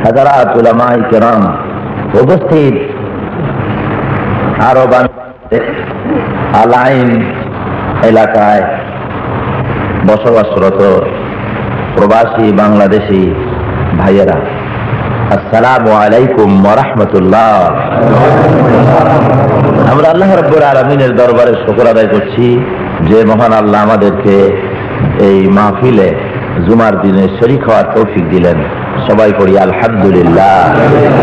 হাজারাত উলামায়ে কেরাম, উপস্থিত আরব আল আইন এলাকায় বসবাসরত প্রবাসী বাংলাদেশি ভাইয়েরা, আসসালামু আলাইকুম ওয়া রাহমাতুল্লাহ। আমরা আল্লাহ রাব্বুল আলামিনের দরবারে শুকর আদায় করছি যে মহান আল্লাহ আমাদেরকে এই মাহফিলে জুমার দিনে শরীক হওয়ার তৌফিক দিলেন। সবাই পড়ি আলহামদুলিল্লাহ,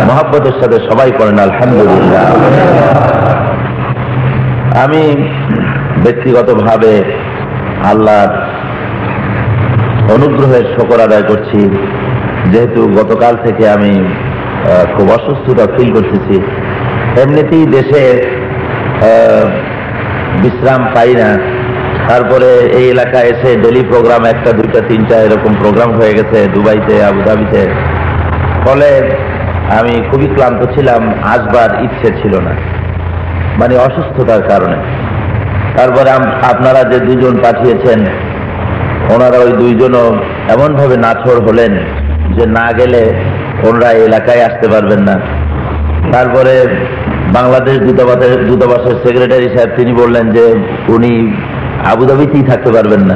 মহব্বতের সাথে সবাই পড়েন আলহামদুলিল্লাহ। আমি ব্যক্তিগতভাবে আল্লাহর অনুগ্রহের শুকর আদায় করছি, যেহেতু গতকাল থেকে আমি খুব অসুস্থতা ফিল করতেছি। এমনিতেই দেশে বিশ্রাম পাই না, তারপরে এই এলাকায় এসে ডেলি প্রোগ্রাম 1টা 2টা 3টা এরকম প্রোগ্রাম হয়ে গেছে দুবাইতে, আবুধাবিতে। ফলে আমি খুবই ক্লান্ত ছিলাম, আসবার ইচ্ছে ছিল না, মানে অসুস্থতার কারণে। তারপরে আপনারা যে দুজন পাঠিয়েছেন, ওনারা ওই দুইজনও এমনভাবে নাছোড় হলেন যে না গেলে ওনারা এলাকায় আসতে পারবেন না। তারপরে বাংলাদেশ দূতাবাসের সেক্রেটারি সাহেব তিনি বললেন যে উনি আবুধাবিতেই থাকতে পারবেন না।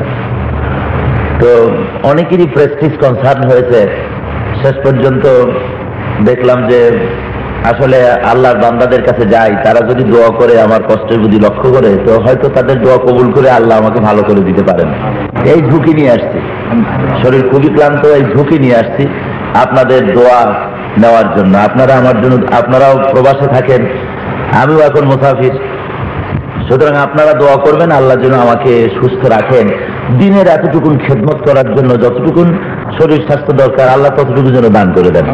তো অনেকেরই প্রেস্টিজ কনসার্ন হয়েছে। শেষ পর্যন্ত দেখলাম যে আসলে আল্লাহর বান্দাদের কাছে যাই, তারা যদি দোয়া করে, আমার কষ্টের বুদ্ধি লক্ষ্য করে, তো হয়তো তাদের দোয়া কবুল করে আল্লাহ আমাকে ভালো করে দিতে পারেন। এই ঝুঁকি নিয়ে আসছি, শরীর খুবই ক্লান্ত, এই ঝুঁকি নিয়ে আসছি আপনাদের দোয়া নেওয়ার জন্য। আপনারা আমার জন্য, আপনারাও প্রবাসে থাকেন, আমিও এখন মুসাফির, সুতরাং আপনারা দোয়া করবেন আল্লাহ যেন আমাকে সুস্থ রাখেন। দিনের এতটুকুন খেদমত করার জন্য যতটুকুন শরীর স্বাস্থ্য দরকার আল্লাহ ততটুকু যেন দান করে দেন।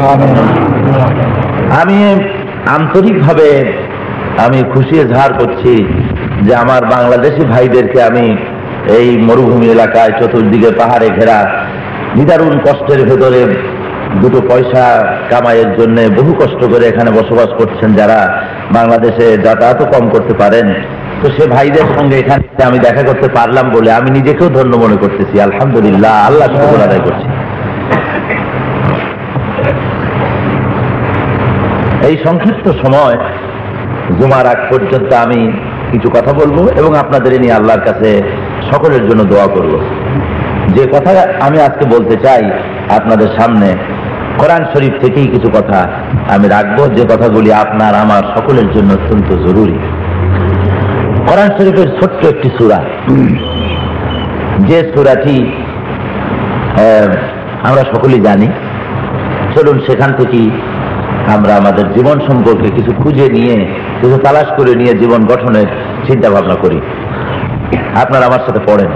আমি আন্তরিকভাবে আমি খুশি এজহার করছি যে আমার বাংলাদেশি ভাইদেরকে আমি এই মরুভূমি এলাকায় চতুর্দিকে পাহাড়ে ঘেরা নিদারুণ কষ্টের ভেতরে দুটো পয়সা কামাইয়ের জন্য বহু কষ্ট করে এখানে বসবাস করছেন, যারা বাংলাদেশে যাতায়াতও কম করতে পারেন, তো সে ভাইদের সঙ্গে এখানে আমি দেখা করতে পারলাম বলে আমি নিজেকেও ধন্য মনে করতেছি। আলহামদুলিল্লাহ, আল্লাহ শুকর আদায় করছি। এই সংক্ষিপ্ত সময় জুমার আগ পর্যন্ত আমি কিছু কথা বলবো এবং আপনাদের নিয়ে আল্লাহর কাছে সকলের জন্য দোয়া করব। যে কথা আমি আজকে বলতে চাই আপনাদের সামনে, কোরআন শরীফ থেকেই কিছু কথা আমি রাখবো, যে কথাগুলি আপনার আমার সকলের জন্য অত্যন্ত জরুরি। কোরআন শরীফের ছোট্ট একটি সূরা, যে সূরাটি আমরা সকলেই জানি। চলুন সেখান থেকেই আমরা আমাদের জীবন সম্পর্কে কিছু খুঁজে নিয়ে, কিছু তালাশ করে নিয়ে জীবন গঠনের চিন্তা ভাবনা করি। আপনারা আমার সাথে পড়েন।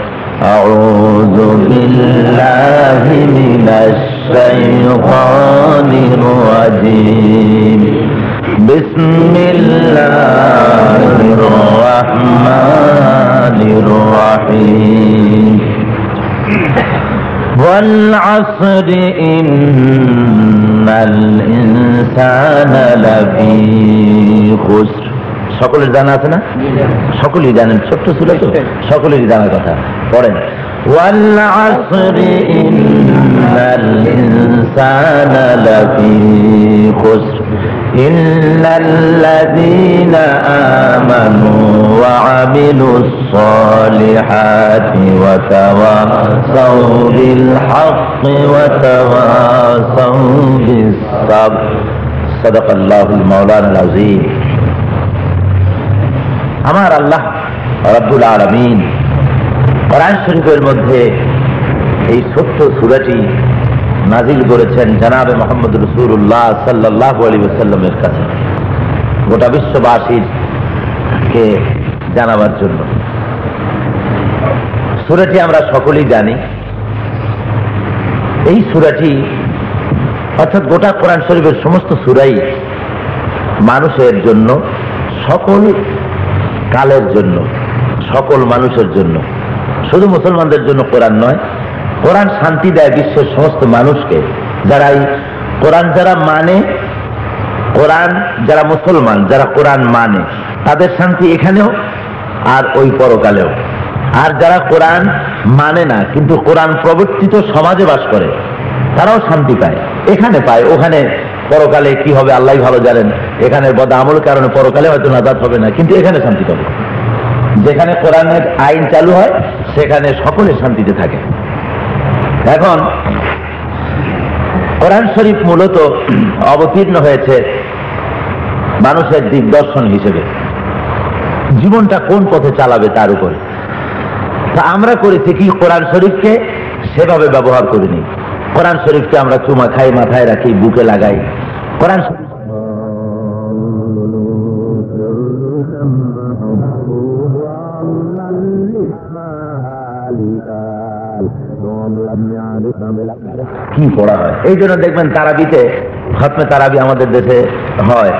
আউযু বিল্লাহি মিনাশ শাইতানির রাজীম। বিসমিল্লাহির রাহমানির রাহিম। ওয়াল আসরি ইন্নাল ইনসানা লাফি খুসর। সকলের জানা আছে না? সকলেই জানেন, ছোট্ট সূরা তো, সকলেরই জানার কথা। পড়েন। ওয়াল আসরি ইন্নাল ইনসানা লাফি খুসর ইল্লাল্লাযীনা আমানু ওয়া আমিলুস সালিহাতি ওয়া তাওয়াসাউ বিল হাক্কি ওয়া তাওয়াসাউ বিস সাবর। সাদাকাল্লাহুল মাওলানাল আযীম। আমার আল্লাহ রাব্বুল আলামিন কোরআন শরীফের মধ্যে এই ছোট্ট সূরাটি নাজিল করেছেন জনাবে মুহাম্মদ রাসূলুল্লাহ সাল্লাল্লাহু আলাইহি ওয়াসাল্লামের কাছে, গোটা বিশ্ববাসীকে জানাবার জন্য। সূরাটি আমরা সকলেই জানি। এই সূরাটি অর্থাৎ গোটা কোরআন শরীফের সমস্ত সূরাই মানুষের জন্য, সকল কালের জন্য, সকল মানুষের জন্য, শুধু মুসলমানদের জন্য কোরআন নয়। কোরআন শান্তি দেয় বিশ্বের সমস্ত মানুষকে, যারা এই কোরআন যারা মানে, কোরআন যারা মুসলমান, যারা কোরআন মানে, তাদের শান্তি এখানেও আর ওই পরকালেও। আর যারা কোরআন মানে না কিন্তু কোরআন প্রবর্তিত সমাজে বাস করে, তারাও শান্তি পায়। এখানে পায়, ওখানে পরকালে কি হবে আল্লাহ ভালো জানেন। এখানে বদ আমলের কারণে পরকালে হয়তো নাজাত হবে না, কিন্তু এখানে শান্তি পাবে। যেখানে কোরআনের আইন চালু হয় সেখানে সকলে শান্তিতে থাকে। এখন কোরআন শরীফ মূলত অবতীর্ণ হয়েছে মানুষের দিগদর্শন হিসেবে, জীবনটা কোন পথে চালাবে তার উপরে। তা আমরা করেছি কি, কোরআন শরীফকে সেভাবে ব্যবহার করিনি। কোরআন শরীফকে আমরা চুমা খাই, মাথায় রাখি, বুকে লাগাই। কোরআন শরীফ কি পড়া হয়, এই জন্য দেখবেন তারাবিতে, খতমে তারাবি আমাদের দেশে হয়।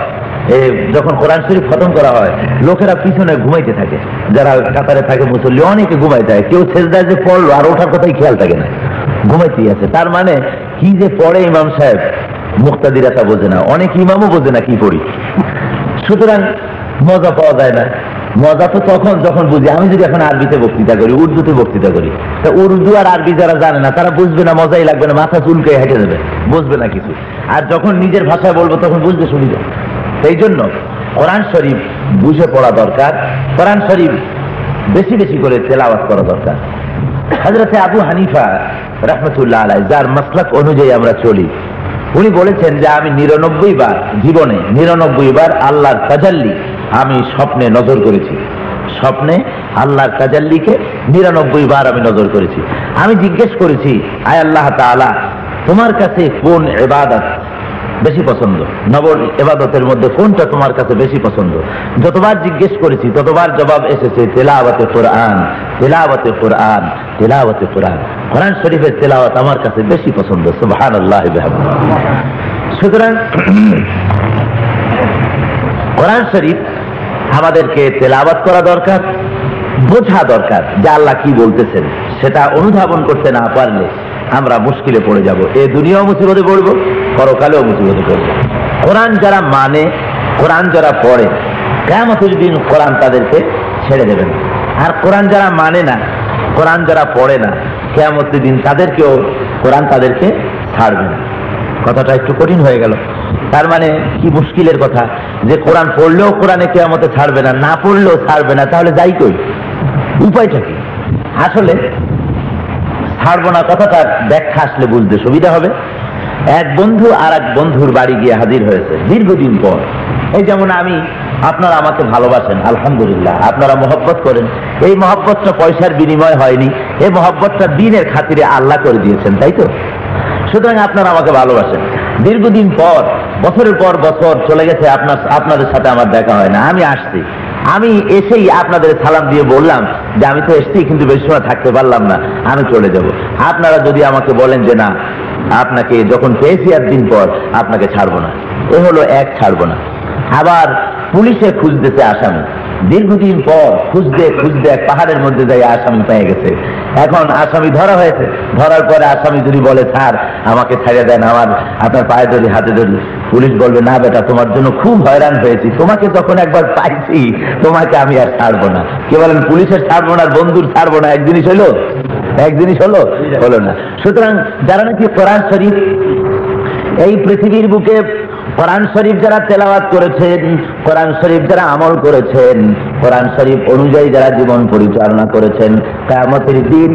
যখন কোরআন শরীফ খতম করা হয় লোকেরা পিছনে ঘুমাইতে থাকে, যারা কাতারে থাকে মুসল্লি অনেকে ঘুমাইতে থাকে, কেউ সেজদায় যে পড়লো আর ওঠার কথাই খেয়াল থাকে না, ঘুমাইতেই আছে। তার মানে কি যে পড়ে ইমাম সাহেব মুক্তাদিরা তা বোঝে না, অনেক ইমামও বোঝে না কি পড়ি। সুতরাং মজা পাওয়া যায় না। মজা তো তখন যখন বুঝি, আমি যদি এখন আরবিতে বক্তৃতা করি, উর্দুতে বক্তৃতা করি, তা উর্দু আর আরবি যারা জানে না তারা বুঝবে না, মজাই লাগবে না, মাথা চুলকে হেঁটে দেবে, বুঝবে না কিছু। আর যখন নিজের ভাষায় বলবো তখন বুঝতে সুবিধা। সেই জন্য কোরআন শরীফ বুঝে পড়া দরকার, কোরআন শরীফ বেশি বেশি করে তেলাওয়াত করা দরকার। হযরতে আবু হানিফা রাহমাতুল্লাহ আলাইহি, যার মাসলাক অনুযায়ী আমরা চলি, উনি বলেছেন যে আমি 99 বার জীবনে 99 বার আল্লাহর তাজাল্লি আমি স্বপ্নে নজর করেছি। স্বপ্নে আল্লাহর তাজাল্লিকে 99 বার আমি নজর করেছি। আমি জিজ্ঞেস করেছি, আয় আল্লাহ তাআলা, তোমার কাছে কোন ইবাদত বেশি পছন্দ, নবর ইবাদতের মধ্যে কোনটা তোমার কাছে বেশি পছন্দ? যতবার জিজ্ঞেস করেছি ততবার জবাব এসেছে তেলাওয়াতে কোরআন, তেলাওয়াতে কোরআন, তেলাওয়াতে কোরআন। কোরআন শরীফের তেলাওয়াত আমার কাছে বেশি পছন্দ। সুবহানাল্লাহ বিহামদিহি। সুতরাং কোরআন শরীফ আমাদেরকে তেলাওয়াত করা দরকার, বোঝা দরকার যে আল্লাহ কি বলতেছেন। সেটা অনুধাবন করতে না পারলে আমরা মুশকিলে পড়ে যাব। এই দুনিয়াও মুসিবতে পড়বো, পরকালেও মুসিবতে পড়বো। কোরআন যারা মানে, কোরআন যারা পড়ে, কিয়ামতের দিন কোরআন তাদেরকে ছেড়ে দেবেন। আর কোরআন যারা মানে না, কোরআন যারা পড়ে না, কিয়ামতের দিন তাদেরকেও কোরআন তাদেরকে ছাড়বে না। কথাটা একটু কঠিন হয়ে গেল। তার মানে কি মুশকিলের কথা যে কোরআন পড়লেও কোরআনে কিয়ামতে ছাড়বে না, না পড়লেও ছাড়বে না, তাহলে যাই কই, উপায়টা কি? আসলে ছাড়বো না কথাটার ব্যাখ্যা আসলে বুঝতে সুবিধা হবে। এক বন্ধু আর এক বন্ধুর বাড়ি গিয়ে হাজির হয়েছে দীর্ঘদিন পর। এই যেমন আমি, আপনারা আমাকে ভালোবাসেন, আলহামদুলিল্লাহ, আপনারা মহব্বত করেন। এই মহব্বতটা পয়সার বিনিময় হয়নি, এই মহব্বতটা দিনের খাতিরে আল্লাহ করে দিয়েছেন, তাই তো? সুতরাং আপনারা আমাকে ভালোবাসেন। দীর্ঘদিন পর, বছরের পর বছর চলে গেছে, আপনাদের সাথে আমার দেখা হয় না। আমি আসছি, আমি এসেই আপনাদের সালাম দিয়ে বললাম যে আমি তো এসছি কিন্তু বেশি সময় থাকতে পারলাম না, আমি চলে যাব। আপনারা যদি আমাকে বলেন যে না, আপনাকে যখন পেয়েছি একদিন পর আপনাকে ছাড়বো না, এ হলো এক, ছাড়বো না। আবার পুলিশে খুঁজতেছে আসামি, দীর্ঘদিন পর খুঁজতে খুঁজতে এক পাহাড়ের মধ্যে যাই আসামি পেয়ে গেছে। এখন আসামি ধরা হয়েছে, ধরার পরে আসামি যদি বলে স্যার আমাকে ছাড়িয়ে দেন, আপনার পায়ে ধরি, হাতে ধরি, পুলিশ বলবে না বেটা, তোমার জন্য খুব হয়রান হয়েছি, তোমাকে যখন একবার পাইছি তোমাকে আমি আর ছাড়বো না। কে বলেন পুলিশের ছাড়বো না, বন্ধুর ছাড়বো না, এক জিনিস হলো? এক জিনিস হলো? হলো না। সুতরাং যারা নাকি কোরআন শরীফ এই পৃথিবীর বুকে, কোরআন শরীফ যারা তেলাওয়াত করেছেন, কোরআন শরীফ যারা আমল করেছেন, কোরআন শরীফ অনুযায়ী যারা জীবন পরিচালনা করেছেন, কিয়ামতের দিন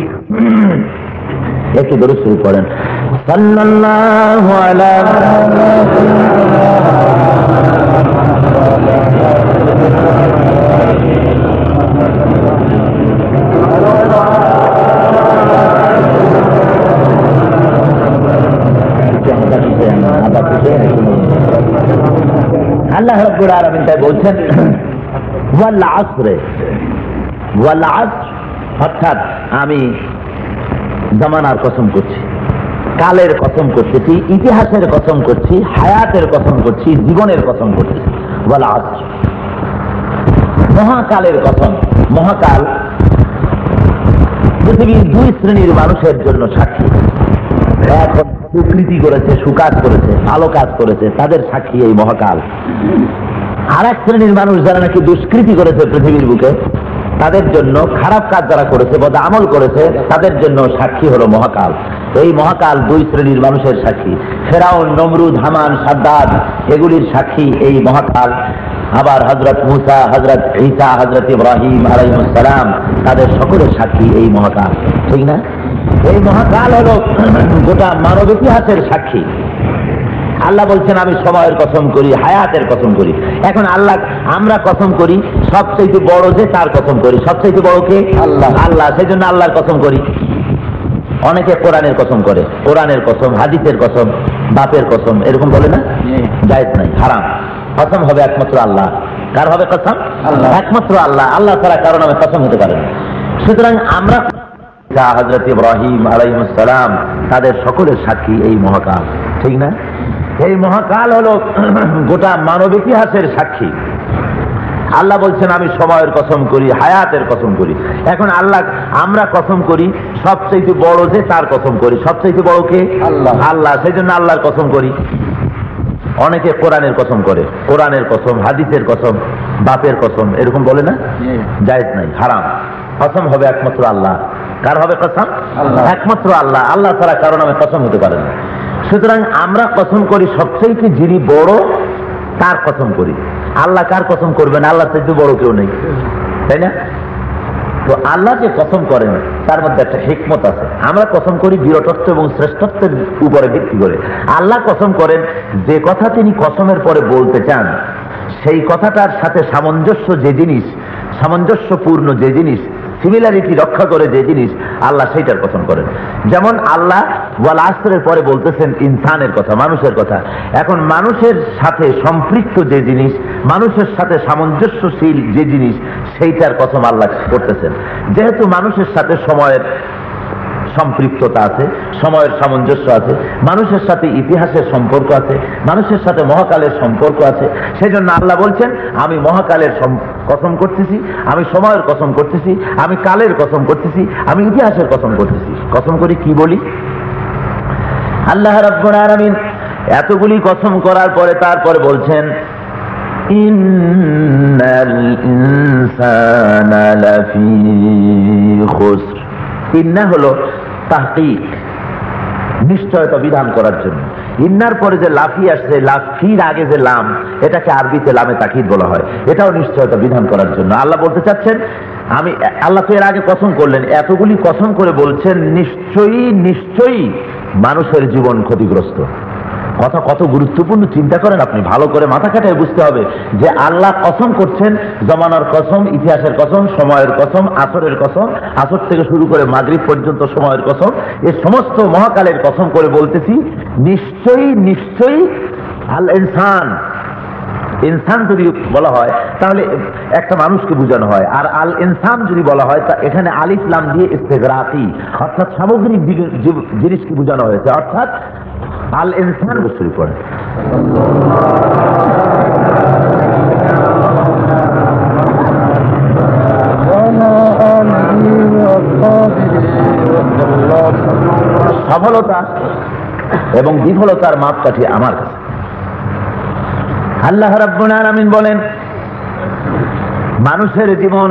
একটু দরুদ শরীফ পড়েন, সাল্লাল্লাহু আলা আল্লাহ রাব্বুল আলামিন তাই বলছেন ওয়াল আসরে, ওয়াল আসর, অর্থাৎ আমি জামানার কসম করছি, কালের কসম করতেছি, ইতিহাসের কসম করছি, হায়াতের কসম করছি, জীবনের কসম করছি। ওয়াল আসর, মহাকালের কসম। মহাকাল পৃথিবীর দুই শ্রেণীর মানুষের জন্য সাক্ষী। এক সুকৃতি করেছে, সুকাজ করেছে, ভালো কাজ করেছে, তাদের সাক্ষী এই মহাকাল। আর এক শ্রেণীর মানুষ যারা নাকি দুষ্কৃতি করেছে পৃথিবীর বুকে, তাদের জন্য, খারাপ কাজ যারা করেছে, বদ আমল করেছে, তাদের জন্য সাক্ষী হলো মহাকাল। এই মহাকাল দুই শ্রেণীর মানুষের সাক্ষী। ফেরাউন, নমরুদ, হামান, সাদ্দাদ এগুলির সাক্ষী এই মহাকাল। আবার হযরত মুসা, হযরত ঈসা, হযরত ইব্রাহিম আলাইহিস সালাম তাদের সকলের সাক্ষী এই মহাকাল, ঠিক না? এই মহাকাল হলো গোটা মানব ইতিহাসের সাক্ষী। আল্লাহ বলছেন আমি সময়ের কসম করি, হায়াতের কসম করি। এখন আল্লাহ আমরা কসম করি সবচেয়ে বড় যে তার কসম করি। সবচেয়ে বড় কে? আল্লাহ। আল্লাহ, সেই জন্য আল্লাহর কসম করি। অনেকে কোরআনের কসম করে, কোরআনের কসম, হাদিসের কসম, বাপের কসম, এরকম বলে না? জায়েজ নাই, হারাম। কসম হবে একমাত্র আল্লাহ। কার হবে কসম? আল্লাহ, একমাত্র আল্লাহ। আল্লাহ ছাড়া কারো নামে কসম হতে পারে না। সুতরাং আমরা হযরত ইব্রাহিম আলাইহিস সালাম তাদের সকলের সাক্ষী এই মহাকাল, ঠিক না? এই মহাকাল হলো গোটা মানব ইতিহাসের সাক্ষী। আল্লাহ বলছেন আমি সময়ের কসম করি, হায়াতের কসম করি। এখন আল্লাহ আমরা কসম করি সবচেয়ে বড় যে তার কসম করি। সবচেয়ে বড় কে? আল্লাহ। আল্লাহ, সেই জন্য আল্লাহর কসম করি। অনেকে কোরআনের কসম করে, কোরআনের কসম, হাদিসের কসম, বাপের কসম, এরকম বলে না? জায়েজ নাই, হারাম। কসম হবে একমাত্র আল্লাহ। কার হবে কসম? আল্লাহ, একমাত্র আল্লাহ। আল্লাহ ছাড়া কারো নামে কসম হতে পারে না। সুতরাং আমরা কসম করি সবচেয়ে যিনি বড় তার কসম করি। আল্লাহ কার কসম করবেন? আল্লাহ থেকে বড় কেউ নেই, তাই না? তো আল্লাহ যে কসম করেন তার মধ্যে একটা হিকমত আছে। আমরা কসম করি বীরত্ব এবং শ্রেষ্ঠত্বের উপরে ভিত্তি করে। আল্লাহ কসম করেন যে কথা তিনি কসমের পরে বলতে চান সেই কথাটার সাথে সামঞ্জস্য যে জিনিস, সামঞ্জস্যপূর্ণ যে জিনিস, সিমিলারিটি রক্ষা করে যে জিনিস, আল্লাহ সেইটার কসম করেন। যেমন আল্লাহ ওয়াল আসরের পরে বলতেছেন ইনসানের কথা, মানুষের কথা। এখন মানুষের সাথে সম্পৃক্ত যে জিনিস, মানুষের সাথে সামঞ্জস্যশীল যে জিনিস, সেইটার কসম আল্লাহ করতেছেন। যেহেতু মানুষের সাথে সময়ের সম্পৃক্ততা আছে, সময়ের সামঞ্জস্য আছে, মানুষের সাথে ইতিহাসের সম্পর্ক আছে, মানুষের সাথে মহাকালের সম্পর্ক আছে, সেই জন্য আল্লাহ বলছেন আমি মহাকালের কসম করতেছি, আমি সময়ের কসম করতেছি, আমি কালের কসম করতেছি, আমি ইতিহাসের কসম করতেছি। কসম করি কি বলি? আল্লাহ রাব্বুল আলামিন এতগুলি কসম করার পরে তারপরে বলছেন ইন্নাল ইনসানা লাফি খুসর। ইন্না হলো তাহকিক, নিশ্চয়তা বিধান করার জন্য। ইন্নার পরে যে লাফি আসছে, লাফির আগে যে লাম, এটাকে আরবিতে লামে তাকিদ বলা হয়। এটাও নিশ্চয়তা বিধান করার জন্য। আল্লাহ বলতে চাচ্ছেন আমি, আল্লাহ তো এর আগে কসম করলেন, এতগুলি কসম করে বলছেন নিশ্চয়ই নিশ্চয়ই মানুষের জীবন ক্ষতিগ্রস্ত। কথা কত গুরুত্বপূর্ণ চিন্তা করেন আপনি, ভালো করে মাথা খাটায় বুঝতে হবে যে আল্লাহ কসম করছেন, জমানার কসম, ইতিহাসের কসম, সময়ের কসম, আসরের কসম, আসর থেকে শুরু করে মাগরিব পর্যন্ত সময়ের কসম, এই সমস্ত মহাকালের কসম করে বলতেছি নিশ্চয়ই নিশ্চয়ই আল ইনসান। ইনসান যদি বলা হয় তাহলে একটা মানুষকে বোঝানো হয়, আর আল ইনসান যদি বলা হয় তা এখানে আলিফ লাম দিয়ে ইস্তেগরাকি, অর্থাৎ সামগ্রিক জিনিসকে বোঝানো হয়েছে, অর্থাৎ আল ইনসান বস্তুর পড়ে। সফলতা এবং বিফলতার মাপকাঠি আমার কাছে। আল্লাহ রাব্বুল আলামিন বলেন মানুষের জীবন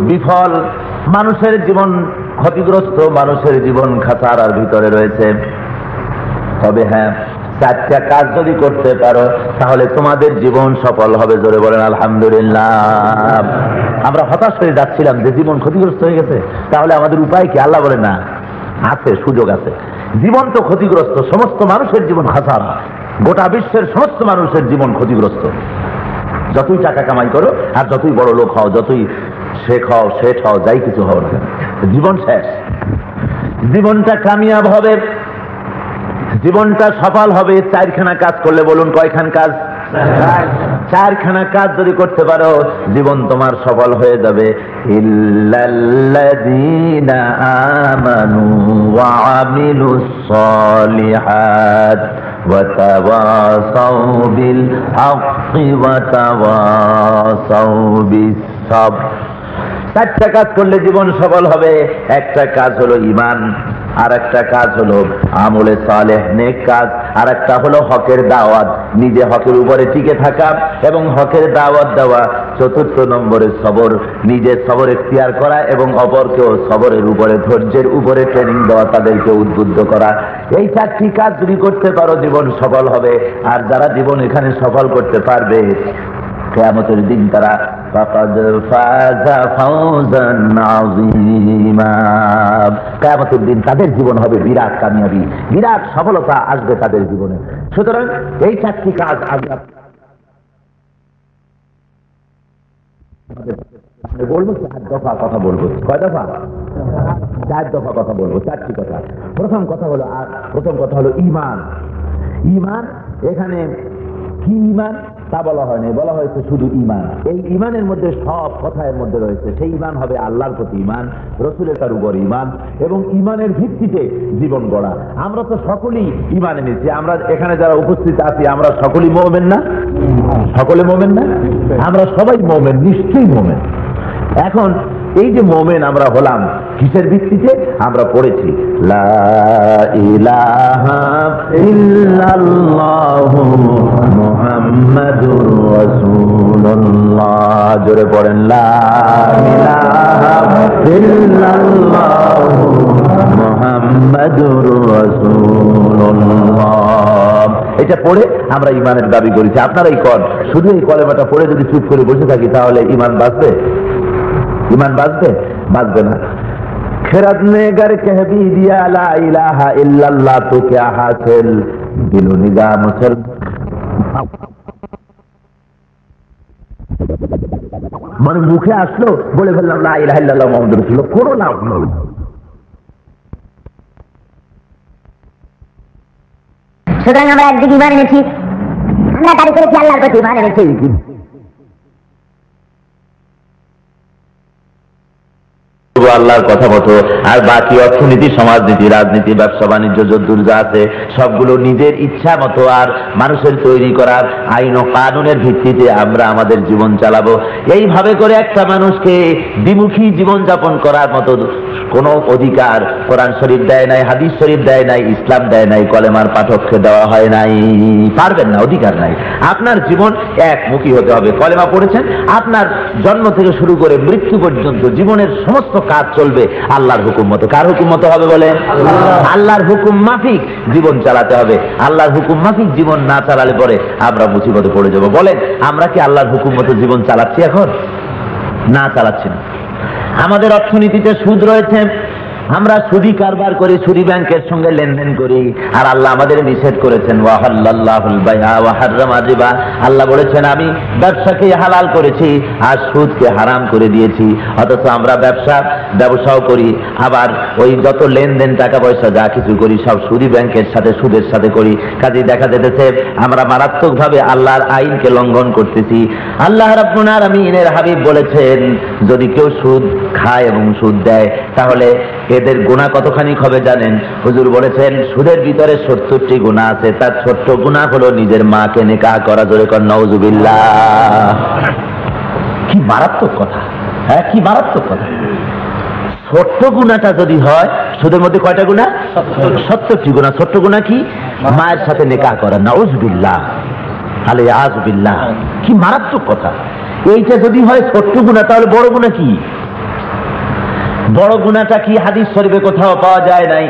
বিফল, মানুষের জীবন ক্ষতিগ্রস্ত, মানুষের জীবন খাসারার ভিতরে রয়েছে। তবে হ্যাঁ, চারটা কাজ যদি করতে পারো তাহলে তোমাদের জীবন সফল হবে। জোরে বলেন আলহামদুলিল্লাহ। আমরা হতাশ হয়ে যাচ্ছিলাম যে জীবন ক্ষতিগ্রস্ত হয়ে গেছে, তাহলে আমাদের উপায় কি? আল্লাহ বলেন না, আছে, সুযোগ আছে। জীবন তো ক্ষতিগ্রস্ত, সমস্ত মানুষের জীবন খাসারা, গোটা বিশ্বের সমস্ত মানুষের জীবন ক্ষতিগ্রস্ত। যতই টাকা কামাই করো আর যতই বড় লোক হও, যতই শেখ হও, শেঠ হও, যাই কিছু হও না, জীবন শেষ। জীবনটা কামিয়াব হবে, জীবনটা সফল হবে চারখানা কাজ করলে। বলুন কয়খান কাজ? চারখানা কাজ যদি করতে পারো জীবন তোমার সফল হয়ে যাবে। ইল্লাল্লাযীনা আমানু ওয়া আমিলুস সালিহাত ওয়া তাওয়াসাউ বিল হাক্কি ওয়া তাওয়াসাউ বিস সাবর। চারটা কাজ করলে জীবন সফল হবে। একটা কাজ হলো ঈমান, আর একটা কাজ হলো আমলে সালেহ, নেক কাজ, আর একটা হলো হকের দাওয়াত, নিজে হকের উপরে টিকে থাকা এবং হকের দাওয়াত দেওয়া। চতুর্থ নম্বরে সবর, নিজে সবর এখতিয়ার করা এবং অপরকেও সবরের উপরে, ধৈর্যের উপরে ট্রেনিং দেওয়া, তাদেরকে উদ্বুদ্ধ করা। এই চারটি কাজ যদি করতে পারো জীবন সফল হবে। আর যারা জীবন এখানে সফল করতে পারবে কিয়ামতের দিন তারা ফাকাদ ফাযা ফাওজান আযীমা, কিয়ামতের দিন তাদের জীবন হবে বিরাট কামিয়াবি, বিরাট সফলতা আসবে তাদের জীবনে। সুতরাং এই চারটি কাজ আমরা বলবো, 4 দফা কথা বলবো। কয় দফা? 4 দফা কথা বলবো, 4টি কথা। প্রথম কথা হলো ঈমান। ঈমান, এখানে কি ঈমান তা বলা হয়নি, বলা হয়েছে শুধু ঈমান। এই ঈমানের মধ্যে সব কথা এর মধ্যে রয়েছে। সেই ঈমান হবে আল্লাহর প্রতি ঈমান, রাসূলের তার উপর ঈমান এবং ঈমানের ভিত্তিতে জীবন গড়া। আমরা তো সকলেই ঈমান এনেছি। আমরা এখানে যারা উপস্থিত আছি আমরা সকলেই মুমিন না? সকলে মুমিন না? আমরা সবাই মুমিন, নিশ্চয়ই মুমিন। এখন এই যে মুমিন আমরা হলাম কিসের ভিত্তিতে? আমরা পড়েছি লা ইলাহা ইল্লাল্লাহু মুহাম্মাদুর রাসূলুল্লাহ। জোরে পড়েন লা ইলাহা ইল্লাল্লাহু মুহাম্মাদুর রাসূলুল্লাহ। এটা পড়ে আমরা ঈমানের দাবি করেছি। আপনারাই কর, শুধু এই কলেমাটা পড়ে যদি চুপ করে বসে থাকি তাহলে ঈমান বাঁচবে? ঈমান বাঁচবে? বাঁচবে না। खिरद ने गर कह भी दिया ला इलाहा इल्लल्लाह तो क्या हासिल, दिलो निगाह मुसल মানে মুখে আসলো বলে ফেললাম লা ইলাহা ইল্লাল্লাহ মুহাম্মাদুর রাসূলুল্লাহ, কোনো লাভ হলো। সুতরাং আমরা একদিকে ঈমান এনেছি, আমরা দাবি করেছি আল্লাহর প্রতি ঈমান এনেছি, আল্লাহর কথা মতো। আর বাকি অর্থনীতি, সমাজনীতি, রাজনীতি, ব্যবসা বাণিজ্য যদ্দূর যা আছে সবগুলো নিজের ইচ্ছা মতো আর মানুষের তৈরি করার আইন ও কানুনের ভিত্তিতে আমরা আমাদের জীবন চালাবো। এইভাবে করে একটা মানুষকে দ্বিমুখী জীবন যাপন করার মতো কোন অধিকার কোরআন শরীফ দেয় নাই, হাদিস শরীফ দেয় নাই, ইসলাম দেয় নাই, কলেমার পাঠককে দেওয়া হয় নাই। পারবেন না, অধিকার নাই। আপনার জীবন একমুখী হতে হবে। কলেমা পড়েছেন, আপনার জন্ম থেকে শুরু করে মৃত্যু পর্যন্ত জীবনের সমস্ত কাজ চলবে আল্লাহর হুকুম মতো। কার হুকুম মতো হবে বলে? আল্লাহর হুকুম মাফিক জীবন চালাতে হবে। আল্লাহর হুকুম মাফিক জীবন না চালালে পরে আমরা মুসিবতে পড়ে যাব। বলেন, আমরা কি আল্লাহর হুকুম মতো জীবন চালাচ্ছি? এখন না, চালাচ্ছি না। আমাদের অর্থনীতিতে সুদ রয়েছে, আমরা সুদি কারবার করি, সুদি ব্যাংকের সঙ্গে লেনদেন করি। আর আল্লাহ আমাদের নিষেধ করেছেন ওয়াহাল্লাল্লাহুল বাইআ ওয়া হাররামা রিবা। আল্লাহ বলেছেন আমি ব্যবসাকে হালাল করেছি আর সুদকে হারাম করে দিয়েছি। অথচ আমরা ব্যবসাও করি, আবার ওই যত লেনদেন টাকা পয়সা যা কিছু করি সব সুদি ব্যাংকের সাথে, সুদের সাথে করি। কাজেই দেখা যেতেছে আমরা মারাত্মকভাবে আল্লাহর আইনকে লঙ্ঘন করতেছি। আল্লাহ রাব্বুল আলামিনের হাবিব বলেছেন যদি কেউ সুদ খায় এবং সুদ দেয় তাহলে এদের গুনাহ কতখানি হবে জানেন? হুজুর বলেছেন সুদের ভিতরে 70টি গুনাহ আছে। তার ছোট্ট গুনাহ হলো নিজের মাকে নিকাহ করা। জোরে কর নাউজুবিল্লাহ। কি মারাত্মক কথা! হ্যাঁ, কি মারাত্মক কথা! ছোট্ট গুনাহটা যদি হয়, সুদের মধ্যে কয়টা গুনাহ? 70টি গুনাহ। ছোট্ট গুনাহ কি? মায়ের সাথে নিকাহ করা। নাউজুবিল্লাহ, আলিয়াযুবিল্লাহ। কি মারাত্মক কথা! এইটা যদি হয় ছোট্ট গুনাহ, তাহলে বড় গুনাহ কি? বড় গুনাহটা কি হাদিস শরীফে কোথাও পাওয়া যায় নাই।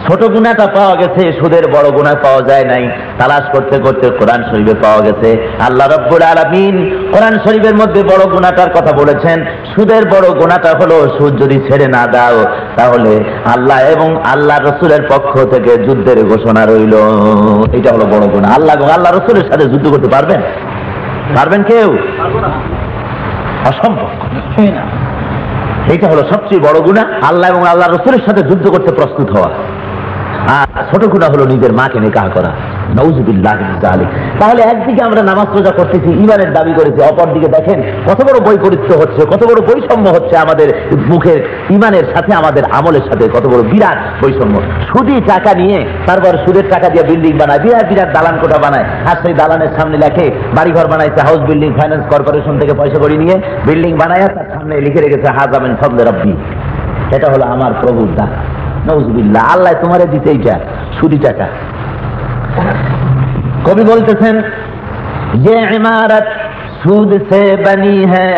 ছোট গুনাহটা পাওয়া গেছে, সুদের বড় গুনাহ পাওয়া যায় নাই। তালাশ করতে করতে কোরআন শরীফে পাওয়া গেছে। আল্লাহ রাব্বুল আলামিন কোরআন শরীফের মধ্যে বড় গুনাহটার কথা বলেছেন। সুদের বড় গুনাহটা হলো সুদ যদি ছেড়ে না দাও তাহলে আল্লাহ এবং আল্লাহ রাসূলের পক্ষ থেকে যুদ্ধের ঘোষণা রইল। এটা হলো বড় গুনাহ। আল্লাহ এবং আল্লাহ রাসূলের সাথে যুদ্ধ করতে পারবেন? পারবেন কেউ? অসম্ভব। এইটা হলো সবচেয়ে বড় গুনাহ, আল্লাহ এবং আল্লাহ রাসূলের সাথে যুদ্ধ করতে প্রস্তুত হওয়া। আর ছোট গুনাহ হলো নিজের মাকে নিকাহ করা। নাউজুবিল্লাহ মিন যালিক। তাহলে একদিকে আমরা নামাজ রোজা করতেছি, ঈমানের দাবি করেছি, অপরদিকে দেখেন কত বড় বৈপরীত্য হচ্ছে, কত বড় বৈষম্য হচ্ছে আমাদের মুখের ঈমানের সাথে আমাদের আমলের সাথে, কত বড় বিরাট বৈষম্য। সুদি টাকা নিয়ে তারপর সুদের টাকা দিয়ে বিল্ডিং বানায়, বিরাট বিরাট দালান কোঠা বানায়। আর সেই দালানের সামনে লেখে বাড়িঘর বানাইছে হাউস বিল্ডিং ফাইন্যান্স কর্পোরেশন থেকে পয়সা করে নিয়ে বিল্ডিং বানায়, তার সামনে লিখে রেখেছে হাযা মিন ফাদলি রাব্বি। এটা হলো আমার প্রভুর দান। নাউজুবিল্লাহ। আল্লাহ তোমারে দিতে এইটা সুদি টাকা। কবি বলতেছেন যে ইমারত सूद से बनी है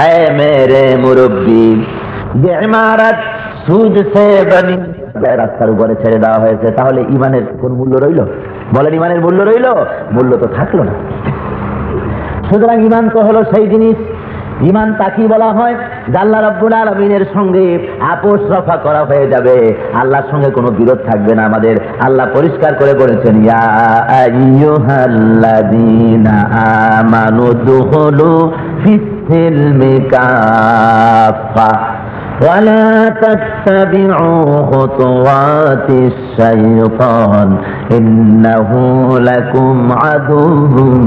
ऐ मेरे मुरब्बी, যে ইমারত সুদ সে বনি, রাস্তার উপরে ছেড়ে দেওয়া হয়েছে, তাহলে ইমানের কোন মূল্য রইল? বলেন, ইমানের মূল্য রইল? মূল্য তো থাকলো না। সুতরাং ইমান তো হলো সেই জিনিস, ইমান তাকে বলা হয় যে আল্লাহ রাব্বুল আলামিনের সঙ্গে আপোষ রফা করা হয়ে যাবে, আল্লাহর সঙ্গে কোনো বিরোধ থাকবে না আমাদের। আল্লাহ পরিষ্কার করে বলেছেন, ইয়া আইয়ুহাল্লাযীনা আমানু দুখুলু ফিস-সিলমি কাফা ওয়ালা তাত্তাবিউ খুতুওয়াতিশ শাইতান ইন্নাহু লাকুম আদুউম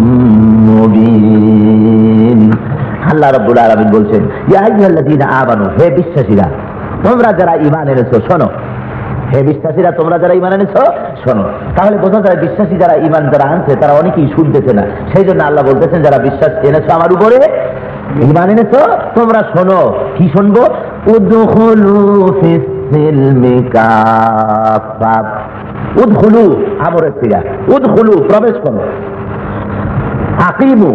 মুবিন। আল্লাহ রাব্বুল আলামিন বলছেন, ইয়া আইয়ুহাল্লাযীনা আমানু, হে বিশ্বাসীরা তোমরা যারা ঈমান এনেছো শোনো, হে বিশ্বাসীরা তোমরা যারা ঈমান এনেছো শোনো। তাহলে বোঝা যায় বিশ্বাসী যারা ঈমান যারা আনছে তারা অনেকেই শুনতেছে না, সেই জন্য আল্লাহ বলতেছেন যারা বিশ্বাস এনেছো আমার উপরে, ঈমান এনেছো, তোমরা শোনো। কি শুনবো? উদখুলু ফিস-সিলমি কাফা। উদখুলু আমরের সিগা, উদখুলু প্রবেশ করো। আকিমু,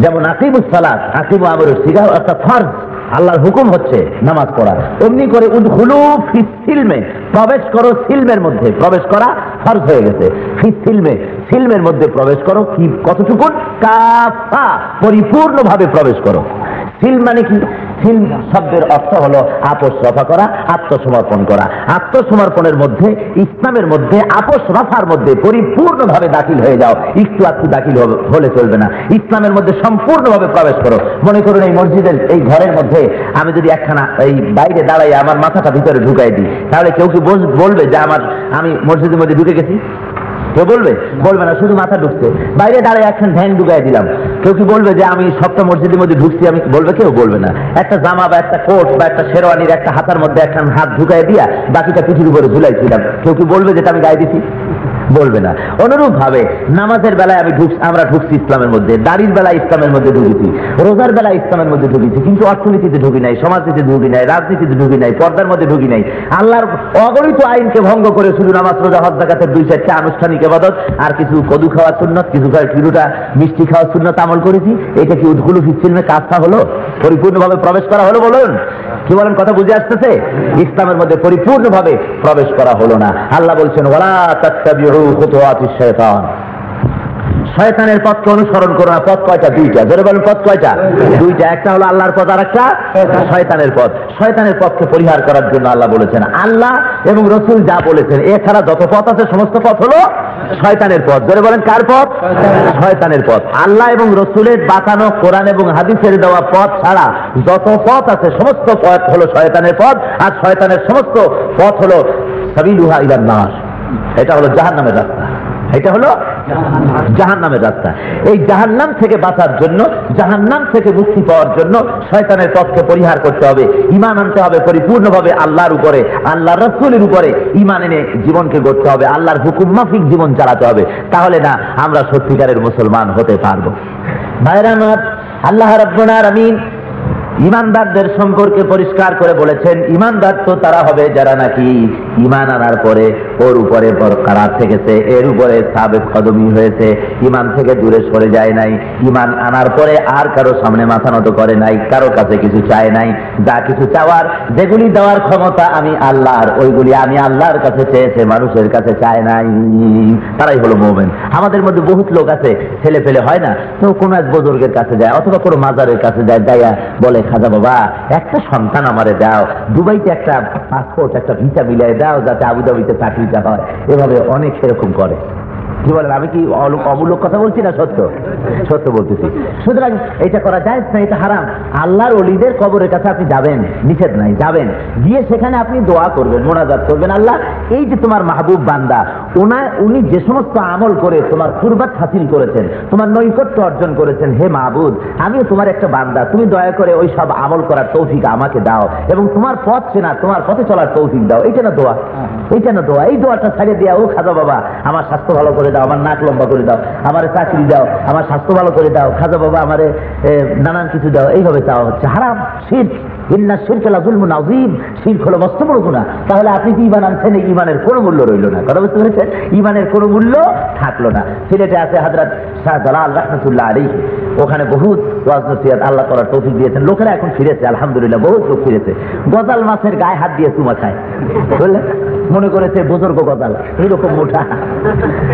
যেমন আকিমুস সালাত, আকিমু আমরের সিগা, একটা ফরজ, আল্লাহর হুকুম হচ্ছে নামাজ পড়া। অমনি করে উদখুলু ফিস সিলমে, প্রবেশ করো সিলমের মধ্যে, প্রবেশ করা ফরজ হয়ে গেছে। ফিস সিলমে, সিলমের মধ্যে প্রবেশ করো। কি কতটুকু? কাফা, পরিপূর্ণভাবে প্রবেশ করো। সিল মানে কি? সিল শব্দের অর্থ হলো আপোষ রফা করা, আত্মসমর্পণ করা। আত্মসমর্পণের মধ্যে, ইসলামের মধ্যে, আপোষ রফার মধ্যে পরিপূর্ণভাবে দাখিল হয়ে যাও। একটু একটু দাখিল হলে চলবে না, ইসলামের মধ্যে সম্পূর্ণভাবে প্রবেশ করো। মনে করুন এই মসজিদের এই ঘরের মধ্যে আমি যদি একখানা এই বাইরে দাঁড়াই আমার মাথাটা ভিতরে ঢুকাই দিই, তাহলে কেউ কি বলবে যে আমি মসজিদের মধ্যে ঢুকে গেছি? কেউ বলবে? বলবে না, শুধু মাথা ঢুকছে। বাইরে দাঁড়ায় একখান ধ্যান ঢুকাই দিলাম, কেউ কি বলবে যে আমি সবটা মসজিদের মধ্যে ঢুকছি? আমি বলবে? কেউ বলবে না। একটা জামা বা একটা কোট বা একটা শেরওয়ানির একটা হাতার মধ্যে একখান হাত ঢুকাই দিয়া বাকিটা পিঠের উপরে ঝুলাইছিলাম, কেউ কি বলবে যে আমি গায়ে দিছি? বলবে না। অনুরূপ ভাবে নামাজের বেলায় আমরা ঢুকছি ইসলামের মধ্যে, দাড়ির বেলায় ইসলামের মধ্যে ঢুকেছি, রোজার বেলায় ইসলামের মধ্যে ঢুকেছি, কিন্তু অর্থনীতিতে ঢুকি নাই, সমাজনীতিতে ঢুকি নাই, রাজনীতিতে ঢুকি নাই, পর্দার মধ্যে ঢুকি নাই। আল্লাহর অগণিত আইনকে ভঙ্গ করে শুধু নামাজ, রোজা, হজ, যাকাতের 2-4টা আনুষ্ঠানিক ইবাদত আর কিছু কদু খাওয়ার সুন্নত, কিছু কিলোটা মিষ্টি খাওয়ার সুন্নত আমল করেছি। এটা কি উদখুলু ফিস সিলমে কাফা হলো? পরিপূর্ণভাবে প্রবেশ করা হলো? বলুন, কি বলেন? কথা বুঝে আসতেছে? ইসলামের মধ্যে পরিপূর্ণভাবে প্রবেশ করা হলো না। আল্লাহ বলছেন, ওয়ালা তাত্তাবিউ খুতুওয়াতিশ শাইতান, শয়তানের পথকে অনুসরণ করো না। পথ কয়টা? 2টা। জোরে বলেন, পথ কয়টা? 2টা। একটা হলো আল্লাহর পথ, আর একটা শয়তানের পথ। শয়তানের পথকে পরিহার করার জন্য আল্লাহ বলেছেন, আল্লাহ এবং রাসূল যা বলেছেন এছাড়া যত পথ আছে সমস্ত পথ হলো শয়তানের পথ। জোরে বলেন, কার পথ? শয়তানের পথ। আল্লাহ এবং রাসূলের বাতানো কোরআন এবং হাদিসের দেওয়া পথ ছাড়া যত পথ আছে সমস্ত পথ হলো শয়তানের পথ, আর শয়তানের সমস্ত পথ হলো সাবিলুহা ইলান নার, এটা হলো জাহান্নামের রাস্তা। এটা হলো জাহান্নামের রাস্তা। এই জাহান্নাম থেকে বাঁচার জন্য, জাহান্নাম থেকে মুক্তি পাওয়ার জন্য শয়তানের পথকে পরিহার করতে হবে, ঈমান আনতে হবে পরিপূর্ণভাবে আল্লাহর উপরে, আল্লাহর রাসূলের উপরে ঈমান এনে জীবনকে গড়তে হবে, আল্লাহর হুকুম মাফিক জীবন চালাতে হবে। তাহলে না আমরা সত্যিকারের মুসলমান হতে পারবো। ভাইরা আমার, আল্লাহ রাব্বুল আলামিন ঈমানদারদের সম্পর্কে পরিষ্কার করে বলেছেন, ঈমানদার তো তারা হবে যারা নাকি ঈমান আনার পরে ওর উপরে বরকরার থেকেছে, এর উপরে সাবেক কদমি হয়েছে, ঈমান থেকে দূরে সরে যায় নাই, ঈমান আনার পরে আর কারো সামনে মাথা নত করে নাই, কারো কাছে কিছু চায় নাই। যা কিছু চাওয়ার, যেগুলি দেওয়ার ক্ষমতা আমি আল্লাহর, ওইগুলি আমি আল্লাহর কাছে চেয়েছে, মানুষের কাছে চায় নাই। তারাই হলো মুমিন। আমাদের মধ্যে বহুত লোক আছে, ছেলে পেলে হয় না তো কোনো এক বুজুর্গের কাছে যায় অথবা কোনো মাজারের কাছে যায়, যাইয়া বলে, খাজা বাবা একটা সন্তান আমারে দাও, দুবাইতে একটা পাসপোর্ট, একটা ভিসা মিলাই দাও যাতে আবুধাবিতে চাকরিটা হয়। এভাবে অনেক সেরকম করে। কি বলেন? আমি কি অমূলক কথা বলছি না? সত্য সত্য বলতেছি। সুতরাং এটা করা যায় না, এটা হারাম। আল্লাহর ওলিদের কবরের কাছে আপনি যাবেন, নিষেধ নাই, যাবেন, গিয়ে সেখানে আপনি দোয়া করবেন, মোনাজাত করবেন, আল্লাহ এই যে তোমার মাহবুব বান্দা, উনি যে সমস্ত আমল করে তোমার কুরবাত হাসিল করেছেন, তোমার নৈকট্য অর্জন করেছেন, হে মাহবুদ আমিও তোমার একটা বান্দা, তুমি দয়া করে ওই সব আমল করার তৌফিক আমাকে দাও এবং তোমার পথ চেনা, তোমার পথে চলার তৌফিক দাও। এইটা না দোয়া? এইটা না দোয়া? এই দোয়াটা ছাড়িয়ে দেওয়া, ও খাজা বাবা আমার স্বাস্থ্য ভালো করে দাও, আমার নাক লম্বা করে দাও, আমার চাকরি দাও, আমার স্বাস্থ্য ভালো করে দাও, খাজা বাবা আমারে নানান কিছু দাও, এইভাবে চাওয়া হচ্ছে হারাম, শিরক। ইন্না শিরকা লাযুলমুন আযীম, শিরক হলো মস্ত বড় গুনাহ। তাহলে আপনি কি ঈমান আনছেন, এই ঈমানের কোনো মূল্য রইল না। কথা বুঝতে পেরেছেন? ঈমানের কোনো মূল্য থাকলো না। সিলেটে আছে হযরত শাহ জালাল রাহমাতুল্লাহ আলাইহি, ওখানে বহুত ওয়াজ নসিহত আল্লাহ তাআলা তৌফিক দিয়েছেন। লোকেরা এখন ফিরেছে, আলহামদুলিল্লাহ, বহুত লোক ফিরেছে। গজাল মাছের গায়ে হাত দিয়ে চুমা খায়, বুঝলেন? মনে করেছে বুজুর্গ গজাল, এইরকম মোটা।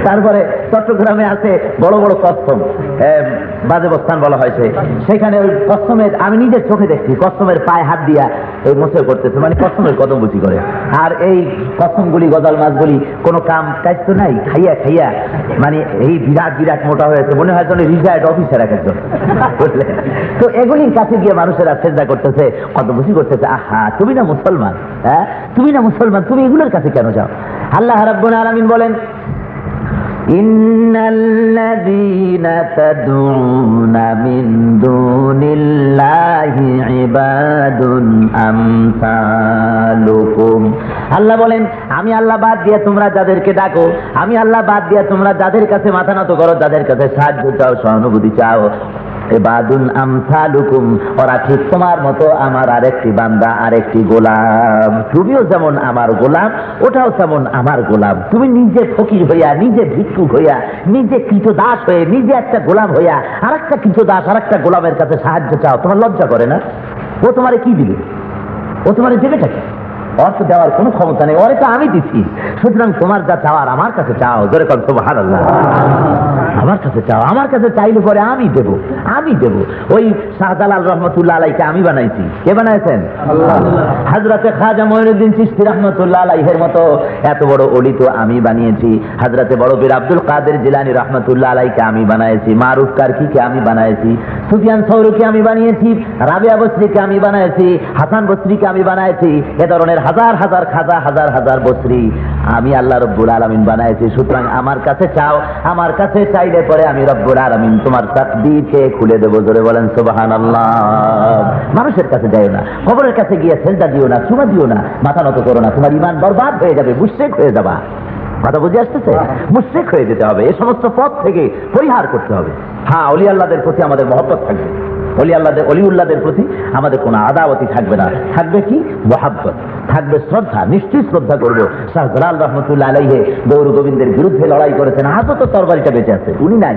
তারপরে চট্টগ্রামে আছে বড় বড় কসম, বাজেবস্থান বলা হয়েছে, সেখানে ওই কসমের, আমি নিজের চোখে দেখছি, কসমের পায়ে হাত দিয়া এই মোছে করতেছে, মানে কসমের কদম বুঝি করে। আর এই কসমগুলি, গজাল মাছগুলি কোনো কাম কাজ তো নাই, খাইয়া খাইয়া মানে এই বিরাট বিরাট মোটা হয়েছে, মনে হয় যেন রিটায়ার্ড অফিসার এক একজন, বুঝলেন? তো এগুলির কাছে গিয়ে মানুষেরা চেষ্টা করতেছে, কত বুঝি করতেছে, আহা তুমি না মুসলমান, হ্যাঁ তুমি না মুসলমান, তুমি এগুলোর কাছে কেন যাও? আল্লাহ রাব্বুল আলামিন বলেন, ইন্নাল্লাযীনা তাদউনা মিন দুনিল্লাহি ইবাদুন আমসালুকুম। আল্লাহ বলেন, আমি আল্লাহ বাদ দিয়ে তোমরা যাদেরকে ডাকো, আমি আল্লাহ বাদ দিয়ে তোমরা যাদের কাছে মাথা নত করো, যাদের কাছে সাহায্য চাও, সহানুভূতি চাও, ইবাদুন আমসালুকুম, ওরা ঠিক তোমার মতো আমার আরেকটি বান্দা, আরেকটি গোলাম। তুমিও যেমন আমার গোলাম, ওটাও তেমন আমার গোলাম। তুমি নিজে ফকির হইয়া, নিজে ভিক্ষুক হইয়া, নিজে কৃতদাস হয়ে, নিজে একটা গোলাম হইয়া আরেকটা কৃতদাস, আরেকটা গোলামের কাছে সাহায্য চাও, তোমার লজ্জা করে না? ও তোমারে কি দিবে? ও তোমারে দেবেটা কি? অর্থ দেওয়ার কোনো ক্ষমতা নেই, ওরে তো আমি দিচ্ছি। সুতরাং তোমার যা চাওয়ার আমার কাছে চাও, জোরে কর সুবহানাল্লাহ। আমার কাছে চাও, আমার কাছে চাইলে পরে আমি দেব, আমি দেব। ওই শাহজালাল রহমতুল্লাহ আলাইকে আমি বানাইছি। কে বানাইছেন? হযরতে খাজা মঈনুদ্দিন চিশতি রহমতুল্লাহ আলাইহির মতো এত বড় ওলি তো আমি বানিয়েছি। হযরতে বড় পীর আব্দুল কাদের জিলানী রহমতুল্লাহ আলাইকে আমি বানাইছি। মারুফ কারকিকে আমি বানাইছি। সুফিয়ান সৌরিকে আমি বানিয়েছি। রাবিয়া বসরিকে আমি বানাইছি। হাসান বসরিকে আমি বানাইছি। এ ধরনের হাজার হাজার খাজা, হাজার হাজার বসরি আমি আল্লাহ রব্বুল আলামিন বানাইছি। সুতরাং আমার কাছে চাও, আমার কাছে চাইলে পরে আমি রব্বুল আলামিন তোমার তাকদীরকে খুলে দেব। জোরে বলেন সুবহানাল্লাহ। মানুষের কাছে যাইও না, কবরের কাছে গিয়ে সেজদা দিও না, চুমা দিও না, মাথা নত করো না, তোমার ঈমান বরবাদ হয়ে যাবে, মুশরিক হয়ে যাবা। কথা বুঝে আসতেছে? মুশরিক হয়ে যেতে হবে, এই সমস্ত পথ থেকে পরিহার করতে হবে। হ্যাঁ, ওলি আল্লাহদের প্রতি আমাদের মহব্বত থাকবে, অলিউল্লাহদের প্রতি আমাদের কোনো আদাওয়াতি থাকবে না। থাকবে কি? মহাব্বত থাকবে, শ্রদ্ধা, নিশ্চয়ই শ্রদ্ধা করবো। শাহ জালাল রহমতুল্লাহ আলাইহি গৌর গোবিন্দের বিরুদ্ধে লড়াই করেছেন, আজও তো তরবারিটা বেঁচে আছে, উনি নাই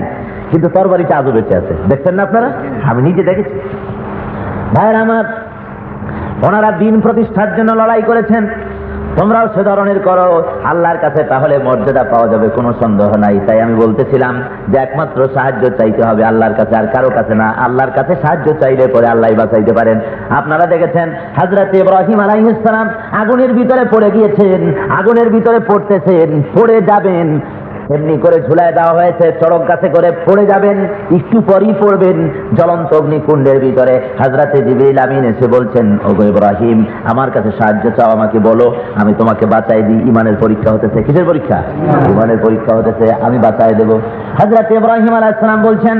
কিন্তু তরবারিটা আজও বেঁচে আছে। দেখছেন না আপনারা? আমি নিজে দেখেছি। ভাইয়েরা আমার, ওনারা দিন প্রতিষ্ঠার জন্য লড়াই করেছেন, তোমরাও সে ধরনের করো, আল্লাহর কাছে তাহলে মর্যাদা পাওয়া যাবে, কোনো সন্দেহ নাই। তাই আমি বলতেছিলাম যে একমাত্র সাহায্য চাইতে হবে আল্লাহর কাছে, আর কারো কাছে না। আল্লাহর কাছে সাহায্য চাইলে পরে আল্লাহ বাঁচাইতে পারেন। আপনারা দেখেছেন হযরত ইব্রাহিম আলাইহিস সালাম আগুনের ভিতরে পড়ে গিয়েছেন, আগুনের ভিতরে পড়তেছেন, পড়ে যাবেন, এমনি করে ঝুলায় দেওয়া হয়েছে, চড়ক গাছে করে পড়ে যাবেন, একটু পরই পড়বেন জ্বলন্ত অগ্নিকুণ্ডের ভিতরে। হযরতে জিবরিল আমিন এসে বলছেন, ওগো ইব্রাহিম, আমার কাছে সাহায্য চাও, আমাকে বলো, আমি তোমাকে বাঁচাই দিই। ইমানের পরীক্ষা হতেছে। কিসের পরীক্ষা? ইমানের পরীক্ষা হতেছে, আমি বাঁচাই দেব। হযরতে ইব্রাহিম আলাইহিস সালাম বলছেন,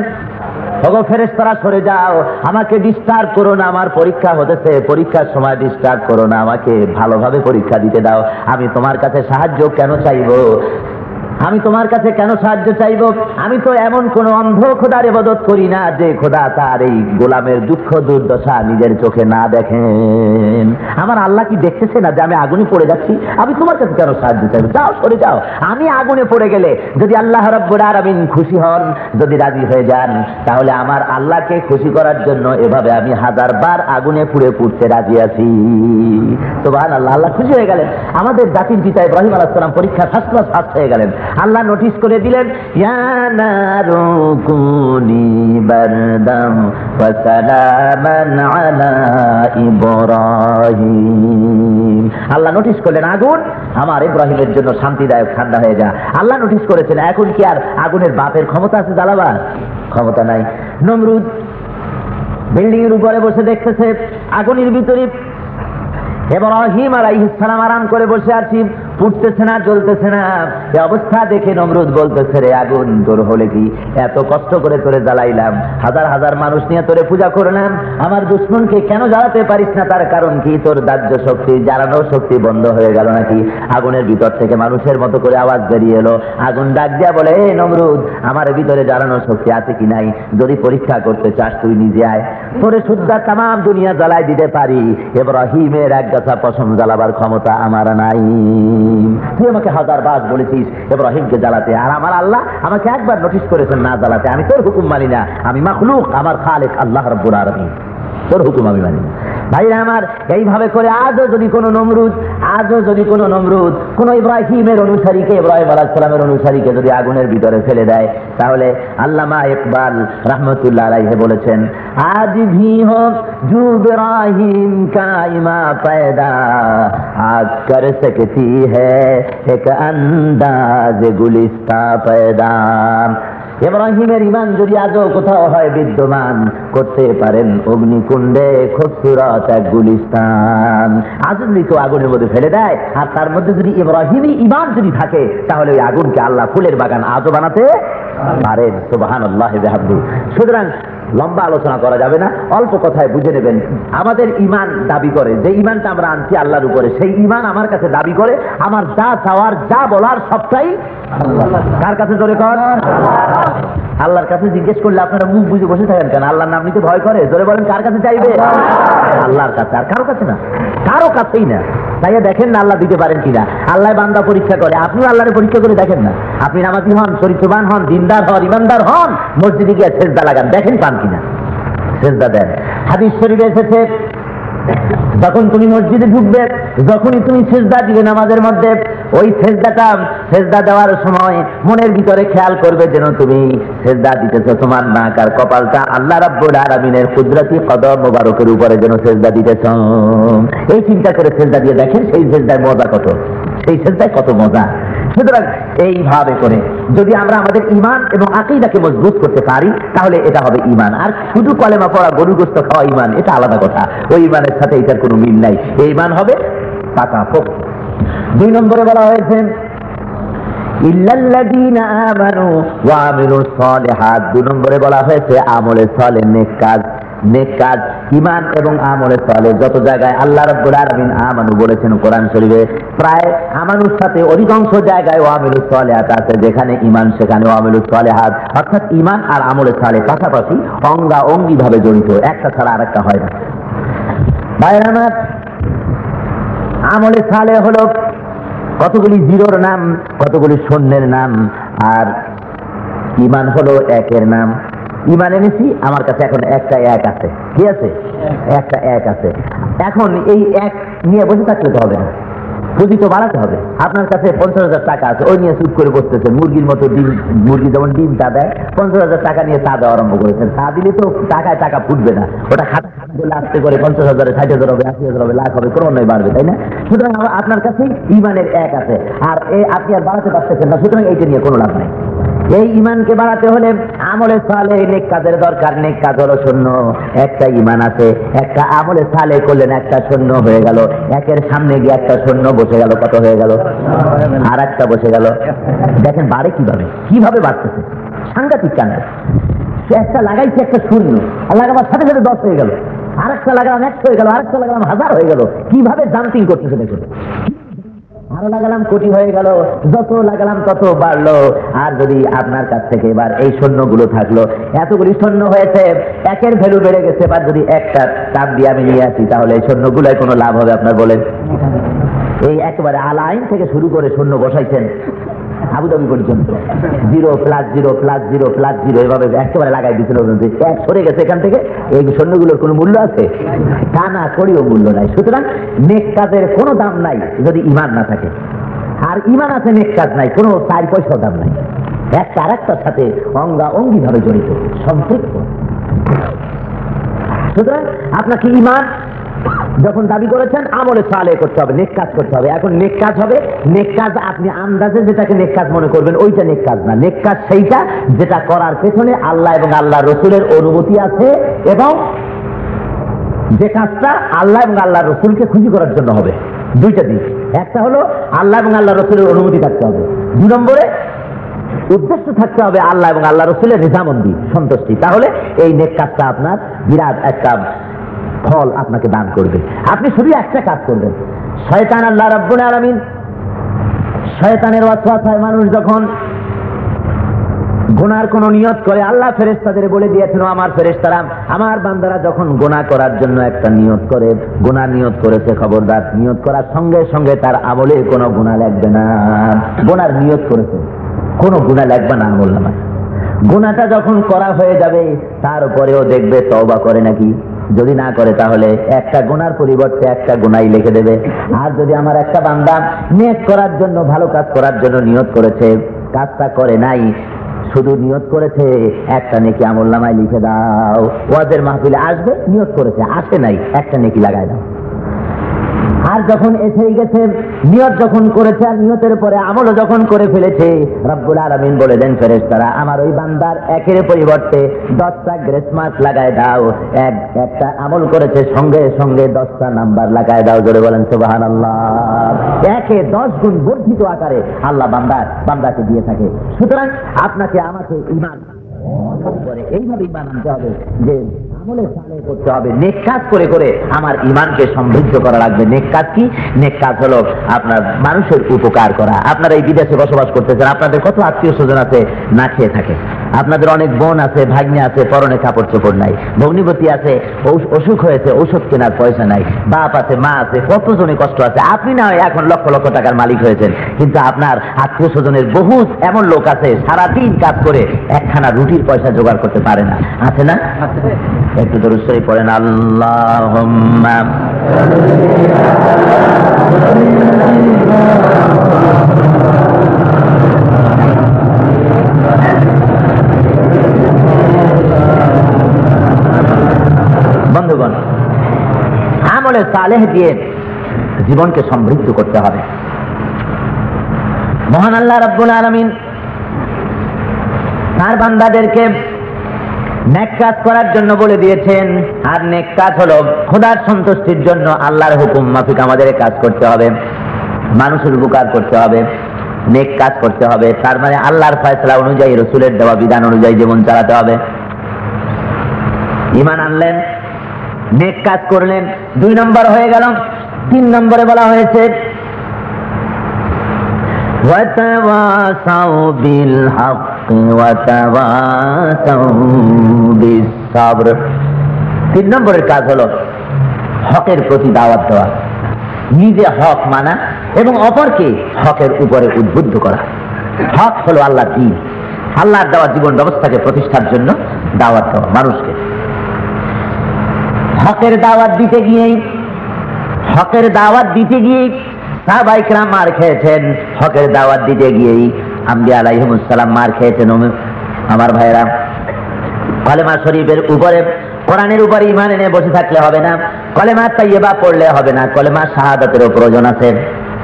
ওগো ফেরেশতারা সরে যাও, আমাকে ডিস্টার্ব করো না, আমার পরীক্ষা হতেছে, পরীক্ষার সময় ডিস্টার্ব করো না, আমাকে ভালোভাবে পরীক্ষা দিতে দাও। আমি তোমার কাছে সাহায্য কেন চাইবো? আমি তোমার কাছে কেন সাহায্য চাইব? আমি তো এমন কোন অন্ধ খোদার ইবাদত করি না যে খোদা তার এই গোলামের দুঃখ দুর্দশা নিজের চোখে না দেখেন। আমার আল্লাহ কি দেখতেছে না যে আমি আগুনে পড়ে যাচ্ছি? আমি তোমার কাছে কেন সাহায্য চাইব? যাও, সরে যাও। আমি আগুনে পড়ে গেলে যদি আল্লাহ রাব্বুল আলামিন খুশি হন, যদি রাজি হয়ে যান, তাহলে আমার আল্লাহকে খুশি করার জন্য এভাবে আমি 1000 বার আগুনে পুড়ে পুড়তে রাজি আছি। সুবহানাল্লাহ। আল্লাহ খুশি হয়ে গেলেন। আমাদের জাতির পিতা ইব্রাহিম আলাইহিস সালাম পরীক্ষা ফার্স্ট ক্লাস পাস হয়ে গেলেন। আল্লাহ নোটিস করে দিলেন, ইয়া নারু কুনি বারদাম ওয়া সালামান আলা ইব্রাহিম। আল্লাহ নোটিস করলেন, আগুন আমার ইব্রাহিমের জন্য শান্তিদায়ক, ঠান্ডা হয়ে যা। আল্লাহ নোটিস করেছেন। এখন কি আর আগুনের বাপের ক্ষমতা আছে জ্বালাবার? ক্ষমতা নাই। নমরুদ বিল্ডিং এর উপরে বসে দেখতেছে আগুনের ভিতরে ইব্রাহিম আলাইহিস সালাম আরাম করে বসে আছেন। ফুটতেছে না, জ্বলতেছে না। এই অবস্থা দেখে নমরুদ বলতেছে, রে আগুন, তোর হলে কি? এত কষ্ট করে তোরে জ্বালাইলাম, হাজার হাজার মানুষ নিয়ে তোরে পূজা করলাম, আমার দুশ্মনকে কেন জ্বালাতে পারিস না? তার কারণ কি? তোর দাহ্য শক্তি, জ্বালানোর শক্তি বন্ধ হয়ে গেল নাকি? আগুনের ভিতর থেকে মানুষের মতো করে আওয়াজ বেরিয়ে এলো। আগুন ডাক দিয়া বলে, এ নমরুদ, আমার ভিতরে জ্বালানোর শক্তি আছে কি নাই? যদি পরীক্ষা করতে চাস তুই নিজে আয়, তোরে শুদ্ধা তাম দুনিয়া জ্বালাই দিতে পারি, ইব্রাহিমের এক গাছা পশম জ্বালাবার ক্ষমতা আমার নাই। তুই আমাকে হাজার বার বলেছিস ইব্রাহিমকে জ্বালাতে, আর আমার আল্লাহ আমাকে একবার নোটিশ করেছেন না জ্বালাতে। আমি তোর হুকুম মানি না, আমি মাখলুক, আমার খালেক আল্লাহ রাব্বুল আলামিন, তোর হুকুম আমি মানি না। ভাইরা আমার, এইভাবে করে আজও যদি কোনো নমরুদ কোন ইব্রাহিমের অনুসারীকে, ইব্রাহিম আলাইহিস সালামের অনুসারীকে যদি আগুনের ভিতরে ফেলে দেয়, তাহলে আল্লামা ইকবাল রাহমাতুল্লাহ আলাইহি বলেছেন, আজ ভি হো জু ইব্রাহিম কা ইমা पैदा আজ কর सकती है एक अंदाज गुलिस्ता पैदा। ইব্রাহিমের ইমান যদি আজও কোথাও হয় বিদ্যমান, করতে পারেন অগ্নিকুণ্ডে খুবসুরত এক গুলিস্তান। আজ যদি কেউ আগুনের মধ্যে ফেলে দেয় আর তার মধ্যে যদি ইব্রাহিমী ইমান যদি থাকে, তাহলে ওই আগুনকে আল্লাহ ফুলের বাগান আজও বানাতে পারেন। সুবহানাল্লাহ ওয়া বিহামদিহি। সুতরাং লম্বা আলোচনা করা যাবে না, অল্প কথায় বুঝে নেবেন। আমাদের ইমান দাবি করে, যে ইমানটা আমরা আনছি আল্লাহর উপরে, সেই ইমান আমার কাছে দাবি করে আমার যা চাওয়ার, যা বলার সবটাই কার কাছে? জোরে কর, আল্লাহর কাছে। জিজ্ঞেস করলে আপনারা মুখ বুঝে বসে থাকেন কেন? আল্লাহর নাম নিতে ভয় করে? জোরে বলেন, কার কাছে চাইবে? আল্লাহর কাছে, আর কারো কাছে না, কারো কাছেই না। তাই দেখেন না আল্লাহ দিতে পারেন কিনা। আল্লাহ বান্দা পরীক্ষা করে, আপনিও আল্লাহরে পরীক্ষা করে দেখেন না। আপনি নামাজি হন, চরিত্রবান হন, দিনদার হন, ইমানদার হন, মসজিদে গিয়ে সেজদা লাগান, দেখেন পান কিনা, সেজদা দেন। হাদিস শরীফে এসেছে, যখন তুমি মসজিদে ঢুকবে, যখনই তুমি সেজদা দিবে নামাজের মধ্যে, ওই সেজদা দেওয়ার সময় মনের ভিতরে খেয়াল করবে যেন তুমি সেজদা দিতেছো, তোমার নাক আর কপালটা আল্লাহ রাব্বুল আলামিনের কুদরতি কদম মোবারকের উপরে যেন সেজদা দিতেছো। এই চিন্তা করে সেজদা দিয়ে দেখেন সেই সেজদায় মজা কত, সেই সেজদায় কত মজা। সুতরাং এইভাবে করে যদি আমরা আমাদের ইমান এবং আকীদাকে মজবুত করতে পারি, তাহলে এটা হবে ইমান। আর শুধু কলেমা পড়া, গরু গোশত খাওয়া ইমান, এটা আলাদা কথা। ওই ইমানের সাথে এটার কোনো মিল নাই। এই ইমান হবে পাকা পোক্ত। 2 নম্বরে বলা হয়েছে ইল্লাল্লাযীনা আমানু ওয়া আমিলুস সালিহাত। 2 নম্বরে বলা হয়েছে আমলে সালেহ, নেক কাজ। নেক কাজ, ইমান এবং আমলে সালেহ। যত জায়গায় আল্লাহ রাব্বুল আলামিন আমানু বলেছেন কোরআন শরীফে, প্রায় আমানুর সাথে অধিকাংশ জায়গায় ওয়ামিলুস সালিহাত আছে। যেখানে ইমান সেখানে ওয়ামিলুস সালিহাত, অর্থাৎ ইমান আর আমলে সালেহ পাশাপাশি অঙ্গাঅঙ্গি ভাবে জড়িত, একটা ছাড়া আরেকটা হয় না। ভাইরা আমার, আমলে সালেহ হলো কতগুলি জিরোর নাম, কতগুলি শূন্যের নাম, আর ইমান হলো একের নাম। ইমান এনেছি, আমার কাছে এখন একটা এক আছে। কি আছে? একটা এক আছে। এখন এই এক নিয়ে বসে থাকলে তো হবে না, পুঁজি তো বাড়াতে হবে। আপনার কাছে 50,000 টাকা আছে, ওই নিয়ে চুপ করে বসতেছেন, মুরগির মতো ডিম, মুরগি যেমন ডিম তা দেয়, 50,000 টাকা নিয়ে তা দেওয়া আরম্ভ করেছেন। তা দিলে তো টাকায় টাকা ফুটবে না, ওটা খাতা করলে আসতে করে 50,000, 60,000 হবে, 80,000 হবে, লাখ হবে, ক্রমান্বয়ে বাড়বে, তাই না? সুতরাং আপনার কাছে ইমানের এক আছে, আর আপনি আর বাড়াতে পারতেছেন না। সুতরাং এইটা নিয়ে কোনো লাভ নাই। এই ইমানকে বাড়াতে হলে আমলে সালেহ, নেক কাজের দরকার। নেক কাজ হলো শূন্য, একটা ইমান আছে, একটা আমলে সালেহ করলেন, একটা শূন্য হয়ে গেল। একের সামনে গিয়ে একটা শূন্য বসে গেল, কত হয়ে গেল? আর একটা বসে গেল। দেখেন বাড়ে কিভাবে বাড়তেছে, সাংঘাতিক কাণ্ড। একটা লাগাইছে একটা শূন্য, আর লাগাবার সাথে সাথে 10 হয়ে গেল, আর একটা লাগালাম 100 হয়ে গেল, আর একটা লাগালাম 1000 হয়ে গেল। কিভাবে জাম্পিং করতেছে দেখুন। আরো লাগালাম কোটি হয়ে গেল, যত লাগালাম তত বাড়লো। আর যদি আপনার কাছ থেকে এবার এই শূন্যগুলো থাকলো, এতগুলি শূন্য হয়েছে, একের ভ্যালু বেড়ে গেছে, এবার যদি একটা টান দিয়ে আমি নিয়ে আসি, তাহলে এই শূন্যগুলোয় কোনো লাভ হবে আপনার বলেন? এই একেবারে আলাইন থেকে শুরু করে শূন্য বসাইছেন আবুধাবি পর্যন্ত, 0 + 0 + 0 + 0 এভাবে একেবারে লাগাই দিচ্ছিল। এক সরে গেছে এখান থেকে, এই স্বর্ণগুলোর কোনো মূল্য আছে? টানা করিও মূল্য নাই। সুতরাং নেক কাজের কোনো দাম নাই যদি ইমান না থাকে, আর ইমান আছে নেক কাজ নাই, কোনো 4 পয়সার দাম নাই। একটা আর একটার সাথে অঙ্গাঅঙ্গি ভাবে জড়িত, সম্পৃক্ত। সুতরাং আপনাকে ইমান যখন দাবি করেছেন, আমলে সালেহ করতে হবে, নেক কাজ করতে হবে। এখন নেক কাজ হবে, নেক কাজ আপনি আন্দাজে যেটাকে নেক কাজ মনে করবেন, ওইটা নেক কাজ না। নেক কাজ সেইটা যেটা করার পেছনে আল্লাহ এবং আল্লাহ রসুলের অনুমতি আছে, এবং যে কাজটা আল্লাহ এবং আল্লাহ রসুলকে খুশি করার জন্য হবে। দুইটা দিক। একটা হলো আল্লাহ এবং আল্লাহ রসুলের অনুমতি থাকতে হবে, 2 নম্বরে উদ্দেশ্য থাকতে হবে আল্লাহ এবং আল্লাহ রসুলের রেজামন্দি, সন্তুষ্টি। তাহলে এই নেক কাজটা আপনার বিরাট একটা ফল আপনাকে দান করবে। আপনি শুধু একটা কাজ করবেন। শয়তান, আল্লাহ রাব্বুল আলামিন শয়তানের ওয়াসওয়াসায় মানুষ যখন গুনার কোন নিয়ত করে, আল্লাহ ফেরেশতাদের বলে দিয়েছেন, আমার ফেরেশতারা আমার বান্দারা যখন গুনাহ করার জন্য একটা নিয়ত করে, গুনাহ নিয়ত করেছে, খবরদার নিয়ত করার সঙ্গে সঙ্গে তার আমলে কোনো গুনাহ লাগবে না। গুনার নিয়ত করেছে, কোনো গুনাহ লাগবে না আমল নামায়। গুনাহটা যখন করা হয়ে যাবে তারপরেও দেখবে তওবা করে নাকি, যদি না করে তাহলে একটা গুনার পরিবর্তে একটা গুনাই লিখে দেবে। আর যদি আমার একটা বান্দা নেক করার জন্য, ভালো কাজ করার জন্য নিয়ত করেছে, কাজটা করে নাই, শুধু নিয়ত করেছে, একটা নেকি আমলনামায় লিখে দাও। ওয়াজের মাহফিলে আসবে, নিয়ত করেছে, আসে নাই, একটা নেকি লাগায় দাও। আর যখন এসেই গেছে, নিয়ত যখন করেছে আর নিয়তের পরে আমলও যখন করে ফেলেছে, রব্বুল আলামিন বলে দেন ফেরেশতারা, আমার ওই বান্দার একের পরিবর্তে 10টা গ্রেস মার্ক লাগায় দাও। একটা আমল করেছে, সঙ্গে সঙ্গে 10টা নাম্বার লাগায় দাও। জোরে বলেন সুবহানাল্লাহ। একে 10 গুণ বর্ধিত আকারে আল্লাহ বান্দাকে দিয়ে থাকে। সুতরাং আপনাকে আমাকে ঈমান করে এইভাবে ঈমান আনতে হবে যে আমলে সালেহ করতে হবে, নেক কাজ করে করে আমার ঈমানকে সমৃদ্ধ করা লাগবে। নেক কাজ কি? নেক কাজ হলো আপনার মানুষের উপকার করা। আপনারা এই বিদেশে বসবাস করতেছেন, আপনাদের কত আত্মীয় স্বজন আছে না খেয়ে থাকে, আপনাদের অনেক বোন আছে, ভাগ্নে আছে, পরনে কাপড় চোপড় নাই, ভগ্নিপতি আছে, অসুখ হয়েছে, ঔষধ কেনার পয়সা নাই, বাপ আছে, মা আছে, কতজনে কষ্ট আছে। আপনি না হয় এখন লক্ষ লক্ষ টাকার মালিক হয়েছেন, কিন্তু আপনার আত্মীয় স্বজনের বহুত এমন লোক আছে সারাদিন কাজ করে একখানা রুটির পয়সা জোগাড় করতে পারে না, আছে না? একটু দরুদ শরীফ পড়েন, আল্লাহুম্মা বন্ধুগণ, আমলে সালেহ দিয়ে জীবনকে সমৃদ্ধ করতে হবে। মহান আল্লাহ রাব্বুল আলামিন তার বান্দাদেরকে নেক কাজ করার জন্য বলে দিয়েছেন। আর নেক কাজ হলো খোদার সন্তুষ্টির জন্য আল্লাহর হুকুম মাফিক আমাদের কাজ করতে হবে, মানুষের উপকার করতে হবে, নেক কাজ করতে হবে। তার মানে আল্লাহর ফয়সালা অনুযায়ী, রসুলের দেওয়া বিধান অনুযায়ী জীবন চালাতে হবে। ঈমান আনলেন, নেক কাজ করলেন, 2 নম্বর হয়ে গেল। 3 নম্বরে বলা হয়েছে ওয়াতাওয়াসাউ বিল হক ওয়াতাওয়াসাউ বিস সাবর। 3 নম্বরের কাজ হলো হকের প্রতি দাওয়াত দেওয়া, নিজে হক মানা এবং অপরকে হকের উপরে উদ্বুদ্ধ করা। হক হলো আল্লাহর দ্বীন, আল্লাহর দেওয়া জীবন ব্যবস্থাকে প্রতিষ্ঠার জন্য দাওয়াত দেওয়া মানুষকে। হকের দাওয়াত দিতে গিয়েই সাহাবায়ে কেরাম মার খেয়েছেন, হকের দাওয়াত দিতে গিয়েই আম্বিয়া আলাইহিমুস সালাম মার খেয়েছেন। আমার ভাইরা, কালেমা শরীফের উপরে, কোরআনের উপরে ঈমান এনে বসে থাকলে হবে না, কলেমা তাইয়্যিবা পড়লে হবে না, কলেমা শাহাদাতেরও প্রয়োজন আছে,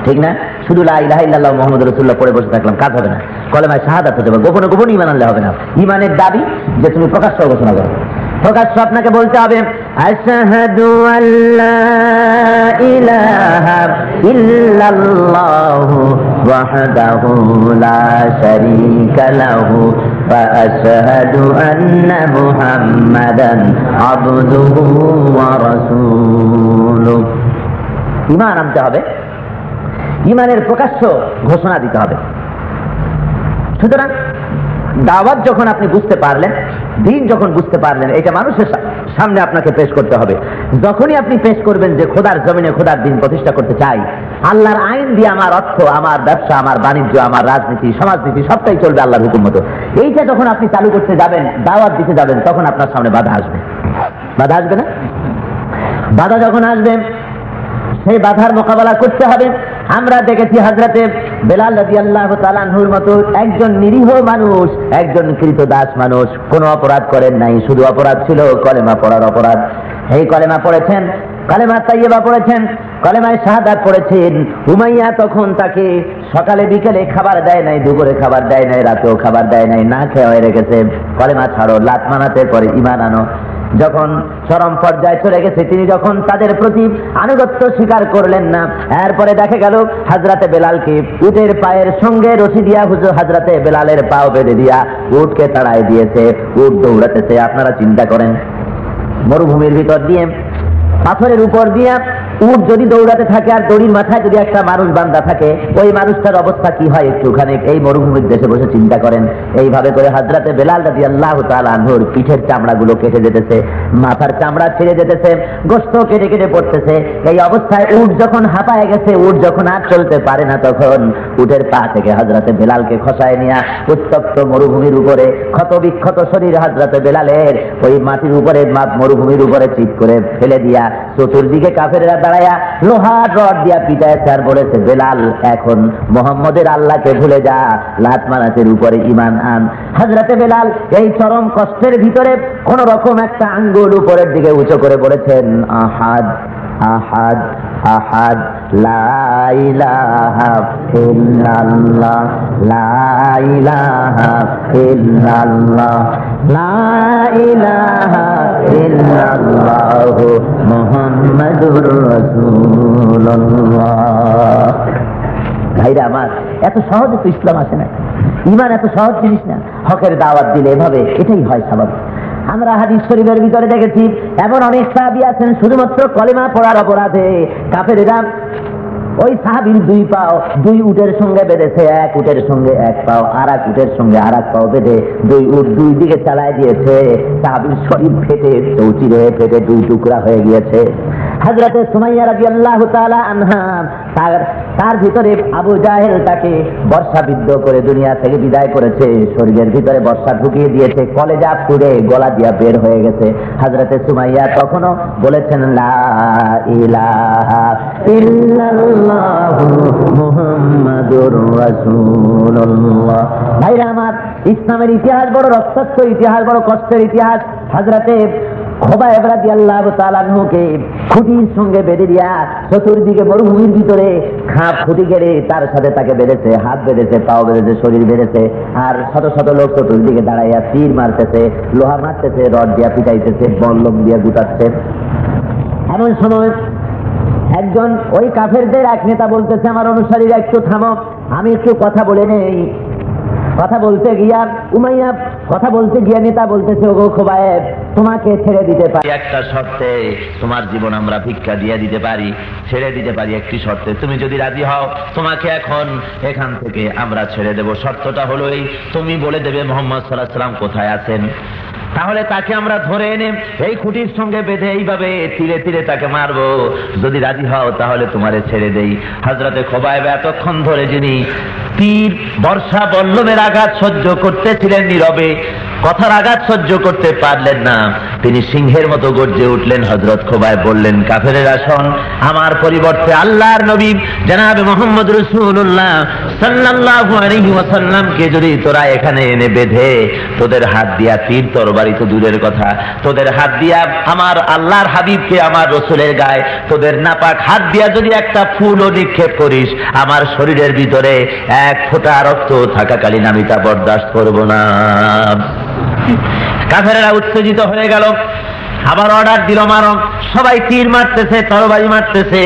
ঠিক না? শুধু লা ইলাহা ইল্লাল্লাহ মুহাম্মাদুর রাসূলুল্লাহ পড়ে বসে থাকলাম, কাজ হবে না। কলেমা শাহাদাত হতে হবে, গোপনে গোপনে ঈমান আনলে হবে না। ঈমানের দাবি যে তুমি প্রকাশ্য ঘোষণা করো, প্রকাশ্য আপনাকে বলতে হবে আশহাদু আল্লা ইলাহা ইল্লাল্লাহু ওয়াহদাহু লা শারীকা লাহু ওয়া আশহাদু আন্না মুহাম্মাদান আবদুহু ওয়া রাসূলুহু। ঈমান আনতে হবে, ঈমানের প্রকাশ্য ঘোষণা দিতে হবে। সুতরাং দাওয়াত যখন আপনি বুঝতে পারলেন, দিন যখন বুঝতে পারলেন, এটা মানুষের সামনে আপনাকে পেশ করতে হবে। যখনই আপনি পেশ করবেন যে খোদার জমিনে খোদার দিন প্রতিষ্ঠা করতে চাই, আল্লাহর আইন দিয়ে আমার অর্থ, আমার ব্যবসা, আমার বাণিজ্য, আমার রাজনীতি, সমাজনীতি সবটাই চলবে আল্লাহর হুকুম মতো, এইটা যখন আপনি চালু করতে যাবেন, দাওয়াত দিতে যাবেন, তখন আপনার সামনে বাধা আসবে। বাধা আসবে না? বাধা যখন আসবে, সেই বাধার মোকাবেলা করতে হবে। আমরা দেখেছি হযরতে বেলাল রাদিয়াল্লাহু তাআলা আনহুর মতো একজন নিরীহ মানুষ, একজন কৃতদাস মানুষ, কোনো অপরাধ করেন নাই, শুধু অপরাধ ছিল কলেমা পড়ার অপরাধ। এই কলেমা পড়েছেন, কলেমা তাইয়্যিবা পড়েছেন, কলেমায় শাহাদাত পড়েছেন। উমাইয়া তখন তাকে সকালে বিকেলে খাবার দেয় নাই, দুপুরে খাবার দেয় নাই, রাতেও খাবার দেয় নাই, না খেয়ে রেখেছে। কলেমা ছাড়ো, লাত মানাতে পরে ঈমান আনো। যখন চরম পর্যায়ে চলে গেছে, তিনি যখন তাদের প্রতি আনুগত্য স্বীকার করলেন না, এরপরে দেখা গেল হযরতে বেলালকে উটের পায়ের সঙ্গে রশি দিয়া হুজুর হযরতে বেলালের পাও বেঁধে দিয়া উটকে তাড়ায় দিয়েছে। উট দৌড়াতেছে। আপনারা চিন্তা করেন, মরুভূমির ভিতর দিয়ে পাথরের উপর দিয়ে উট যদি দৌড়াতে থাকে আর দড়ির মাথায় যদি একটা মানুষ বান্ধা থাকে, ওই মানুষটার অবস্থা কি হয় একটুখানি এই মরুভূমির দেশে বসে চিন্তা করেন। এইভাবে করে হযরতে বেলাল রাদিয়াল্লাহু তাআলা আনহুর পিঠের চামড়াগুলো কেটে যেতেছে, মাথার চামড়া ছিঁড়ে যেতেছে, গোশত কেটে কেটে পড়তেছে। এই অবস্থায় উট যখন হাঁপায় গেছে, উট যখন আর চলতে পারে না, তখন উটের পা থেকে হযরতে বেলালকে খসায় নিয়ে উত্তপ্ত মরুভূমির উপরে ক্ষত বিক্ষত শরীর হযরতে বেলালের ওই মাটির উপরে মরুভূমির উপরে চিৎ করে ফেলে দিয়া চতুর্দিকে কাফেররা দাঁড়ায়া লোহার রড দিয়া পিটাইছে আর বলেছে, বেলাল এখন মোহাম্মদের আল্লাহকে ভুলে যা, লাত মানাতের উপরে ঈমান আন। হযরতে বেলাল এই চরম কষ্টের ভিতরে কোন রকম একটা আঙ্গুল উপরের দিকে উঁচু করে বলেছেন, আহাদ আহাদ আহাদ লা ইলাহা ইল্লাল্লাহ লা ইলাহা ইল্লাল্লাহ লা ইলাহা ইল্লাল্লাহ মুহাম্মাদুর রাসূলুল্লাহ। ভাইরা আমার, এত সহজে তো ইসলাম আসে না, ঈমান এত সহজ জিনিস না। হকের দাওয়াত দিলে এভাবে, এটাই হয় স্বাভাবিক। আমরা হাদিস শরীফের ভিতরে দেখেছি এমন অনেক সাহাবী আছেন শুধুমাত্র কলিমা পড়ার অপরাধে কাফেররা ওই সাহাবীর দুই পাও দুই উটের সঙ্গে বেঁধেছে, এক উটের সঙ্গে এক পাও, আর এক উটের সঙ্গে আর এক পাও বেঁধে দুই উট দুই দিকে চালায় দিয়েছে। সাহাবীর শরীর ফেটে চৌচির হয়ে ফেটে দুই টুকরা হয়ে গিয়েছে। হযরতে সুমাইয়া রাদিয়াল্লাহু তাআলা আনহা তার ভিতরে আবু জাহেল তাকে বর্ষাবিদ্ধ করে দুনিয়া থেকে বিদায় করেছে, শরীরের ভিতরে বর্ষা ঢুকিয়ে দিয়েছে, কলেজা পুড়ে গলা দিয়া বের হয়ে গেছে। হযরতে সুমাইয়া তখনও বলেছেন, লা ইলাহা ইল্লাল্লাহু মুহাম্মাদুর রাসূলুল্লাহ। ভাইরা আমার, ইসলামের ইতিহাস বড় রক্তাক্ত ইতিহাস, বড় কষ্টের ইতিহাস। হযরতে খোবাইব রাদিয়াল্লাহু তাআলা আনহুকে খুঁটির সঙ্গে বেঁধে দিয়া চতুর্দিকে মরুভূমির ভিতরে খাপ খুঁটি গেড়ে তার সাথে তাকে বেঁধেছে, হাত বেঁধেছে, পাও বেঁধেছে, শরীর বেঁধেছে, আর শত শত লোক চতুর্দিকে দাঁড়াইয়া তীর মারতেছে, লোহা মারতেছে, রড দিয়া পিটাইতেছে, বল্লম দিয়া গুটাচ্ছে। এমন সময় একজন ওই কাফেরদের এক নেতা বলতেছে, আমার অনুসারীরা একটু থামো, আমি একটু কথা বলে নেই। কথা বলতে গিয়া উমাইয়া কথা বলতে গিয়া নেতা বলতেছে, ওগো খোবাইব, তোমাকে ছেড়ে দিতে পারি একটা শর্তে, তোমার জীবন আমরা ভিক্ষা দিয়ে দিতে পারি, ছেড়ে দিতে পারি একটি শর্তে, তুমি যদি রাজি হও তোমাকে এখন এখান থেকে আমরা ছেড়ে দেব। শর্তটা হলো এই, তুমি বলে দেবে মুহাম্মদ সাল্লাল্লাহু আলাইহি ওয়াসাল্লাম কোথায় আছেন, তাহলে তাকে আমরা ধরে এনে এই খুঁটির সঙ্গে বেঁধে এইভাবে তীরে তীরে তাকে মারবো। যদি রাজি হও তাহলে তোমারে ছেড়ে দেই। হযরতে খোবাইব এতক্ষণ ধরে যিনি তীর বর্ষা বল্লমের আঘাত সহ্য করতেছিলেন নীরবে, কথার আঘাত সহ্য করতে পারলেন না, তিনি সিংহের মতো গর্জে উঠলেন। হযরত খোবাইব বললেন, কাফেরেরা শোন, আমার পরিবর্তে আল্লাহর নবী জনাবে মুহাম্মদ রাসূলুল্লাহ সাল্লাল্লাহু আলাইহি ওয়াসাল্লামকে যদি তোরা এখানে এনে বেঁধে তোদের হাত দিয়া তীর তরবারি তো দূরের কথা, তোদের হাত দিয়া আমার আল্লাহর হাবিবকে আমার রাসূলের গায়ে তোদের নাপাক হাত দিয়া যদি একটা ফুলও নিক্ষেপ করিস, আমার শরীরের ভিতরে এক ফোঁটা রক্ত থাকাকালীন আমি তা বরদাস্ত করব না। কাফেরেরা উত্তেজিত হয়ে গেল, আবার অর্ডার দিল মারো। সবাই তীর মারতেছে, তরবারি মারতেছে,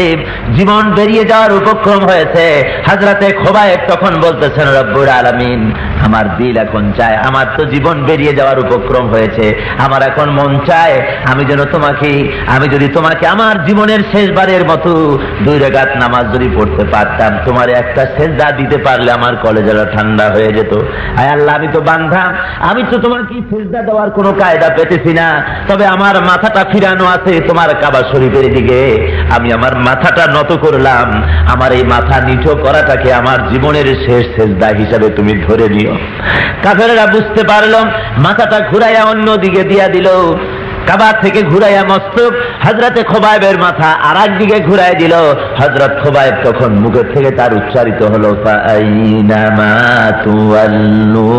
জীবন বেরিয়ে যাওয়ার উপক্রম হয়েছে। হযরতে খোবাইব তখন বলতেছেন, রব্বুল আলামিন, আমার দিল এখন চায়, আমার তো জীবন বেরিয়ে যাওয়ার উপক্রম হয়েছে, আমার এখন মন চায় আমি যদি তোমাকে আমার জীবনের শেষবারের মতো 2 রাকাত নামাজ যদি পড়তে পারতাম, তোমার একটা সেজদা দিতে পারলে আমার কলেজটা ঠান্ডা হয়ে যেত। আয় আল্লাহ, আমি তো বান্ধা, আমি তো তোমাকে সেজদা দেওয়ার কোনো কায়দা পেতেছি না, তবে আমার মাথাটা ফিরানো আছে তোমার কাবা শরীফের দিকে, আমি আমার মাথাটা নত করলাম, আমার এই মাথা নিচু করাটাকে আমার জীবনের শেষ সেজদা হিসাবে তুমি ধরে নিও। কাফেররা বুঝতে পারলাম, মাথাটা ঘুরাইয়া অন্য দিকে দিয়া দিল, কাবা থেকে ঘুরাইয়া মস্তক হযরতে খোবাইবের মাথা আর একদিকে ঘুরাই দিল। হযরত খোবাইব তখন মুখের থেকে তার উচ্চারিত হলো, ফাআইনামা তুওয়াল্লু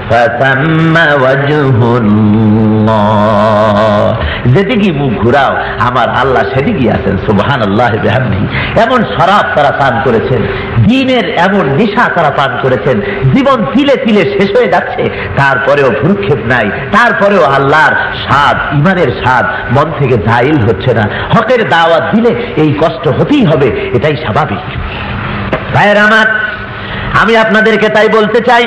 ফাতাম্মা ওয়াজহুল্লাহ, যেদিকে মুখ ঘুরাও আমার আল্লাহ সেদিকে আছেন। সুবহানাল্লাহি বিহামদিহি। এমন শরাব তারা পান করেছেন, দ্বীনের এমন নেশা তারা পান করেছেন, জীবন তিলে তিলে শেষ হয়ে যাচ্ছে, তারপরেও ভ্রুক্ষেপ নাই, তারপরেও আল্লাহর স্বাদ, ইমানের হকের স্বাদ মন থেকে জাইল হচ্ছে না। হকের দাওয়াত দিলে এই কষ্ট হতেই হবে, এটাই স্বাভাবিক। ভাইয়ের আমার, আমি আপনাদেরকে তাই বলতে চাই,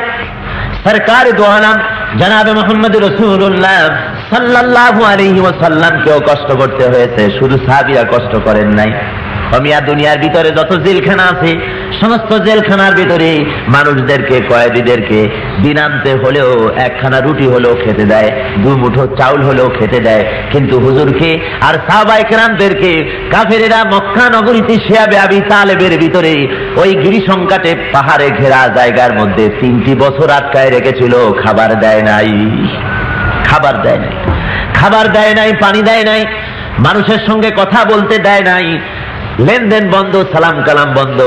সরকার দো আলম জনাবে মুহাম্মদ রাসূলুল্লাহ সাল্লাল্লাহু আলাইহি ওয়াসাল্লামকেও কষ্ট করতে হয়েছে, শুধু সাহাবীরা কষ্ট করেন নাই। মিয়া দুনিয়ার ভিতরে যত জেলখানা আছে, সমস্ত জেলখানার ভিতরে মানুষদেরকে, কয়েদিদেরকে দিনান্তে হলেও একখানা রুটি হলেও খেতে দেয়, দু মুঠো চাউল হলেও খেতে দেয়। কিন্তু হুজুরকে আর সাহাবায়ে কেরামদেরকে কাফেরেরা মক্কা নগরীতে শিয়াবে আবি তালেবের ভিতরে ওই গিরিসংকাটে পাহাড়ে ঘেরা জায়গার মধ্যে 3টি বছর আটকায় রেখেছিল। খাবার দেয় নাই, খাবার দেয় নাই, খাবার দেয় নাই, পানি দেয় নাই, মানুষের সঙ্গে কথা বলতে দেয় নাই, লেনদেন বন্ধ, সালাম কালাম বন্ধ,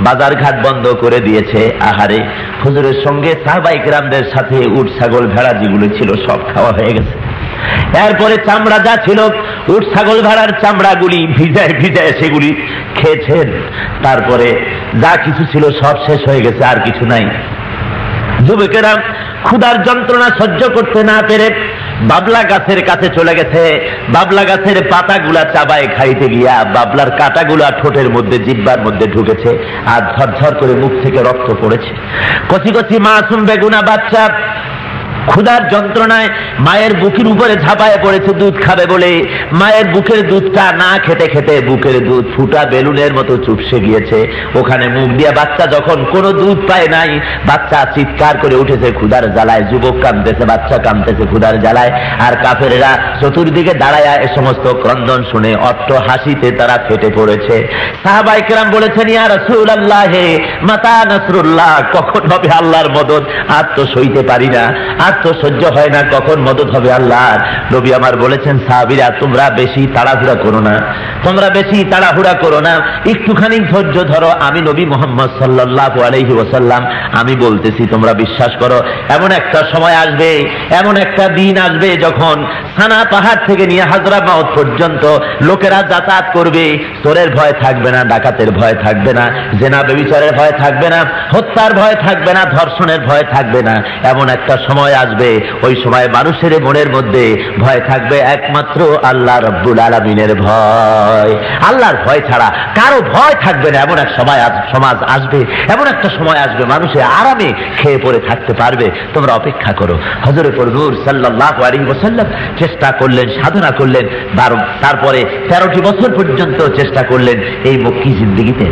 বাজার ঘাট বন্ধ করে দিয়েছে। আহারে, হুজুরের সঙ্গে সাহাবায়ে কেরামদের সাথে উট ছাগল ভেড়া যেগুলো ছিল সব খাওয়া হয়ে গেছে। এরপরে চামড়া যা ছিল, উট ছাগল ভেড়ার চামড়াগুলি ভিজায় ভিজায় সেগুলি খেয়েছেন। তারপরে যা কিছু ছিল সব শেষ হয়ে গেছে, আর কিছু নাই। যুবকেরা ক্ষুধার যন্ত্রণা সহ্য করতে না পেরে বাবলা গাছের কাছে চলে গেছে। বাবলা গাছের পাতাগুলা চাবায় খাইতে গিয়া বাবলার কাঁটাগুলা ঠোঁটের মধ্যে, জিহ্বার মধ্যে ঢুকেছে, আর ঝরঝর করে মুখ থেকে রক্ত পড়েছে। কচি কচি মাসুম বেগুনা বাচ্চা ক্ষুধার যন্ত্রণায় মায়ের বুকের উপরে ঝাঁপায় পড়েছে দুধ খাবে বলে। মায়ের বুকের দুধটা না খেতে খেতে বুকের দুধ ফুটা বেলুনের মতো চুপসে গিয়েছে। ওখানে মুখ দিয়ে বাচ্চা যখন কোনো দুধ পায় নাই, বাচ্চা চিৎকার করে উঠেছে ক্ষুধার জ্বালায়। যুবক কাঁদতেছে, বাচ্চা কাঁদতেছে ক্ষুধার জ্বালায়। আর কাফেরেরা চতুর্দিকে দাঁড়ায় এ সমস্ত ক্রন্দন শুনে অট্ট হাসিতে তারা ফেটে পড়েছে। সাহাবায়ে কেরাম বলেছেন, ইয়া রাসূলুল্লাহ, মাতা নাসরুল্লাহ, কখন হবে আল্লাহর মদদ? আর তো সইতে পারি না, আর তো সহ্য হয় না, কখন মদদ হবে আল্লাহর? নবী আমার বলেছেন, সাহাবীরা তোমরা বেশি তাড়াহুড়া করো না, তোমরা বেশি তাড়াহুড়া করো না, একটুখানি ধৈর্য ধরো। আমি নবী মুহাম্মদ সাল্লাল্লাহু আলাইহি ওয়াসাল্লাম, আমি বলতেছি তোমরা বিশ্বাস করো। এমন একটা সময় আসবে, এমন একটা দিন আসবে যখন সানা পাহাড় থেকে নিয়ে হাজরামাউত পর্যন্ত লোকেরা যাতায়াত করবে। চোরের ভয় থাকবে না, ডাকাতের ভয় থাকবে না, জেনা ব্যভিচারের ভয় থাকবে না, হত্যার ভয় থাকবে না, ধর্ষণের ভয় থাকবে না। এমন একটা সময় আসবে, ওই সময় মানুষের মনের মধ্যে ভয় থাকবে একমাত্র আল্লাহ রাব্বুল আলামিনের ভয়। আল্লাহর ভয় ছাড়া কারো ভয় থাকবে না। এমন এক সমাজ আসবে, এমন একটা সময় আসবে মানুষে আরামে খেয়ে পরে থাকতে পারবে। তোমরা অপেক্ষা করো। হযরত নূর সাল্লাল্লাহু আলাইহি ওয়াসাল্লাম চেষ্টা করলেন, সাধনা করলেন, তারপরে 13টি বছর পর্যন্ত চেষ্টা করলেন। এই মক্কি জিন্দেগিতে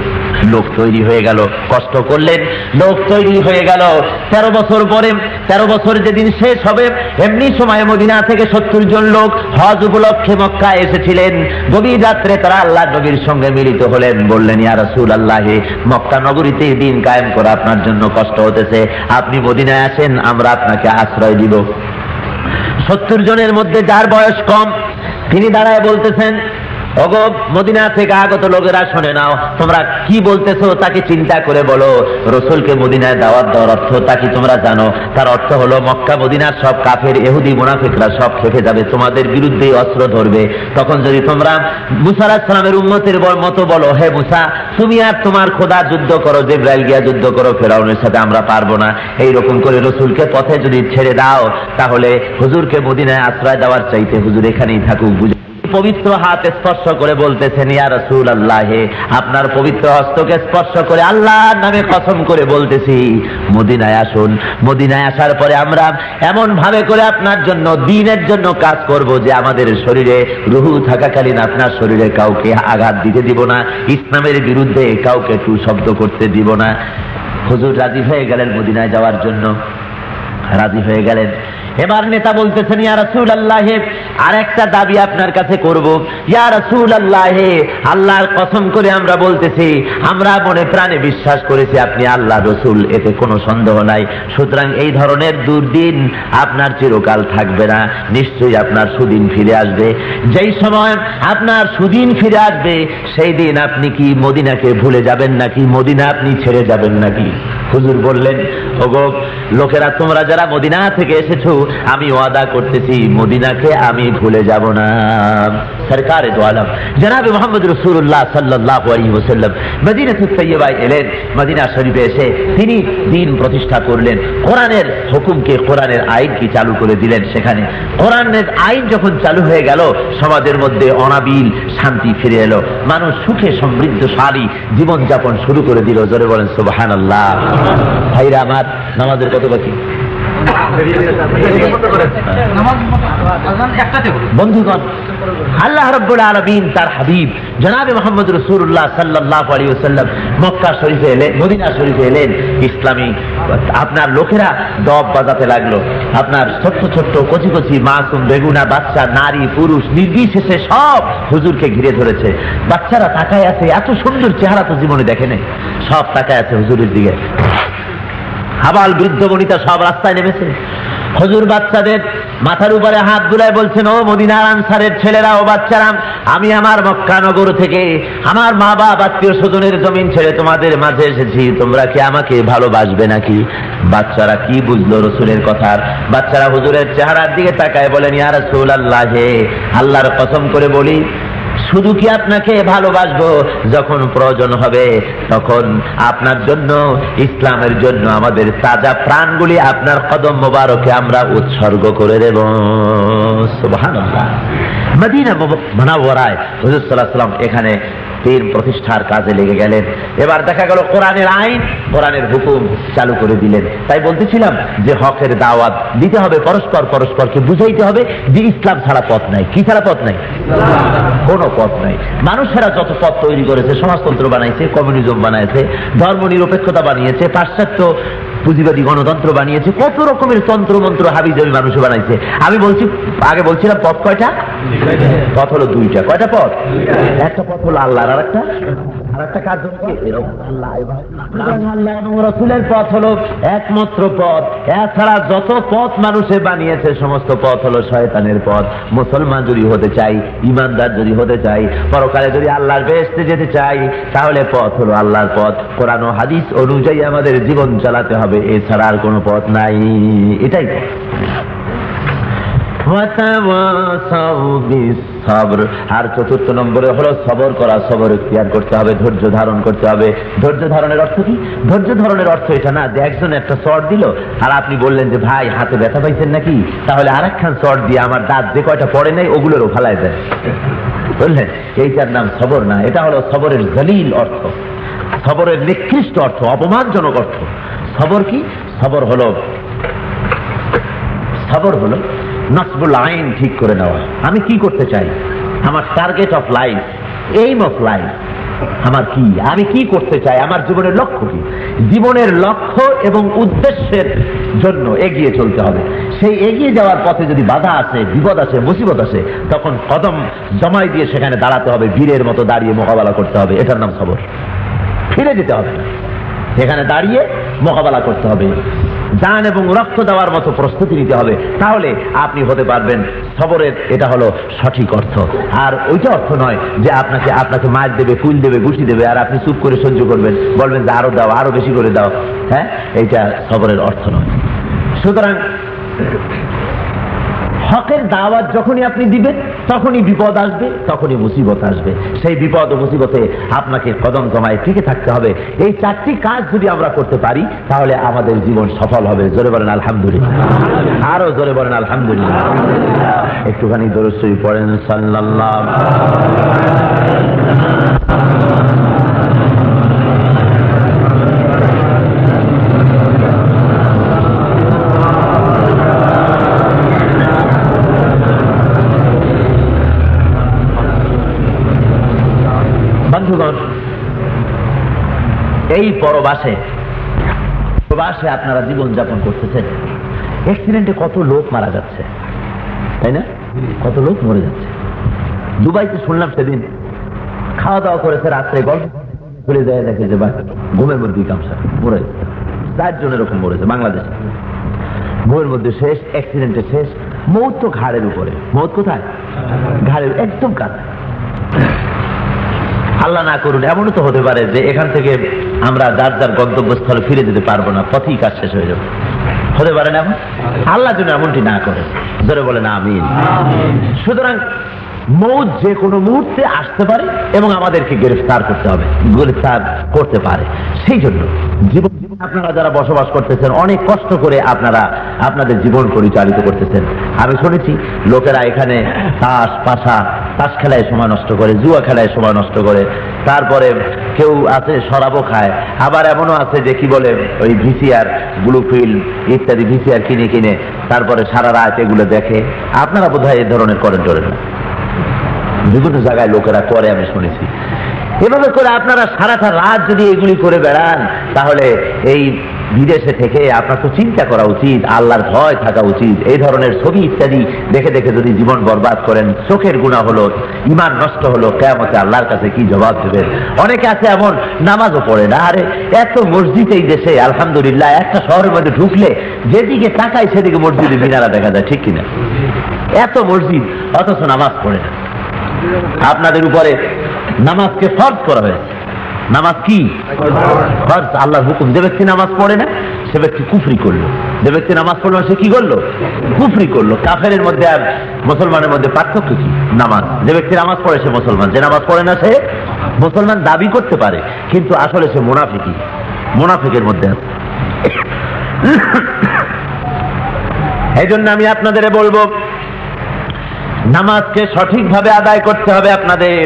লোক তৈরি হয়ে গেল, কষ্ট করলেন, লোক তৈরি হয়ে গেল। 13 বছর পরে, 13 বছর যেদিন শেষ হবে, এমনি সময় মদিনা থেকে 70 জন লোক হজ উপলক্ষে মক্কা এসেছিলেন। গভীর রাত্রে তারা আল্লাহ নবীর সঙ্গে মিলিত হলেন। বললেন, ইয়া রাসূলুল্লাহ, মক্কা নগরীতে দিন কায়েম করা আপনার জন্য কষ্ট হতেছে, আপনি মদিনায় আসেন, আমরা আপনাকে আশ্রয় দিব। 70 জনের মধ্যে যার বয়স কম, তিনি দাঁড়ায় বলতেছেন, ওগো মদিনা থেকে আগত লোকেরা, শুনে নাও, তোমরা কি বলতেছো তাকে চিন্তা করে বলো। রসুলকে মদিনায় দাওয়াত দেওয়ার অর্থ তা কি তোমরা জানো? তার অর্থ হলো মক্কা মদিনার সব কাফের ইহুদি মুনাফিকরা সব খেপে যাবে, তোমাদের বিরুদ্ধে অস্ত্র ধরবে। তখন যদি তোমরা মুসা আলাইহিস সালামের উম্মতের মতো বলো, হে মুসা, তুমি আর তোমার খোদা যুদ্ধ করো, জিবরাইল গিয়া যুদ্ধ করো ফেরাউনের সাথে, আমরা পারবো না। এইরকম করে রসুলকে পথে যদি ছেড়ে দাও, তাহলে হুজুরকে মদিনায় আশ্রয় দেওয়ার চাইতে হুজুর এখানেই থাকুক। পবিত্র হাত স্পর্শ করে বলতেছেন, ইয়া রাসূলুল্লাহ, আপনার পবিত্র হস্তকে স্পর্শ করে আল্লাহর নামে কসম করে বলতেছি, মদিনায় আসুন। মদিনায় আসার পরে আমরা এমন ভাবে করে আপনার জন্য, দ্বীনের জন্য কাজ করব যে আমাদের শরীরে রুহু থাকাকালীন আপনার শরীরে কাউকে আঘাত দিতে দিব না, ইসলামের বিরুদ্ধে কাউকে টু শব্দ করতে দিব না। হুজুর রাজি হয়ে গেলেন মদিনায় যাওয়ার জন্য, রাজি হয়ে গেলেন। এবার নেতা বলতেছেন, ইয়া রাসূলুল্লাহ, আর একটা দাবি আপনার কাছে করব। ইয়া রাসূলুল্লাহ, আল্লাহর কসম করে আমরা বলতেছি, আমরা মনে প্রাণে বিশ্বাস করেছি আপনি আল্লাহ রসুল, এতে কোনো সন্দেহ নাই। সুতরাং এই ধরনের দুর্দিন আপনার চিরকাল থাকবে না, নিশ্চয়ই আপনার সুদিন ফিরে আসবে। যেই সময় আপনার সুদিন ফিরে আসবে, সেই দিন আপনি কি মদিনাকে ভুলে যাবেন নাকি? মদিনা আপনি ছেড়ে যাবেন নাকি? হুজুর বললেন, ওগো লোকেরা, তোমরা যারা মদিনা থেকে এসেছো, আমি ওয়াদা করতেছি মদিনাকে আমি আমি ভুলে যাব না। সরকারে দো আলম জনাবে মুহাম্মদ রাসূলুল্লাহ সাল্লাল্লাহু আলাইহি ওয়াসাল্লাম মদিনাতুত তাইয়্যিবায় এলেন। মদিনা শরীফে এসে তিনি দ্বীন প্রতিষ্ঠা করলেন, কোরআনের হুকুমকে, কোরআনের আইনকে চালু করে দিলেন। সেখানে কোরআনের আইন যখন চালু হয়ে গেল, সমাজের মধ্যে অনাবিল শান্তি ফিরে এলো, মানুষ সুখে সমৃদ্ধশালী জীবন যাপন শুরু করে দিল। জোরে বলেন সুবহানাল্লাহ। ভাইরা আমার, নামাজের কত বাকি? বন্ধুগণ, আল্লাহ রাব্বুল আলামিন তার হাবিব জনাবে মুহাম্মদ রাসূলুল্লাহ সাল্লাল্লাহু আলাইহি ওয়াসাল্লাম মক্কা শরীফে এলেন, মদিনা শরীফে এলেন। ইসলামী আপনার লোকেরা দব বাজাতে লাগলো। আপনার ছোট্ট ছোট্ট কচি কচি মাসুম বেগুনা বাচ্চা, নারী পুরুষ নির্বিশেষে সব হুজুরকে ঘিরে ধরেছে। বাচ্চারা তাকায় আছে, এত সুন্দর চেহারা তো জীবনে দেখে নেই, সব তাকায় আছে হুজুরের দিকে। আবাল বৃদ্ধ বনিতা সব রাস্তায় নেমেছে। হুজুর বাচ্চাদের মাথার উপরে হাত বুলায় বলছেন, ও মদিনার আনসারের ছেলেরা, ও বাচ্চারা, আমি আমার মক্কা নগর থেকে আমার মা বাপ আত্মীয় স্বজনের জমিন ছেড়ে তোমাদের মাঝে এসেছি, তোমরা কি আমাকে ভালোবাসবে নাকি? বাচ্চারা কি বুঝলো রসুলের কথার? বাচ্চারা হুজুরের চেহারার দিকে তাকায় বলেন, ইয়া রাসূলুল্লাহ, আল্লাহর কসম করে বলি, শুধু কি আপনাকে ভালোবাসবো, যখন প্রয়োজন হবে তখন আপনার জন্য, ইসলামের জন্য আমাদের তাজা প্রাণগুলি আপনার কদম মোবারকে আমরা উৎসর্গ করে দেব। সুবহানাল্লাহ। মদিনা মুনাওয়ারায় হুজুর সাল্লাল্লাহু আলাইহি ওয়াসাল্লাম এখানে দ্বীন প্রতিষ্ঠার কাজে লেগে গেলেন। এবার দেখা গেল কোরআনের আইন, কোরআনের হুকুম চালু করে দিলেন। তাই বলতেছিলাম যে হকের দাওয়াত দিতে হবে, পরস্পরকে বুঝাইতে হবে যে ইসলাম ছাড়া পথ নাই। কি ছাড়া পথ নাই? কোনো পথ নাই। মানুষেরা যত পথ তৈরি করেছে, সমাজতন্ত্র বানাইছে, কমিউনিজম বানাইছে, ধর্ম নিরপেক্ষতা বানিয়েছে, পাশ্চাত্য পুঁজিবাদী গণতন্ত্র বানিয়েছে, কত রকমের তন্ত্র মন্ত্র হাবিজাবি মানুষ বানাইছে। আমি বলছি, আগে বলছিলাম পথ কয়টা? পথ হলো দুইটা। কয়টা পথ? একটা পথ হলো আল্লাহর, আর একটা কাজ আল্লাহ এবং রাসূলের পথ হলো একমাত্র পথ। এছাড়া যত পথ মানুষে বানিয়েছে সমস্ত পথ হলো শয়তানের পথ। মুসলমান যদি হতে চাই, ইমানদার যদি হতে চাই, পরকালে যদি আল্লাহর বেহেশতে যেতে চাই, তাহলে পথ হলো আল্লাহর পথ। কোরআন ও হাদিস অনুযায়ী আমাদের জীবন চালাতে হবে, এছাড়া আর কোনো পথ নাই। এটাই আর চতুর্থ নম্বরে হলো সবর করা, সবর ইখতিয়ার করতে হবে, ধৈর্য ধারণ করতে হবে। ধৈর্য ধারণের অর্থ কি? ধৈর্য ধারণের অর্থ এটা না যে একজন একটা শর্ট দিল আর আপনি বললেন যে ভাই হাতে ব্যথা পাইছেন নাকি, তাহলে আরেকখান শর্ট দিয়ে আমার দাঁত যে কয়টা পড়ে নাই ওগুলোরও ফালায় দেয়, বুঝলেন? এইটার নাম সবর না। এটা হলো সবরের জলিল অর্থ, সবরের নিকৃষ্ট অর্থ, অপমানজনক অর্থ। সবর কি? সবর হলো নসবুল আইন ঠিক করে নেওয়া। আমি কি করতে চাই, আমার target of life, aim of life আমার কি, আমি কি করতে চাই, আমার জীবনের লক্ষ্য কি। জীবনের লক্ষ্য এবং উদ্দেশ্যের জন্য এগিয়ে চলতে হবে। সেই এগিয়ে যাওয়ার পথে যদি বাধা আসে, বিপদ আসে, মুসিবত আসে, তখন কদম জমাই দিয়ে সেখানে দাঁড়াতে হবে, বীরের মতো দাঁড়িয়ে মোকাবেলা করতে হবে। এটার নাম সবর। ফিরে যেতে হবে না, এখানে দাঁড়িয়ে মোকাবেলা করতে হবে, জান এবং রক্ত দেওয়ার মতো প্রস্তুতি নিতে হবে, তাহলে আপনি হতে পারবেন সবরের। এটা হলো সঠিক অর্থ। আর ওইটা অর্থ নয় যে আপনাকে মার দেবে, ফুল দেবে, গুছি দেবে, আর আপনি চুপ করে সহ্য করবেন, বলবেন যে আরো দাও, আরো বেশি করে দাও। হ্যাঁ, এইটা সবরের অর্থ নয়। সুতরাং হকের দাওয়াত যখনই আপনি দিবেন, তখনই বিপদ আসবে, তখনই মুসিবত আসবে। সেই বিপদ ও মুসিবতে আপনাকে কদম জমায় টিকে থাকতে হবে। এই চারটি কাজ যদি আমরা করতে পারি, তাহলে আমাদের জীবন সফল হবে। জোরে বলেন আলহামদুলিল্লাহ, আরো জোরে বলেন আলহামদুলিল্লাহ। একটুখানি দরুদ শরীফ পড়েন সাল্লাল্লাহু এই প্রবাসে আপনারা জীবন যাপন করতেছেন। অ্যাক্সিডেন্টে কত লোক মারা যাচ্ছে, তাই না? কত লোক মরে যাচ্ছে। দুবাইতে শুনলাম সেদিন খাওয়া দাওয়া করেছে, রাত্রে গল্প চলে যায়, দেখে যে ঘুমের মধ্যে কামসা মরে 4 জন এরকম মরেছে বাংলাদেশে। ঘুমের মধ্যে শেষ, অ্যাক্সিডেন্টে শেষ। মৌত তো ঘাড়ের উপরে। মৌত কোথায়? ঘাড়ের একদম কাছে। আল্লাহ না করুন এমনও তো হতে পারে যে এখান থেকে আমরা যার যার গন্তব্যস্থলে ফিরে যেতে পারবো না, পথেই কাজ শেষ হয়ে যাবে। হতে পারে না? আল্লাহ যেন এমনটি না করে, ধরে বলেন আমিন। সুতরাং মৌত যে কোনো মুহূর্তে আসতে পারে এবং আমাদেরকে গ্রেফতার করতে পারে। সেই জন্য জীবন আপনারা যারা বসবাস করতেছেন অনেক কষ্ট করে আপনারা আপনাদের জীবন পরিচালিত করতেছেন। আমি শুনেছি লোকেরা এখানে তাস খেলায় সময় নষ্ট করে, জুয়া খেলায় সময় নষ্ট করে, তারপরে কেউ আছে শরাবও খায়, আবার এমনও আছে যে কি বলে ওই ভিসিআর, ব্লু ফিল্ম ইত্যাদি ভিসিআর কিনে তারপরে সারা রাত এগুলো দেখে। আপনারা বোধহয় এই ধরনের করেন না? বিভিন্ন জায়গায় লোকেরা করে, আমি শুনেছি। এভাবে করে আপনারা সারাটা রাত যদি এগুলি করে বেড়ান, তাহলে এই বিদেশে থেকে আপনার তো চিন্তা করা উচিত, আল্লাহর ভয় থাকা উচিত। এই ধরনের ছবি ইত্যাদি দেখে যদি জীবন বরবাদ করেন, চোখের গুনাহ হলো, ঈমান নষ্ট হলো, কিয়ামতে আল্লাহর কাছে কি জবাব দেবেন? অনেকে আছে এমন নামাজও পড়ে না। আরে এত মসজিদ এই দেশে, আলহামদুলিল্লাহ, একটা শহরের মধ্যে ঢুকলে যেদিকে তাকায় সেদিকে মসজিদে মিনারা দেখা যায়, ঠিক কিনা? এত মসজিদ, অথচ নামাজ পড়ে না। আপনাদের উপরে নামাজকে ফরজ করা হয়েছে। নামাজ কি ফরজ, আল্লাহর হুকুম। যে ব্যক্তি নামাজ পড়ে না সে ব্যক্তি কুফরি করলো, যে ব্যক্তি নামাজ পড়লো সে কি করলো? কুফরি করলো। কাফেরের মধ্যে আর মুসলমানের মধ্যে পার্থক্য কি? নামাজ। যে ব্যক্তি নামাজ পড়ে সে মুসলমান, যে নামাজ পড়ে না সে মুসলমান দাবি করতে পারে, কিন্তু আসলে সে মুনাফিকের মধ্যে আছে। এই জন্য আমি আপনাদের বলবো, নামাজকে সঠিকভাবে আদায় করতে হবে। আপনাদের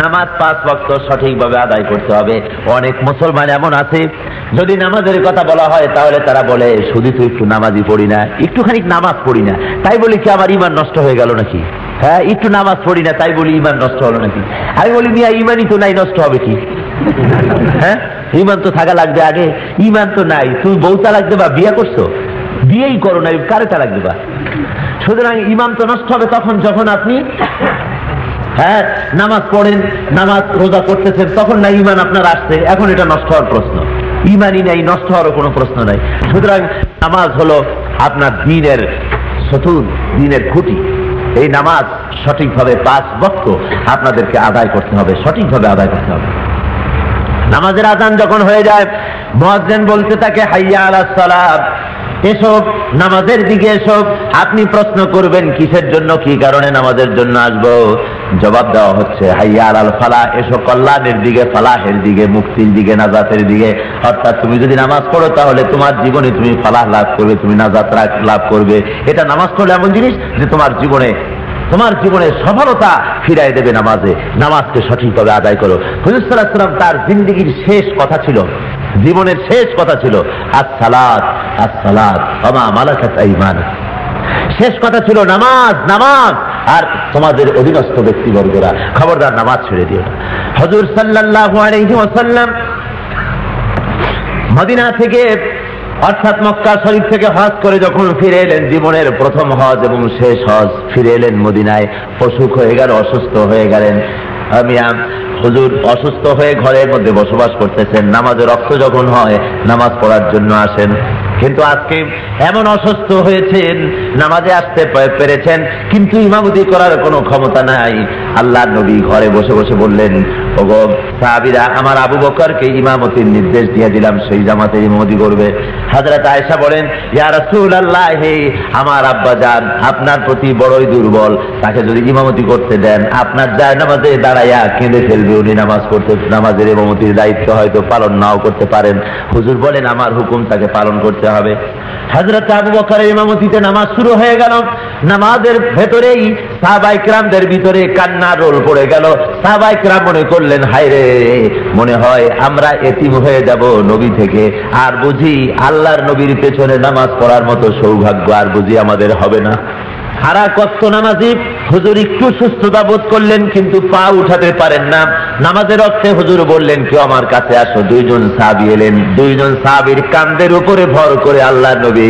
নামাজ 5 ওয়াক্ত সঠিকভাবে আদায় করতে হবে। অনেক মুসলমান এমন আছে, যদি নামাজের কথা বলা হয় তাহলে তারা বলে শুধু তো একটু নামাজই পড়ি না, একটুখানি নামাজ পড়ি না তাই বলি কি আমার ঈমান নষ্ট হয়ে গেল নাকি? হ্যাঁ, একটু নামাজ পড়ি না তাই বলি ঈমান নষ্ট হলো নাকি? আমি বলি মিয়া, ঈমানই তো নাই, নষ্ট হবে কি? হ্যাঁ, ঈমান তো থাকা লাগবে আগে। ঈমান তো নাই, তুমি বউ তালাক দেবা, বিয়ে করছো, বিয়েই করো নাই, কারে তালাক দেবা? সুতরাং ঈমান তো নষ্ট হবে তখন যখন আপনি নামাজ পড়েন, নামাজ রোজা করতেছেন, তখন না ঈমান আপনার আসছে। এখন এটা নষ্ট হওয়ার প্রশ্ন? ঈমানই নাই, নষ্ট হওয়ার কোনো প্রশ্ন নাই। সুতরাং নামাজ হলো আপনার দ্বীনের সতুন, দ্বীনের খুঁটি। এই নামাজ সঠিকভাবে 5 ওয়াক্ত আপনাদেরকে আদায় করতে হবে, সঠিকভাবে আদায় করতে হবে। নামাজের আযান যখন হয়ে যায়, মুয়াজ্জিন বলতে থাকে হাইয়া আলাস সালাত, এসব নামাজের দিকে এসব। আপনি প্রশ্ন করবেন কিসের জন্য, কি কারণে নামাজের জন্য আসবো? জবাব দেওয়া হচ্ছে হাইয়া আলাল ফালাহ, এসব কল্যাণের দিকে, ফালাহের দিকে, মুক্তির দিকে, নাজাতের দিকে। অর্থাৎ তুমি যদি নামাজ পড়ো তাহলে তোমার জীবনে তুমি ফালাহ লাভ করবে, তুমি নাজাত লাভ করবে। এটা নামাজ পড়লে এমন জিনিস যে তোমার জীবনে সফলতা ফিরাই দেবে নামাজে। নামাজকে সঠিকভাবে আদায় করো। হুজুর সাল্লাল্লাহু আলাইহি ওয়াসাল্লাম তার জিন্দেগীর শেষ কথা ছিল, জীবনের শেষ কথা ছিল আসসালাত আসসালাত ওয়া মা মালাকাত আইমানুকুম। শেষ কথা ছিল নামাজ নামাজ, আর তোমাদের অধীনস্থ ব্যক্তিবর্গরা খবরদার নামাজ ছেড়ে দিও না। হুজুর সাল্লাল্লাহু আলাইহি ওয়াসাল্লাম মদিনা থেকে অর্থাৎ মক্কা শরীফ থেকে হজ করে যখন ফিরে এলেন, জীবনের প্রথম হজ এবং শেষ হজ, ফিরে এলেন মদিনায়। অসুখ হয়ে গেল, অসুস্থ হয়ে গেলেন। হুজুর অসুস্থ হয়ে ঘরের মধ্যে বসবাস করতেছেন। নামাজে রক্ত যখন হয় নামাজ পড়ার জন্য আসেন, কিন্তু আজকে এমন অসুস্থ হয়েছেন, নামাজে আসতে পেরেছেন কিন্তু ইমামতি করার কোনো ক্ষমতা নাই। আল্লাহর নবী ঘরে বসে বসে বললেন, ওগো সাহাবীরা, আমার আবু বকরকে ইমামতির নির্দেশ দিয়ে দিলাম, সেই জামাতে ইমামতি করবে। হযরত আয়েশা বলেন, ইয়া রাসূলুল্লাহ, আমার আব্বাজান আপনার প্রতি বড়ই দুর্বল, তাকে যদি ইমামতি করতে দেন আপনার জায়নামাজে দাঁড়াইয়া কেঁদে ফেলবে। উনি নামাজের ইমামতির দায়িত্ব হয়তো পালন নাও করতে পারেন। হুজুর বলেন, আমার হুকুম তাকে পালন করতে হবে। হযরত আবু বকরের ইমামতিতে নামাজ শুরু হয়ে গেল। নামাজের ভেতরেই সাহাবায়ে কিরামদের ভিতরে কান্নার রোল পড়ে গেল। সাহাবায়ে কিরাম মনে করলেন, হায় রে, মনে হয় আমরা এতিম হয়ে যাব নবী থেকে, আর বুঝি আল্লাহর নবীর পেছনে নামাজ পড়ার মতো সৌভাগ্য আর বুঝি আমাদের হবে না। সারা কষ্ট নামাজি হুজুর একটু সুস্থতা বোধ করলেন কিন্তু পা উঠাতে পারেন না। নামাজের অর্থে হুজুর বললেন, কেউ আমার কাছে আসো। 2 জন সাহাবী এলেন। 2 জন সাহাবীর কাঁধের উপরে ভর করে আল্লাহর নবী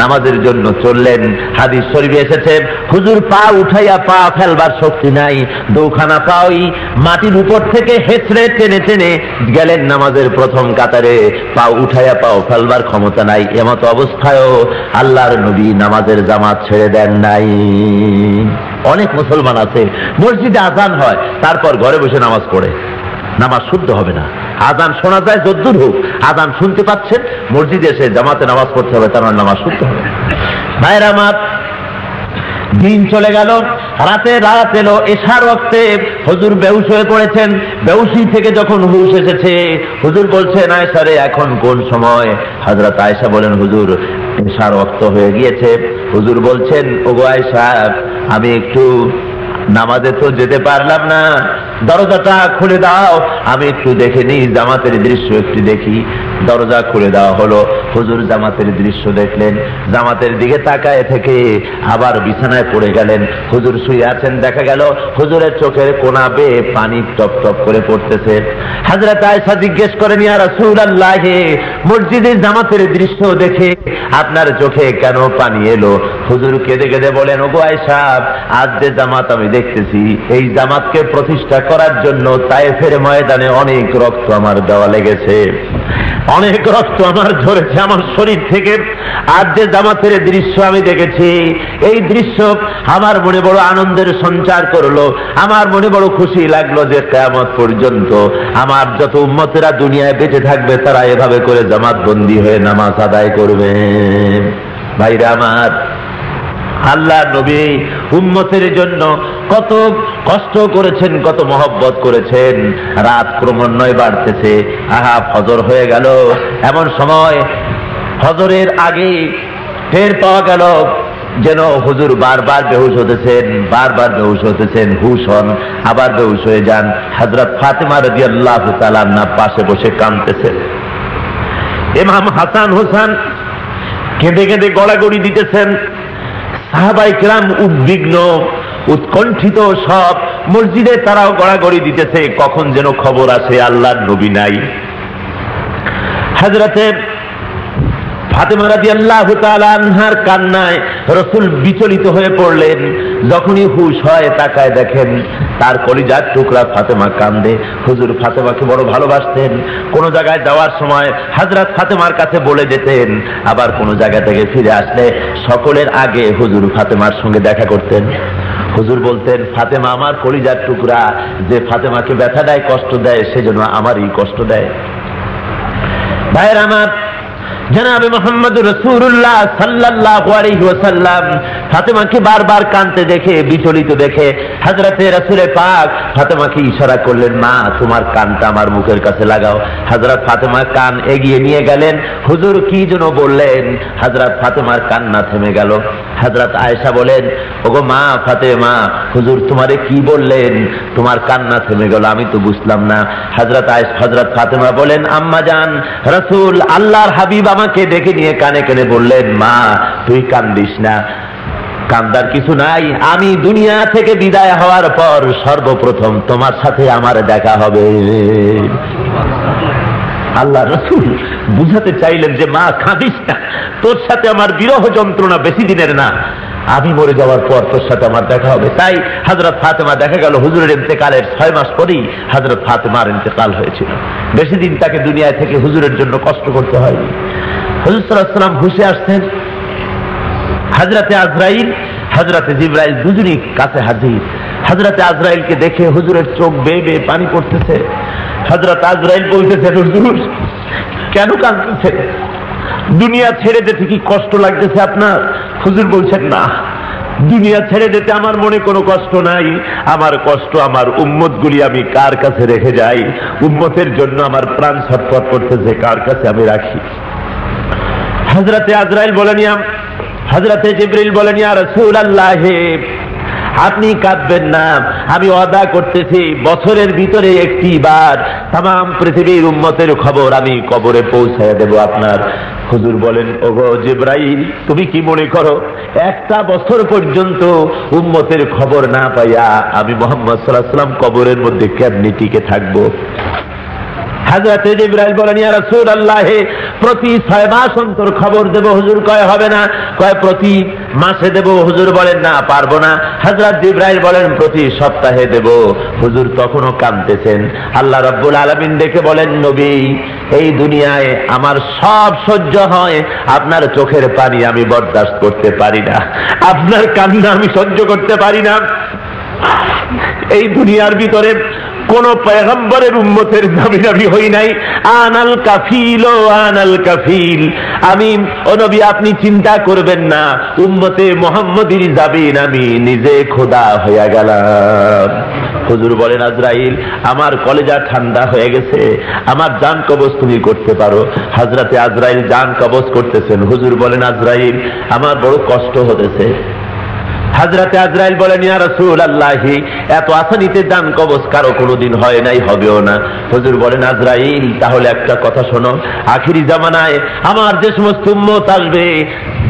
নামাজের জন্য চললেন। হাদিস শরীফে এসেছে, হুজুর পা উঠাইয়া পা ফেলবার শক্তি নাই, 2খানা পাই মাটির উপর থেকে হেঁচড়ে টেনে টেনে গেলেন নামাজের প্রথম কাতারে। পা উঠাইয়া পাও ফেলবার ক্ষমতা নাই। এমত অবস্থায়ও আল্লাহর নবী নামাজের জামাত ছেড়ে দেন নাই। অনেক মুসলমান আছে মসজিদে আযান হয় তারপর ঘরে বসে নামাজ পড়ে। নামাজ শুদ্ধ হবে না। আজান শোনা যায় যদ্দূর হোক, আজান শুনতে পাচ্ছেন, মসজিদে এসে জামাতে নামাজ পড়তে হবে, তার মানে নামাজ শুদ্ধ হবে। ভাইরা আমার, দিন চলে গেল, রাত এলো, এশার ওয়াক্তে হুজুর বেহুশ হয়ে পড়েছেন। বেহুশি থেকে যখন হুশ এসেছে, হুজুর বলছেন, আয়েশা রে, এখন কোন সময়? হযরত আয়েশা বলেন, হুজুর এশার ওয়াক্ত হয়ে গিয়েছে। হুজুর বলছেন, ওগো আয়েশা, আমি একটু নামাজে তো যেতে পারলাম না, দরজাটা খুলে দাও, আমি একটু দেখে নিই, জামাতের দৃশ্য একটু দেখি। দরজা খুলে দেওয়া হলো। হুজুর জামাতের দৃশ্য দেখলেন, জামাতের দিকে তাকায় থেকে আবার বিছানায় পড়ে গেলেন। হুজুর শুয়ে আছেন, দেখা গেল হুজুরের চোখের কোনা বেয়ে পানি টপ টপ করে পড়তেছে। হযরত আয়েশা জিজ্ঞেস করেন, ইয়া রাসূলুল্লাহ, মসজিদের জামাতের দৃশ্য দেখে আপনার চোখে কেন পানি এলো? হুজুর কেঁদে কেঁদে বলেন, ওগো আয়েশা, আজ যে জামাত আমি দেখতেছি, এই জামাতকে প্রতিষ্ঠা করার জন্য তায়েফের ময়দানে অনেক রক্ত আমার দেওয়া লেগেছে, অনেক রক্ত আমার ঝরেছে আমার শরীর থেকে। আজ যে জামাতের দৃশ্য আমি দেখেছি, এই দৃশ্য আমার মনে বড় আনন্দের সঞ্চার করলো, আমার মনে বড় খুশি লাগলো যে কিয়ামত পর্যন্ত আমার যত উম্মতেরা দুনিয়ায় বেঁচে থাকবে, তারা এভাবে করে জামাত বন্দী হয়ে নামাজ আদায় করবে। ভাইরা আমার, আল্লাহ নবী উম্মতের জন্য কত কষ্ট করেছেন, কত মহব্বত করেছেন। রাত ক্রমান্বয়ে বাড়তেছে, আহা ফজর হয়ে গেল। এমন সময় ফজরের আগে টের পাওয়া গেল যেন হুজুর বারবার বেহুশ হতেছেন, বারবার বেহুশ হতেছেন, হুশ হন, আবার বেহুশ হয়ে যান। হযরত ফাতেমা রাদিয়াল্লাহু তাআলা আনহা পাশে বসে কাঁদতেছেন। ইমাম হাসান হোসেন কেঁদে কেঁদে গড়াগড়ি দিতেছেন। সাহাবায়ে কেরাম উদ্বিগ্ন, উৎকণ্ঠিত, সব মসজিদে তারাও গড়াগড়ি দিতেছে, কখন যেন খবর আসে আল্লাহর নবী নাই। হযরতে ফাতেমা রাদিয়াল্লাহু তাআলা আনহার কান্নায় রাসূল বিচলিত হয়ে পড়লেন। যখনই হুশ হয় তাকায় দেখেন তার কলিজার টুকরা ফাতেমা কান্দে। হুজুর ফাতেমাকে বড় ভালোবাসতেন। কোন জায়গায় যাওয়ার সময় হযরত ফাতেমার কাছে বলে যেতেন, আবার কোন জায়গা থেকে ফিরে আসলে সকলের আগে হুজুর ফাতেমার সঙ্গে দেখা করতেন। হুজুর বলতেন, ফাতেমা আমার কলিজার টুকরা, যে ফাতেমাকে ব্যথা দেয়, কষ্ট দেয়, সেজন্য আমারই কষ্ট দেয়। ভাইয়ের আমার, জনাবে মুহাম্মদ রাসূলুল্লাহ সাল্লাল্লাহু আলাইহি ওয়াসাল্লাম ফাতেমাকে বারবার কাঁদতে দেখে, বিচলিত দেখে হযরতে রাসূল পাক ফাতেমাকে ইশারা করলেন, মা তোমার কানটা আমার মুখের কাছে লাগাও। হযরত ফাতেমা কান এগিয়ে নিয়ে গেলেন। হুজুর কি যেন বললেন, হযরত ফাতেমার কান্না থেমে গেল। হযরত আয়েশা বলেন, ওগো মা ফাতেমা, হুজুর তোমারে কি বললেন, তোমার কান্না থেমে গেল, আমি তো বুঝলাম না। হযরত ফাতেমা বলেন, আম্মা জান, রাসূল আল্লাহর হাবিব আমাকে ডেকে নিয়ে কানে কানে বললেন, মা তুই কান্দিস না, কান্দার কিছু নাই, আমি দুনিয়া থেকে বিদায় হওয়ার পর সর্বপ্রথম তোমার সাথে আমার দেখা হবে। আল্লাহ রাসূল বুঝাতে চাইলেন যে মা কাঁদিস না, তোর সাথে আমার বিরহ যন্ত্রণা বেশি দিনের না, আমি মরে যাওয়ার পর তোর সাথে আমার দেখা হবে। তাই হযরত ফাতেমা, দেখা গেল হুজুরের ইন্তেকালের 6 মাস পরেই হযরত ফাতেমার ইন্তেকাল হয়েছিল। বেশি দিন তাকে দুনিয়া থেকে হুজুরের জন্য কষ্ট করতে হয়নি। হুজুর সাল্লাল্লাহু আলাইহি ওয়াসাল্লাম হুশে আসছেন। হযরতে আজরাইল, হযরতে জিবরাইল দুজনই কাছে হাজির। হযরতে আজরাইলকে দেখে হুজুরের চোখ বেয়ে বেয়ে পানি পড়তেছে। হযরত আজরাইল বলতেছেন, হুজুর কেন কাঁদতেছেন? দুনিয়া ছেড়ে যেতে কি কষ্ট লাগতেছে আপনার? হুজুর বলছেন, না, দুনিয়া ছেড়ে যেতে আমার মনে কোনো কষ্ট নাই। আমার কষ্ট আমার উম্মতগুলি আমি কার কাছে রেখে যাই, উম্মতের জন্য আমার প্রাণ ছটফট করতেছে, কার কাছে আমি রাখি। হযরতে আজরাইল বলেন, হযরতে জিবরিল বলেন, ইয়া রাসূলুল্লাহ, আপনি কাঁদবেন না, আমি ওয়াদা করতেছি বছরের ভিতরে একটি বার তাম পৃথিবীর উম্মতের খবর আমি কবরে পৌঁছায় দেব আপনার। হুজুর বলেন, ওগো জিবরাইল, তুমি কি মনে করো একটা বছর পর্যন্ত উম্মতের খবর না পাইয়া আমি মুহাম্মদ সাল্লাল্লাহু আলাইহি ওয়াসাল্লাম কবরের মধ্যে কেমনে টিকে থাকবো? হযরতে জিবরাইল বলেন, ইয়া রাসূলুল্লাহ, প্রতি 6 মাস অন্তর খবর দেব। হুজুর কয় হবে না, কয় প্রতি মাসে দেব। হুজুর বলেন, না পারবো না। হযরত জিবরাইল বলেন, প্রতি সপ্তাহে দেব। হুজুর তখনও কাঁদতেছেন। আল্লাহ রাব্বুল আলামিন দেখে বলেন, নবী, এই দুনিয়ায় আমার সব সহ্য হয়, আপনার চোখের পানি আমি বরদাস্ত করতে পারি না, আপনার কান্না আমি সহ্য করতে পারি না। এই দুনিয়ার ভিতরে কোন পয়গম্বরের উম্মতের দাবি দাবি হই নাই। আনাল কাফিল ও আনাল কাফিল, আমি ও নবী আপনি চিন্তা করবেন না, উম্মতে মুহাম্মদীর জাবিন আমি নিজে খোদা হয়ে গেলাম। হুজুর বলেন আজরাইল আমার কলেজা ঠান্ডা হয়ে গেছে, আমার জান কবজ তুমি করতে পারো। হযরতে আজরাইল জান কবজ করতেছেন। হুজুর বলেন আজরাইল আমার বড় কষ্ট হতেছে। হযরতে আজরাইল বলেন ইয়া রাসূলুল্লাহ এত আসানিতে জান কবজ কারো কোনোদিন হয় নাই, হবেও না। হুজুর বলেন আজরাইল তাহলে একটা কথা শোনো, আখিরি জামানায় আমার যে সমস্ত উম্মত আসবে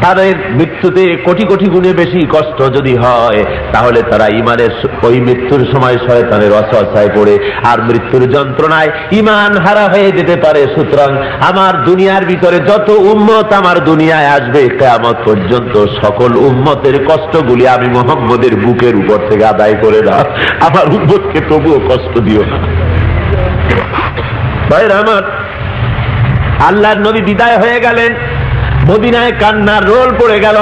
তাদের মৃত্যুতে কোটি কোটি গুণে বেশি কষ্ট যদি হয়, তাহলে তারা ইমানের ওই মৃত্যুর সময় শয়তানের ওয়াসওয়াসায় পড়ে আর মৃত্যুর যন্ত্রণায় ইমান হারা হয়ে যেতে পারে। সুতরাং আমার দুনিয়ার ভিতরে যত উম্মত আমার দুনিয়ায় আসবে কিয়ামত পর্যন্ত সকল উম্মতের কষ্টগুলি আমি মুহাম্মদের বুকের উপর থেকে আদায় করে দাও, আমার উম্মতকে তবুও কষ্ট দিও না। ভাইরা আমার, আল্লাহর নবী বিদায় হয়ে গেলেন, মদিনায় কান্নার রোল পড়ে গেল।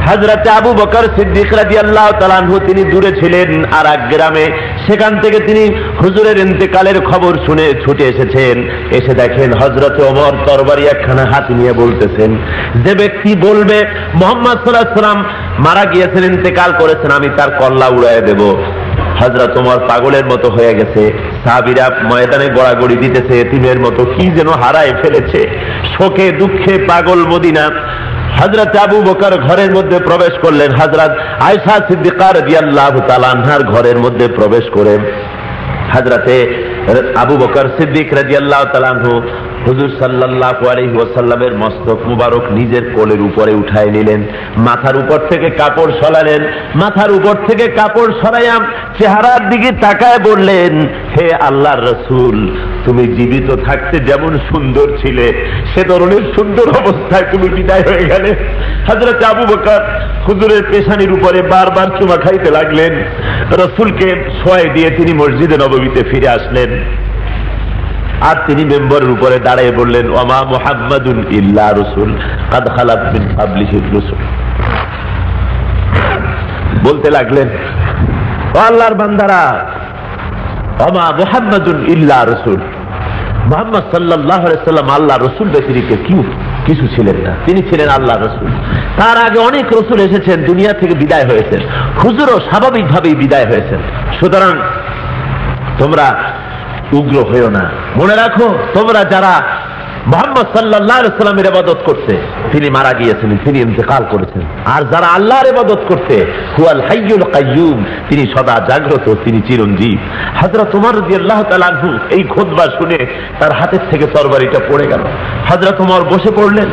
হযরতে আবু বকর সিদ্দিক রাদিয়াল্লাহু তাআলা আনহু তিনি দূরে ছিলেন আর এক গ্রামে, সেখান থেকে তিনি হুজুরের ইন্তেকালের খবর শুনে ছুটে এসেছেন। এসে দেখেন হযরতে ওমর তরবারি একখানা হাতে নিয়ে বলতেছেন, যে ব্যক্তি বলবে মুহাম্মদ সাল্লাল্লাহু আলাইহি ওয়াসাল্লাম মারা গিয়েছেন, ইন্তেকাল করেছেন, আমি তার কল্লা উড়ায় দেব। হযরত ওমর পাগলের মতো হয়ে গেছে, সাহাবীরা ময়দানে গড়াগড়ি দিতেছে, এতিমের মতো কি যেন হারায় ফেলেছে, শোকে দুঃখে পাগল মদিনা। হযরত আবু বকর ঘরের মধ্যে প্রবেশ করলেন। হযরত আয়েশা সিদ্দিকা রাদিয়াল্লাহু তাআলা আনহার ঘরের মধ্যে প্রবেশ করে হযরতে আবু বকর সিদ্দিক রাদিয়াল্লাহু তাআলা আনহু হুজুর সাল্লাল্লাহু আলাইহি ওয়াসাল্লামের মস্তক মুবারক নিজের কোলের উপরে উঠায় নিলেন, মাথার উপর থেকে কাপড় সরালেন, মাথার উপর থেকে কাপড় সরাইয়া চেহারার দিকে তাকায় বললেন, হে আল্লাহর রাসূল তুমি জীবিত থাকতে যেমন সুন্দর ছিলে সে ধরনের সুন্দর অবস্থায় তুমি বিদায় হয়ে গেলে। হযরত আবু বকর হুজুরের পেশানির উপরে বারবার চুমা খাইতে লাগলেন। রাসূলকে শোয়াই দিয়ে তিনি মসজিদে নববীতে ফিরে আসলেন আর তিনি মেম্বরের উপরে দাঁড়িয়ে বললেন, ওমা মুহাম্মাদুন ইল্লা রাসূল কাদ খালাত মিন ক্বাবলিহি রাসূল। বলতে লাগলেন, ও আল্লাহর বান্দারা, ওমা মুহাম্মাদুন ইল্লা রাসূল, মুহাম্মদ সাল্লাল্লাহু আলাইহি ওয়াসাল্লাম আল্লাহর রাসূল ব্যতিরিক্ত কিছু ছিলেন না, তিনি ছিলেন আল্লাহর রাসূল। তার আগে অনেক রাসূল এসেছেন, দুনিয়া থেকে বিদায় হয়েছেন, হুজুরও স্বাভাবিকভাবেই বিদায় হয়েছেন। সুতরাং তোমরা উগ্র হয়েও না, মনে রাখো তোমরা যারা মুহাম্মদ সাল্লাল্লাহু আলাইহি ওয়াসাল্লামের ইবাদত করতে তিনি মারা গিয়েছেন, তিনি ইন্তেকাল করেছেন, আর যারা আল্লাহর ইবাদত করতে হুয়াল হাইয়ুল কাইয়ুম তিনি সদা জাগ্রত, তিনি চিরঞ্জীব। হযরত ওমর রাদিয়াল্লাহু তাআলা আনহু এই খুতবা শুনে তার হাতের থেকে তরবারিটা পড়ে গেল। হযরত ওমর বসে পড়লেন।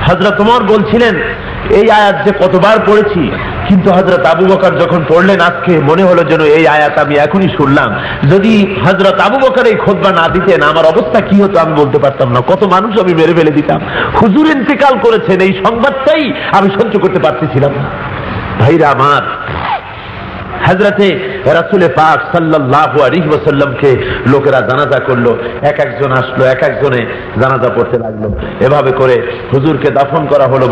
হযরত ওমর বলছিলেন, এই আয়াত যে কতবার পড়েছি, কিন্তু হযরত আবু বকর যখন পড়লেন আজকে মনে হলো যেন এই আয়াত আমি এখনই শুনলাম। যদি হযরত আবু বকর এই খুতবা না দিতেন আমার অবস্থা কি হতো আমি বলতে পারতাম না, কত মানুষ আমি মেরে ফেলে দিতাম। হুজুর ইন্তেকাল করেছেন এই সংবাদটাই আমি সহ্য করতে পারতেছিলাম না। ভাইরা আমার, হযরতে রাসূল পাক সাল্লাল্লাহু আলাইহি ওয়াসাল্লামকে লোকেরা জানাজা করলো, এক একজন আসলো, এক একজনে জানাজা পড়তে লাগলো। এভাবে করে হুজুরকে দাফন করা হলো।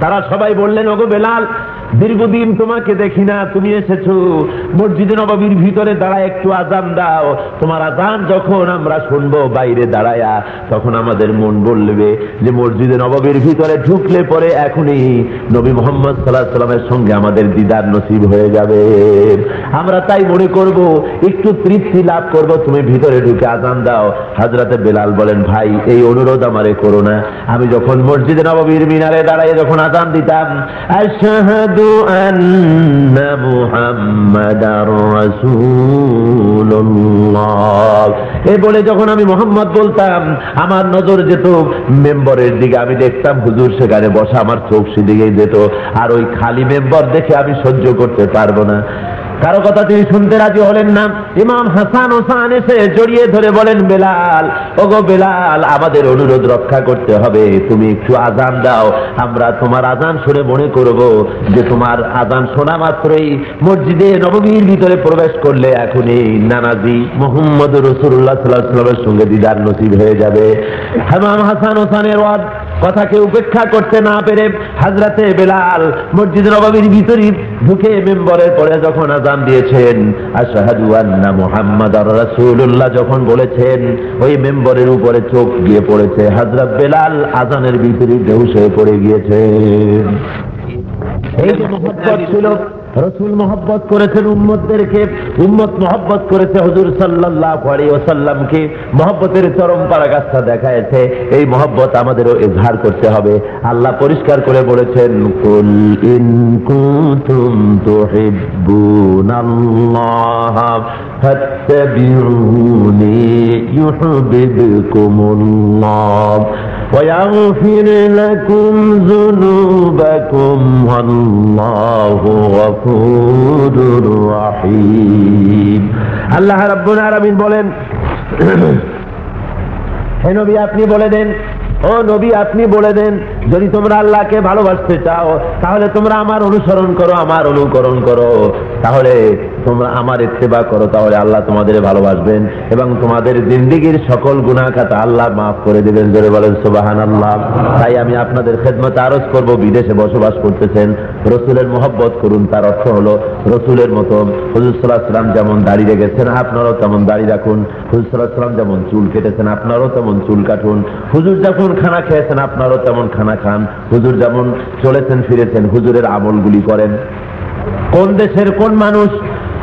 তারা সবাই বললেন, ওগো বেলাল দীর্ঘদিন তোমাকে দেখি না, তুমি এসেছো মসজিদে নববীর ভিতরে দাঁড়ায় একটু আজান দাও। তোমার আজান যখন আমরা শুনবো বাইরে দাঁড়ায়া, তখন আমাদের মন বলবে যে মসজিদে নববীর ভিতরে ঢুকলে পরে এখনই নবী মুহাম্মদ সাল্লাল্লাহু আলাইহি ওয়াসাল্লামের সঙ্গে আমাদের দিদার নসিব হয়ে যাবে। আমরা তাই মনে করব, একটু তৃপ্তি লাভ করব, তুমি ভিতরে ঢুকে আজান দাও। হযরতে বেলাল বলেন, ভাই এই অনুরোধ আমারে করো না। আমি যখন মসজিদে নববীর মিনারে দাঁড়ায় যখন আজান দিতাম, আশহাদু আন্না মুহাম্মাদার রাসূলুল্লাহ এই বলে যখন আমি মুহাম্মদ বলতাম, আমার নজর যেত মেম্বরের দিকে, আমি দেখতাম হুজুর সেখানে বসা, আমার চোখ সেদিকেই যেত। আর ওই খালি মেম্বর দেখে আমি সহ্য করতে পারবো না। কারো কথা তিনি শুনতে রাজি হলেন না। ইমাম হাসান হোসেন এসে জড়িয়ে ধরে বলেন, বেলাল, ওগো বেলাল, আমাদের অনুরোধ রক্ষা করতে হবে, তুমি একটু আজান দাও, আমরা তোমার আজান শুনে মনে করব যে তোমার আজান শোনা মাত্রই মসজিদে নববীর ভিতরে প্রবেশ করলে এখনই নানাজি মুহাম্মদ রাসূলুল্লাহ সাল্লাল্লাহু আলাইহি ওয়াসাল্লামের সঙ্গে দিদার নসিব হয়ে যাবে। ইমাম হাসান হোসেনের কথাকে উপেক্ষা করতে না পেরে হযরতে বেলাল মসজিদ নববীর ভিতরে ঢুকে মিম্বরের পরে যখন আযান দিয়েছেন, আশহাদু আন্না মুহাম্মাদার রাসূলুল্লাহ যখন বলেছেন, ওই মিম্বরের উপরে চোখ গিয়ে পড়েছে, হযরত বেলাল আযানের ভিতরে বেহুশ হয়ে পড়ে গিয়েছেন। এই যে মহব্বত ছিল, রাসূল মহব্বত করেছেন উম্মতদেরকে, উম্মত মহব্বত করেছে হুজুর সাল্লাল্লাহু আলাইহি ওয়াসাল্লামকে, মহব্বতের চরম পরাকাষ্ঠা দেখায়েছে। এই মহব্বত আমাদেরও ইজহার করতে হবে। আল্লাহ পরিষ্কার করে বলেছেন, কুল ইন কুনতুম তুহিব্বুনাল্লাহ ফাত্তাবিউনি ইউহিব্বুকুমুল্লাহ ওয়া ইয়াগফির লাকুম যুনুবাকুম ওয়াল্লাহু গফুরুর রহিম। আল্লাহ রাব্বুল আলামিন বলেন, হে নবী আপনি বলে দেন, ও নবী আপনি বলে দেন, যদি তোমরা আল্লাহকে ভালোবাসতে চাও তাহলে তোমরা আমার অনুসরণ করো, আমার অনুকরণ করো, তাহলে তোমরা আমার ইত্তেবা করো, তাহলে আল্লাহ তোমাদের ভালোবাসবেন এবং তোমাদের জিন্দেগীর সকল গুনাহ খাতা আল্লাহ মাফ করে দেবেন। জোরে বলেন সুবহানাল্লাহ। তাই আমি আপনাদের খেদমতে আরজ করব, বিদেশে বসবাস করতেছেন, রসুলের মহব্বত করুন। তার অর্থ হলো রসুলের মতো হুজুর সাল্লাল্লাহু আলাইহি ওয়াসাল্লাম যেমন দাড়ি রেখেছেন আপনারাও তেমন দাড়ি রাখুন, হুজুর সাল্লাল্লাহু আলাইহি ওয়াসাল্লাম যেমন চুল কেটেছেন আপনারাও তেমন চুল কাটুন, হুজুর যখন খানা খেয়েছেন আপনারাও তেমন খানা খান, হুজুর যেমন চলেছেন ফিরেছেন হুজুরের আমলগুলি করেন। কোন দেশের কোন মানুষ,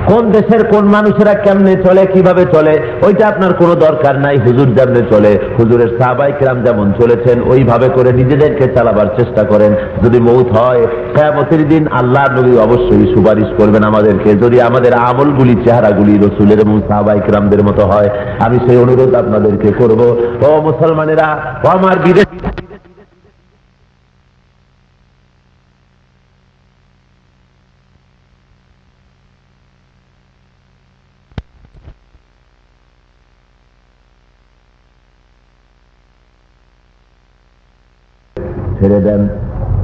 কোন দেশের কোন মানুষেরা কেমনে চলে, কিভাবে চলে, ওইটা আপনার কোনো দরকার নাই। হুজুর যেমনে চলে, হুজুরের সাহাবায়ে কেরাম যেমন চলেছেন ওইভাবে করে নিজেদেরকে চালাবার চেষ্টা করেন। যদি মৌত হয় কিয়ামতের দিন আল্লাহর নবী অবশ্যই সুপারিশ করবেন আমাদেরকে, যদি আমাদের আমলগুলি, চেহারাগুলি রসুলের এবং সাহাবায়ে কেরামদের মতো হয়। আমি সেই অনুরোধ আপনাদেরকে করব, ও মুসলমানেরা, ও আমার বিদেশ ছেড়ে দেন,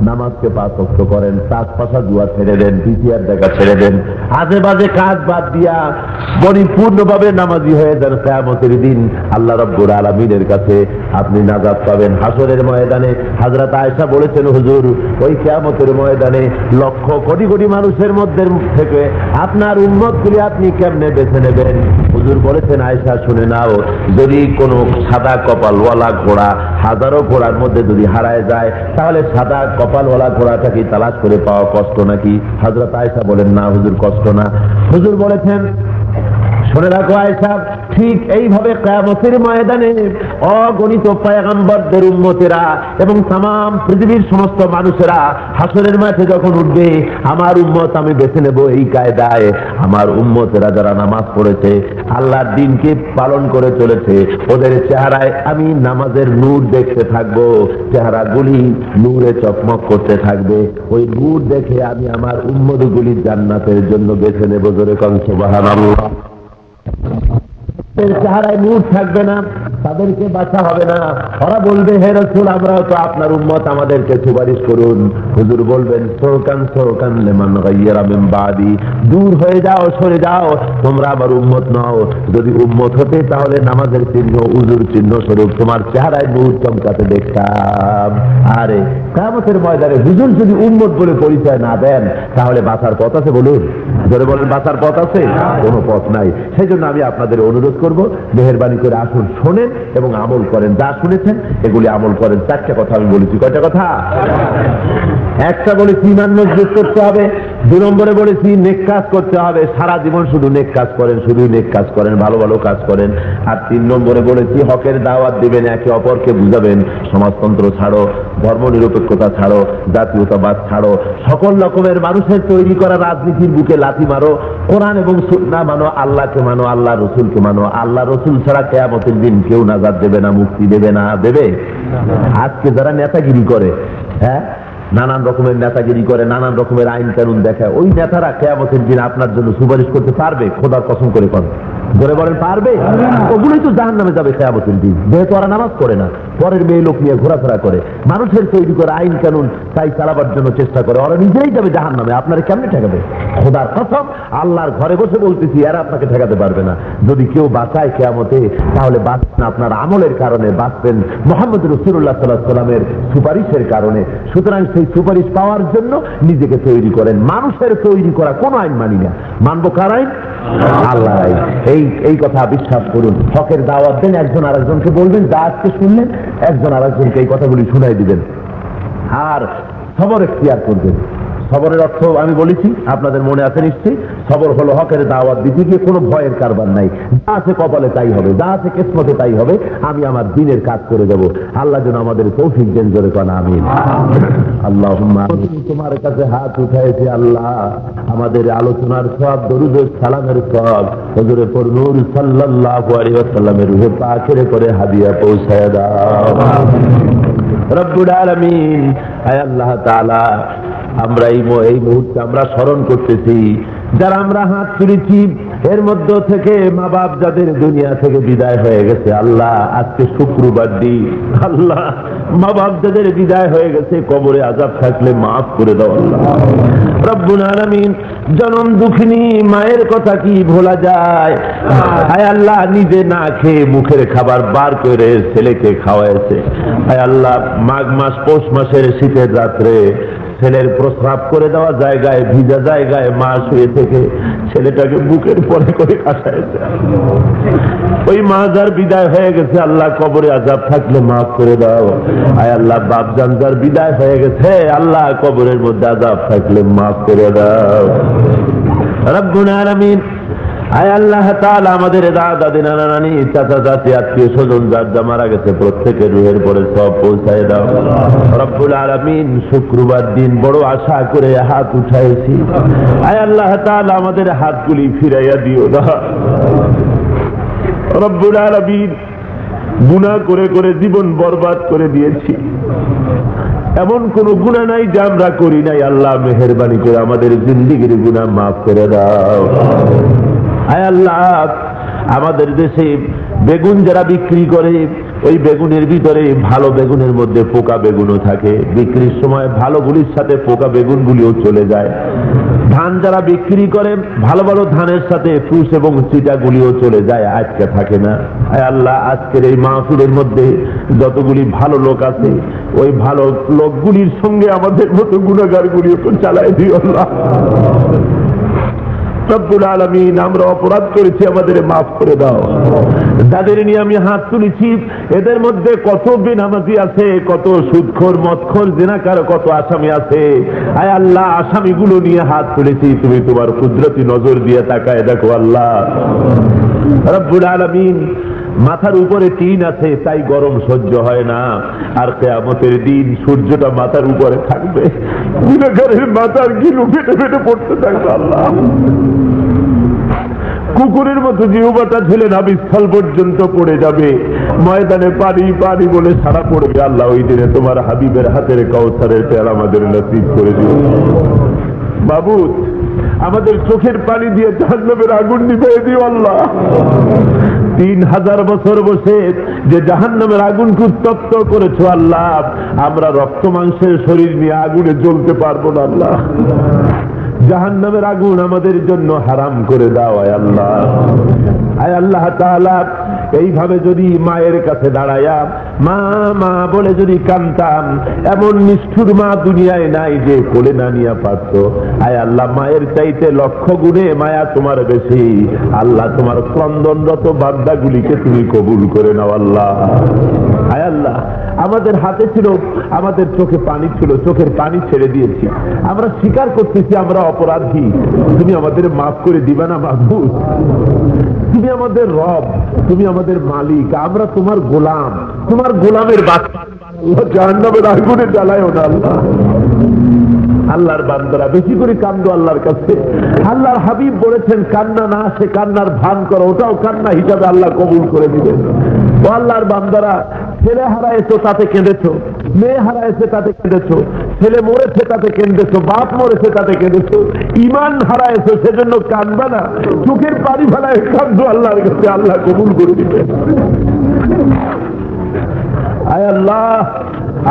নামাজকে 5 ওয়াক্ত করেন, পাঁচপাশা দুয়া ছেড়ে দেন, দ্বিতীয়ার দেখা ছেড়ে দেন, আজে বাজে কাজ বাদ দিয়া পরিপূর্ণভাবে নামাজি হয়ে যান। কিয়ামতের দিন আল্লাহ রাব্বুল আলামিনের কাছে আপনি নাজাত পাবেন। হাসরের ময়দানে হযরত আয়েশা বলেছেন, হুজুর ওই কিয়ামতের ময়দানে লক্ষ কোটি কোটি মানুষের মধ্যে থেকে আপনার উম্মতগুলি আপনি কেমনে বেছে নেবেন? হুজুর বলেছেন, আয়েশা শুনে নাও, যদি কোনো সাদা কপালওয়ালা ঘোড়া হাজারো ঘোড়ার মধ্যে যদি হারায় যায়, তাহলে সাদা কপালওয়ালা ঘোড়াটা কি তালাশ করে পাওয়া কষ্ট নাকি? হযরত আয়েশা বলেন, না হুজুর কষ্ট না। হুজুর বলেছেন, শুনে রাখো আয়েশা, ঠিক এইভাবে কিয়ামতের ময়দানে অগণিত পয়গম্বরদের উম্মতেরা এবং तमाम পৃথিবীর সমস্ত মানুষেরা হাসরের মাঠে যখন উঠবে, আমার উম্মত আমি বেছে নেব এই কায়দায়। আমার উম্মতেরা যারা নামাজ পড়েছে, আল্লাহর দ্বীনকে পালন করে চলেছে, ওদের চেহারায় আমি নামাজের নূর দেখতে থাকবো, চেহারাগুলি নূরে চকমক করতে থাকবে। ওই নূর দেখে আমি আমার উম্মতগুলি জান্নাতের জন্য বেছে নেব। জোরে কোন সুবহানাল্লাহ। চেহারায় নূর থাকবে না, তাদেরকে বাঁচা হবে না। ওরা বলবে, হে রাসূল আমরাও তো আপনার উম্মত, আমাদেরকে সুপারিশ করুন। হুজুর বলবেন, সরকান সরকান লিমান গায়্যারা মিন বাদি, দূর হয়ে যাও, সরে যাও, তোমরা আমার উম্মত নও। যদি উম্মত হতে তাহলে নামাজের চিহ্ন, উযুর চিহ্ন স্বরূপ তোমার চেহারায় নূর চমকাতে দেখতাম। আরে কিয়ামতের ময়দানে হুজুর যদি উম্মত বলে পরিচয় না দেন, তাহলে বাঁচার পথ আছে? বলুন, জোরে বলেন, বাঁচার পথ আছে? কোনো পথ নাই। সেই জন্য আমি আপনাদের অনুরোধ করব, মেহেরবানি করে আসুন, শোনেন এবং আমল করেন। যা শুনেছেন এগুলি আমল করেন। 4টা কথা আমি বলেছি। কয়টা কথা? একটা বলেছি ঈমান মজবুত করতে হবে, 2 নম্বরে বলেছি নেক কাজ করতে হবে, সারা জীবন শুধু নেক কাজ করেন, শুধু নেক কাজ করেন, ভালো ভালো কাজ করেন। আর 3 নম্বরে বলেছি হকের দাওয়াত দিবেন, একে অপরকে বুঝাবেন, সমাজতন্ত্র ছাড়ো, ধর্মনিরপেক্ষতা ছাড়ো, জাতীয়তাবাদ ছাড়ো, সকল রকমের মানুষের তৈরি করা রাজনীতির বুকে লাথি মারো, কোরআন এবং সুন্নাহ মানো, আল্লাহকে মানো, আল্লাহ রসুলকে মানো। আল্লাহ রসুল ছাড়া কিয়ামতের দিন কেউ নাজাত দেবে না, মুক্তি দেবে না। দেবে? আজকে যারা নেতাগিরি করে, হ্যাঁ, নানান রকমের নেতাগিরি করে, নানান রকমের আইন কানুন দেখায়, ওই নেতারা কিয়ামতের দিন আপনার জন্য সুপারিশ করতে পারবে? খোদার কসম করে কর, ধরে বলেন পারবে? ওগুলোই তো জাহান্নামে যাবে কিয়ামতের দিন। যেহেতু ওরা নামাজ পড়ে না, পরের মেয়ে লোক নিয়ে ঘোরাফেরা করে, মানুষের তৈরি করে আইন কানুন তাই চালাবার জন্য চেষ্টা করে, ওরা নিজেই যাবে জাহান্নামে। আপনারা কেমনে ঠেকাবে? খোদার কসম, আল্লাহর ঘরে বসে বলতেছি, এরা আপনাকে ঠেকাতে পারবে না। যদি কেউ বাঁচায় কিয়ামতে, তাহলে বাঁচবেন আপনার আমলের কারণে, বাঁচবেন মুহাম্মদ রাসূলুল্লাহ সাল্লাল্লাহু আলাইহি ওয়াসাল্লামের সুপারিশের কারণে। সুতরাং সেই সুপারিশ পাওয়ার জন্য নিজেকে তৈরি করেন। মানুষের তৈরি করা কোন আইন মানি না, মানবো কার আইন? আল্লাহ আইন। এই কথা বিশ্বাস করুন। হকের দাওয়াত দেন, একজন আরেকজনকে বলবেন, যা আজকে শুনলেন একজন আরেকজনকে এই কথাগুলি শুনাই দিবেন, আর সবর এখতিয়ার করবেন। সবরের অর্থ আমি বলেছি, আপনাদের মনে আছে নিশ্চয়ই। সবর হলো হকের দাওয়াত দিতে গিয়ে কোনো ভয়ের কারবার নাই, যা আছে কপালে তাই হবে, যা আছে কিসমতে তাই হবে, আমি আমার দ্বীনের কাজ করে যাব। আল্লাহ যেন আমাদের তৌফিক দেন, জোরে কোন আমিন। আল্লাহুম্মা আমিন। তোমার কাছে হাত উঠাইছি আল্লাহ, আমাদের আলোচনার সব, দরুদ ও সালামের সব হুজুরে পর নূর সাল্লাল্লাহু আলাইহি ওয়াসাল্লামের রূহে পাকের করে হাদিয়া পৌঁছায় দাও রব্বুল আলামিন। আয় আল্লাহ তাআলা, আমরা এই মুহূর্তে আমরা স্মরণ করতেছি, যারা আমরা হাত তুলেছি এর মধ্য থেকে মা বাপ যাদের দুনিয়া থেকে বিদায় হয়ে গেছে, আল্লাহ আজকে শুক্রবার দিন, আল্লাহ মা বাপ যাদের বিদায় হয়ে গেছে, কবরে আযাব থাকলে মাফ করে দাও আল্লাহ রব্বুল আলামিন। জনম দুঃখিনী মায়ের কথা কি ভোলা যায়? আয় আল্লাহ, নিজে না খেয়ে মুখের খাবার বার করে ছেলেকে খাওয়াইছে। আয় আল্লাহ, মাঘ মাস পৌষ মাসের শীতের রাত্রে ছেলের প্রস্রাব করে দেওয়া জায়গায়, ভিজা জায়গায় মা শুয়ে থেকে ছেলেটাকে বুকের পরে করে কাটাইছে। ওই মা যার বিদায় হয়ে গেছে, আল্লাহ কবরে আযাব থাকলে মাফ করে দাও। আয় আল্লাহ, বাপজান যার বিদায় হয়ে গেছে, আল্লাহ কবরের মধ্যে আযাব থাকলে মাফ করে দাও রব্বুল আলামিন। আয় আল্লাহ তাআলা, আমাদের দাদা দাদি নানা নানি চাচা চাচি আত্মীয় স্বজন যার যা মারা গেছে প্রত্যেকের রুহের পরে সব পৌঁছায় দাও রব্বুল আলামিন। শুক্রবার দিন বড় আশা করে হাত উঠাইছি, আয় আল্লাহ তাআলা আমাদের হাতগুলি ফিরাইয়া দিও না রব্বুল আলামিন। গুনাহ করে করে জীবন বরবাদ করে দিয়েছি, এমন কোন গুনাহ নাই যে আমরা করি নাই। আল্লাহ মেহেরবানি করে আমাদের জিন্দেগির গুনাহ মাফ করে দাও। আয় আল্লাহ, আমাদের দেশে বেগুন যারা বিক্রি করে, ওই বেগুনের ভিতরে ভালো বেগুনের মধ্যে পোকা বেগুনও থাকে, বিক্রির সময় ভালোগুলির সাথে পোকা বেগুনগুলিও চলে যায়। ধান যারা বিক্রি করে, ভালো ভালো ধানের সাথে ফুস এবং চিটাগুলিও চলে যায়, আজকে থাকে না। আয় আল্লাহ, আজকের এই মাহফিলের মধ্যে যতগুলি ভালো লোক আছে, ওই ভালো লোকগুলির সঙ্গে আমাদের মতো গুনাহগারগুলিও তো চালাই দিও আল্লাহ রব্বুল আলামিন। আমরা অপরাধ করেছি, আমাদের মাফ করে দাও। যাদের নিয়ে আমি হাত তুলেছি, এদের মধ্যে কত বেনামাজি আছে, কত সুদখোর মদখোর জিনাকার, কত আসামি আছে। আয় আল্লাহ, আসামিগুলো নিয়ে হাত তুলেছি, তুমি তোমার কুদরতি নজর দিয়ে তাকায় দেখো আল্লাহ রব্বুল আলামিন। মাথার উপরে টিন আছে তাই গরম সহ্য হয় না, আর কিয়ামতের দিন সূর্যটা মাথার উপরে থাকবে, গুনাহগারের মাথার গিলু ফেটে ফেটে পড়তে থাকবে আল্লাহ। কুকুরের মতো জিহ্বাটা ঝুলে নাভিস্থল পর্যন্ত পড়ে যাবে, ময়দানে পানি পানি বলে সারা পড়বে আল্লাহ। ওই দিনে তোমার হাবিবের হাতের কাউসারের তেল আমাদের নসিব করে দিও মাবুদ। আমাদের চোখের পানি দিয়ে জাহান্নামের আগুন নিভিয়ে দিও আল্লাহ। 3000 বছর বসে যে জাহান্নামের আগুনকে উত্তপ্ত করেছো আল্লাহ, আমরা রক্ত মাংসের শরীর নিয়ে আগুনে জ্বলতে পারবো না আল্লাহ। জাহান্নামের আগুন আমাদের জন্য হারাম করে দাও আয় আল্লাহ। আয় আল্লাহ তাআলা, এইভাবে যদি মায়ের কাছে দাঁড়ায়া মা মা বলে যদি কাঁদতাম, এমন নিষ্ঠুর মা দুনিয়ায় নাই যে কোলে না নিয়ে পারত। আয় আল্লাহ, মায়ের চাইতে লক্ষ গুণে মায়া তোমার বেশি আল্লাহ। তোমার ক্রন্দনরত বান্দাগুলিকে তুমি কবুল করে নাও আল্লাহ। আয় আল্লাহ, আমাদের হাতে ছিল, আমাদের চোখে পানি ছিল, চোখের পানি ছেড়ে দিয়েছি, আমরা স্বীকার করতেছি আমরা অপরাধী। তুমি আমাদের মাফ করে দিবা না মাবুদ? তুমি আমাদের রব, তুমি আমাদের মালিক, আমরা তোমার গোলাম, তোমার গোলামের বাচ্চা। জাহান্নামের আগুনে জ্বালায়ও না আল্লাহ। আল্লাহর বান্দারা বেশি করে কান্দো আল্লাহর কাছে। আল্লাহর হাবিব বলেছেন, কান্না না আসে কান্নার ভান করো, ওটাও কান্না হিসাবে আল্লাহ কবুল করে দিবেন। ও আল্লাহর বান্দারা, ছেলে হারাইছো তাতে কেঁদেছো, মেয়ে হারাইছে তাতে কেঁদেছো, ছেলে মরেছে তাতে কেঁদেছো, বাপ মরেছে তাতে কেঁদেছো, ইমান হারাইছো সেজন্য কাঁদবা না, চোখের পানি ফেলায় কাঁদছো আল্লাহর কাছে, আল্লাহ কবুল করে দিবে। আয় আল্লাহ,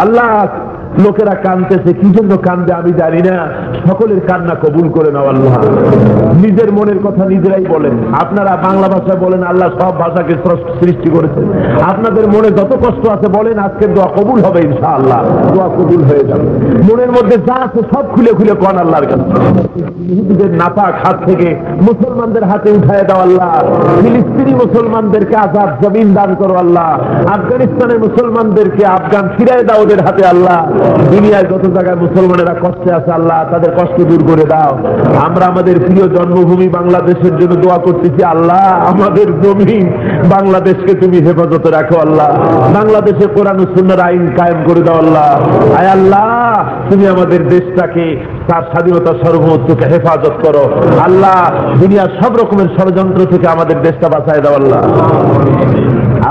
আল্লাহ লোকেরা কাঁদতেছে, কি জন্য কান্দে আমি জানি না, সকলের কান্না কবুল করে নাও আল্লাহ। নিজের মনের কথা নিজেরাই বলেন, আপনারা বাংলা ভাষায় বলেন, আল্লাহ সব ভাষাকে সৃষ্টি করেছেন, আপনাদের মনে যত কষ্ট আছে বলেন, আজকের দোয়া কবুল হবে ইনশাআল্লাহ, দোয়া কবুল হয়ে যাবে। মনের মধ্যে যা আছে সব খুলে খুলে কোন আল্লাহর কাছে। ইহুদিদের নাপাক হাত থেকে মুসলমানদের হাতে উঠায় দাও আল্লাহ, ফিলিস্তিনি মুসলমানদেরকে আজাদ জমিন দান করো আল্লাহ, আফগানিস্তানের মুসলমানদেরকে আফগান ফিরায় দাও ওদের হাতে আল্লাহ। দুনিয়ায় যত জায়গায় মুসলমানেরা কষ্টে আছে আল্লাহ তাদের কষ্ট দূর করে দাও। আমরা আমাদের প্রিয় জন্মভূমি বাংলাদেশের জন্য দোয়া করতেছি আল্লাহ, আমাদের জমিন বাংলাদেশকে তুমি হেফাজতে রাখো আল্লাহ, বাংলাদেশে কোরআন ও সুন্নাহর আইন কায়েম করে দাও আল্লাহ। আয় আল্লাহ, তুমি আমাদের দেশটাকে তার স্বাধীনতা সর্বোচ্চকে হেফাজত করো আল্লাহ, দুনিয়ার সব রকমের ষড়যন্ত্র থেকে আমাদের দেশটা বাঁচায় দাও আল্লাহ।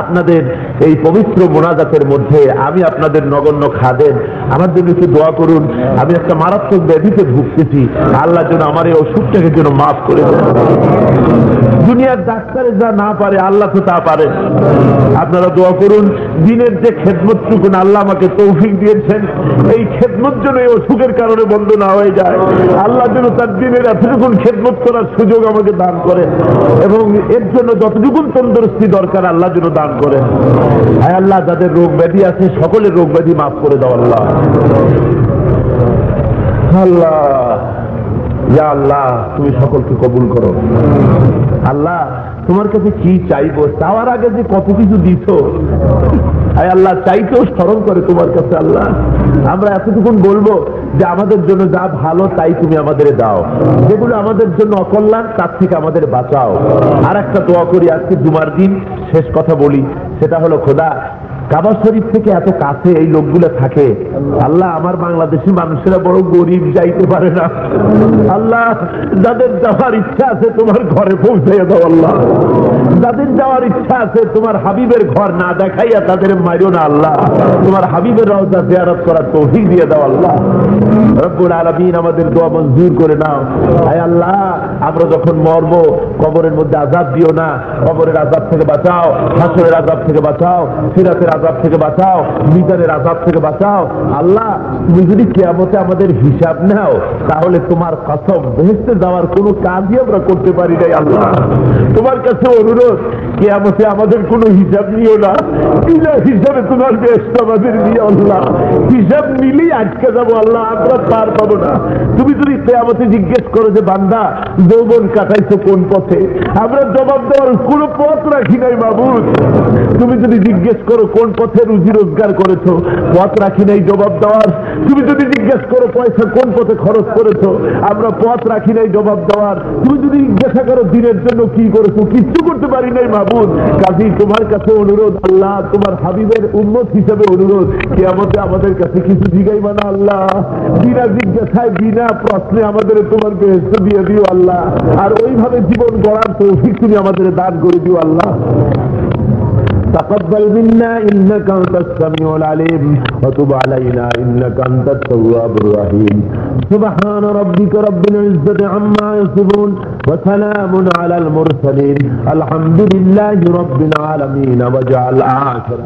আপনাদের এই পবিত্র মোনাজাতের মধ্যে আমি আপনাদের নগণ্য খাদেম, আমার জন্য একটু দোয়া করুন। আমি একটা মারাত্মক ব্যাধিতে ভুগতেছি, আল্লাহ যেন আমার এই অসুখটাকে যেন মাফ করে দেন। দুনিয়ার ডাক্তারে যা না পারে আল্লাহ তো তা পারে। আপনারা দোয়া করুন, দিনের যে খেদমতটুকু আল্লাহ আমাকে তৌফিক দিয়েছেন, এই খেদমত যেন এই অসুখের কারণে বন্ধ না হয়ে যায়। আল্লাহ যেন তার দিনের এতটুকু খেদমত করার সুযোগ আমাকে দান করে, এবং এর জন্য যতটুকু তন্দুরস্তি দরকার আল্লাহ যেন দান করে। হ্যাঁ আল্লাহ, যাদের রোগ ব্যাধি আছে সকলের রোগ ব্যাধি মাফ করে দাও আল্লাহ। আল্লাহ, ইয়া আল্লাহ, তুমি সকলকে কবুল করো আল্লাহ। তোমার কাছে কি চাইবো, চাওয়ার আগে যে কত কিছু দিছ, আয় আল্লাহ, চাইতেও স্মরণ করে তোমার কাছে আল্লাহ। আমরা এতটুকুন বলবো যে আমাদের জন্য যা ভালো তাই তুমি আমাদের দাও, যেগুলো আমাদের জন্য অকল্যাণ তার থেকে আমাদের বাঁচাও। আর একটা দোয়া করি, আজকে জুমার দিন শেষ কথা বলি, সেটা হলো খোদা, কাবা শরীফ থেকে এত কাছে এই লোকগুলো থাকে আল্লাহ, আমার বাংলাদেশি মানুষেরা বড় গরিব, যাইতে পারে না আল্লাহ। যাদের যাওয়ার ইচ্ছা আছে তোমার ঘরে পৌঁছাইয়া দাও আল্লাহ, যাদের যাওয়ার ইচ্ছা আছে তোমার হাবিবের ঘর না দেখাইয়া তাদের মাইরো না আল্লাহ, তোমার হাবিবের রওজা জিয়ারত করার তৌফিক দিয়ে দাও আল্লাহ। রব্বুল আলামিন আমাদের দোয়া মঞ্জুর করে নাও। আয় আল্লাহ, আমরা যখন মরবো কবরের মধ্যে আযাব দিও না, কবরের আযাব থেকে বাঁচাও, হাসরের আযাব থেকে বাঁচাও, সিরাতের আযাব থেকে বাঁচাও, মিজানের আযাব থেকে বাঁচাও আল্লাহ। তুমি যদি কিয়ামতে আমাদের হিসাব নাও তাহলে তোমার কসম বেহেশতে যাওয়ার কোনো কাজই আমরা করতে পারি নাই আল্লাহ। তোমার কাছে অনুরোধ, কিয়ামতে আমাদের কোনো হিসাব নিও না, বিনা হিসাবে তোমার বেহেশত আমাদের নিয়ে আল্লাহ। হিসাব নিলেই আটকে যাবো আল্লাহ, আমরা পার পাবো না। তুমি যদি কিয়ামতে জিজ্ঞেস করো যে বান্দা যৌবন কাটাইছো কোন পথে, আমরা জবাব দেওয়ার কোনো পথ রাখি নাই মাবুদ। তুমি যদি জিজ্ঞেস করো কোন পথে রুজি রোজগার করেছো, পথ রাখি নাই জবাব দেওয়ার। তুমি যদি জিজ্ঞেস করো পয়সা কোন পথে খরচ করেছো, আমরা পথ রাখি নাই জবাব দেওয়ার। তুমি যদি জিজ্ঞাসা করো দিনের জন্য কি করেছো, কিচ্ছু করতে পারি নাই মাবুদ। কাজেই তোমার কাছে অনুরোধ আল্লাহ, তোমার হাবিবের উম্মত হিসেবে অনুরোধ, কিয়ামতে আমাদের কাছে কিছু জিগাইবা না আল্লাহ। বিনা জিজ্ঞাসায় বিনা প্রশ্নে আমাদের তোমার বেহেশত দিয়ে দিও আল্লাহ, আর ওইভাবে জীবন গড়ার তৌফিক তুমি আমাদের দান করে দিও আল্লাহ। تقبل منا إنك أنت السميع العليم وتب علينا إنك أنت التواب الرحيم سبحان ربك رب العزة عما يصفون وسلام على المرسلين الحمد لله رب العالمين وجعل آخر